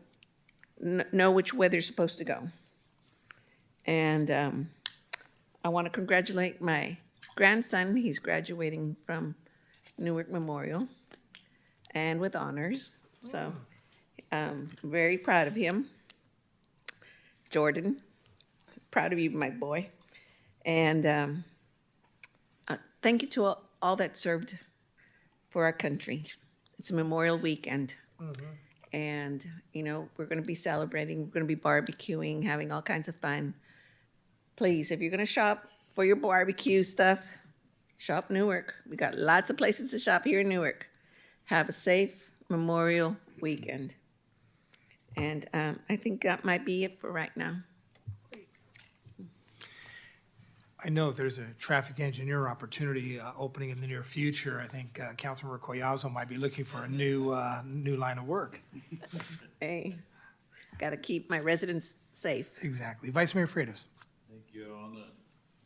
know which way they're supposed to go. And I want to congratulate my grandson. He's graduating from Newark Memorial and with honors. So I'm very proud of him. Jordan, proud of you, my boy. And thank you to all that served for our country. It's Memorial Weekend. And, you know, we're going to be celebrating. We're going to be barbecuing, having all kinds of fun. please, if you're gonna shop for your barbecue stuff, shop Newark. We got lots of places to shop here in Newark. Have a safe Memorial weekend. And I think that might be it for right now. I know if there's a traffic engineer opportunity opening in the near future, I think Councilmember Collazo might be looking for a new line of work. Hey, gotta keep my residents safe. Exactly. Vice Mayor Freitas. Thank you, Your Honor.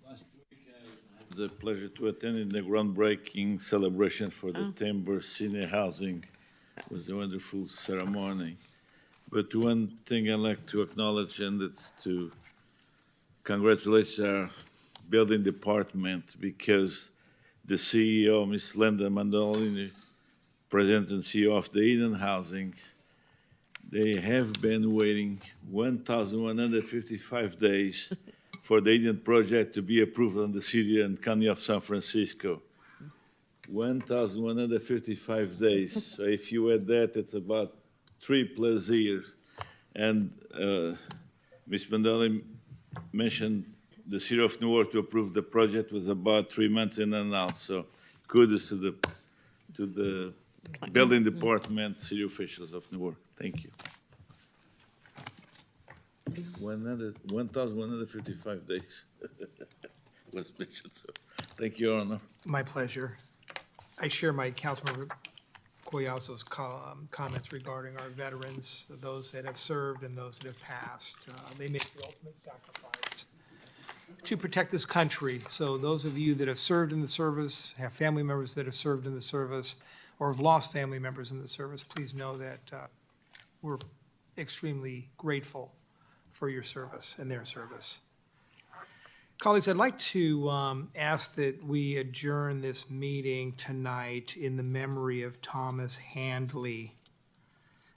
Last week, I had the pleasure to attend the groundbreaking celebration for the Timber Senior Housing. It was a wonderful ceremony. But one thing I'd like to acknowledge, and it's to congratulate our building department, because the CEO, Ms. Linda Mandolini, President and CEO of the Eden Housing, they have been waiting 1,155 days for the Eden project to be approved in the city and county of San Francisco. 1,155 days. So if you add that, it's about 3+ years. And Ms. Mandolini mentioned the city of Newark to approve the project was about 3 months in and out. So kudos to the building department, city officials of Newark. Thank you. 1,155 days was mentioned. So thank you, Your Honor. My pleasure. I share my Councilmember Collazo's comments regarding our veterans, those that have served and those that have passed. They make the ultimate sacrifice to protect this country. So those of you that have served in the service, have family members that have served in the service, or have lost family members in the service, please know that we're extremely grateful for your service and their service. Colleagues, I'd like to ask that we adjourn this meeting tonight in the memory of Thomas Handley.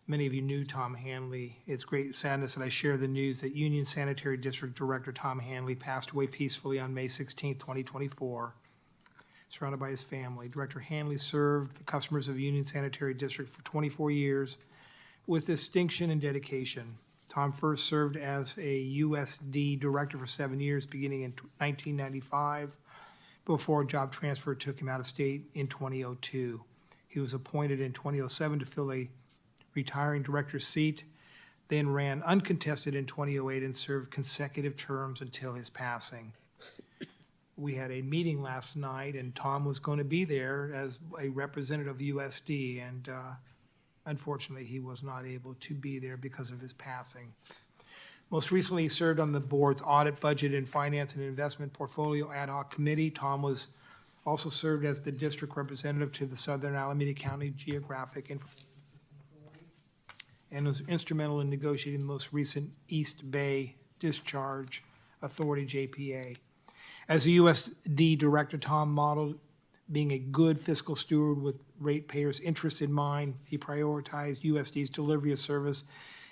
Many of you knew Tom Handley. It's great sadness that I share the news that Union Sanitary District Director Tom Handley passed away peacefully on May 16, 2024, surrounded by his family. Director Handley served the customers of Union Sanitary District for 24 years with distinction and dedication. Tom first served as a USD director for 7 years, beginning in 1995, before a job transfer took him out of state in 2002. He was appointed in 2007 to fill a retiring director's seat, then ran uncontested in 2008 and served consecutive terms until his passing. We had a meeting last night, and Tom was going to be there as a representative of USD, and unfortunately, he was not able to be there because of his passing. Most recently, he served on the board's Audit, Budget, and Finance and Investment Portfolio Ad Hoc Committee. Tom was also served as the district representative to the Southern Alameda County Geographic Information Authority and was instrumental in negotiating the most recent East Bay Discharge Authority, JPA. As a USD director, Tom modeled being a good fiscal steward with ratepayers' interests in mind. He prioritized USD's delivery of service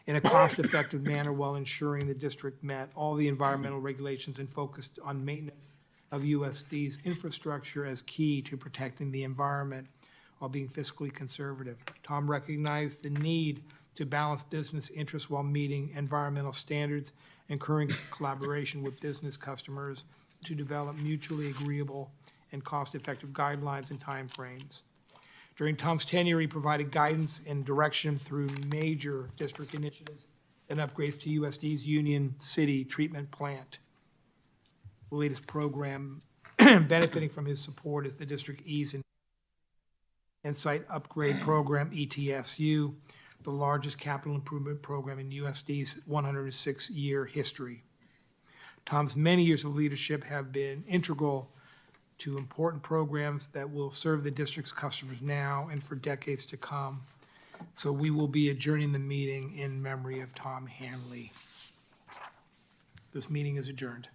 in a cost-effective manner while ensuring the district met all the environmental regulations and focused on maintenance of USD's infrastructure as key to protecting the environment while being fiscally conservative. Tom recognized the need to balance business interests while meeting environmental standards, encouraging collaboration with business customers to develop mutually agreeable and cost-effective guidelines and timeframes. During Tom's tenure, he provided guidance and direction through major district initiatives and upgrades to USD's Union City Treatment Plant. The latest program benefiting from his support is the District East and Site Upgrade Program, ETSU, the largest capital improvement program in USD's 106-year history. Tom's many years of leadership have been integral to important programs that will serve the district's customers now and for decades to come. So we will be adjourning the meeting in memory of Tom Handley. This meeting is adjourned.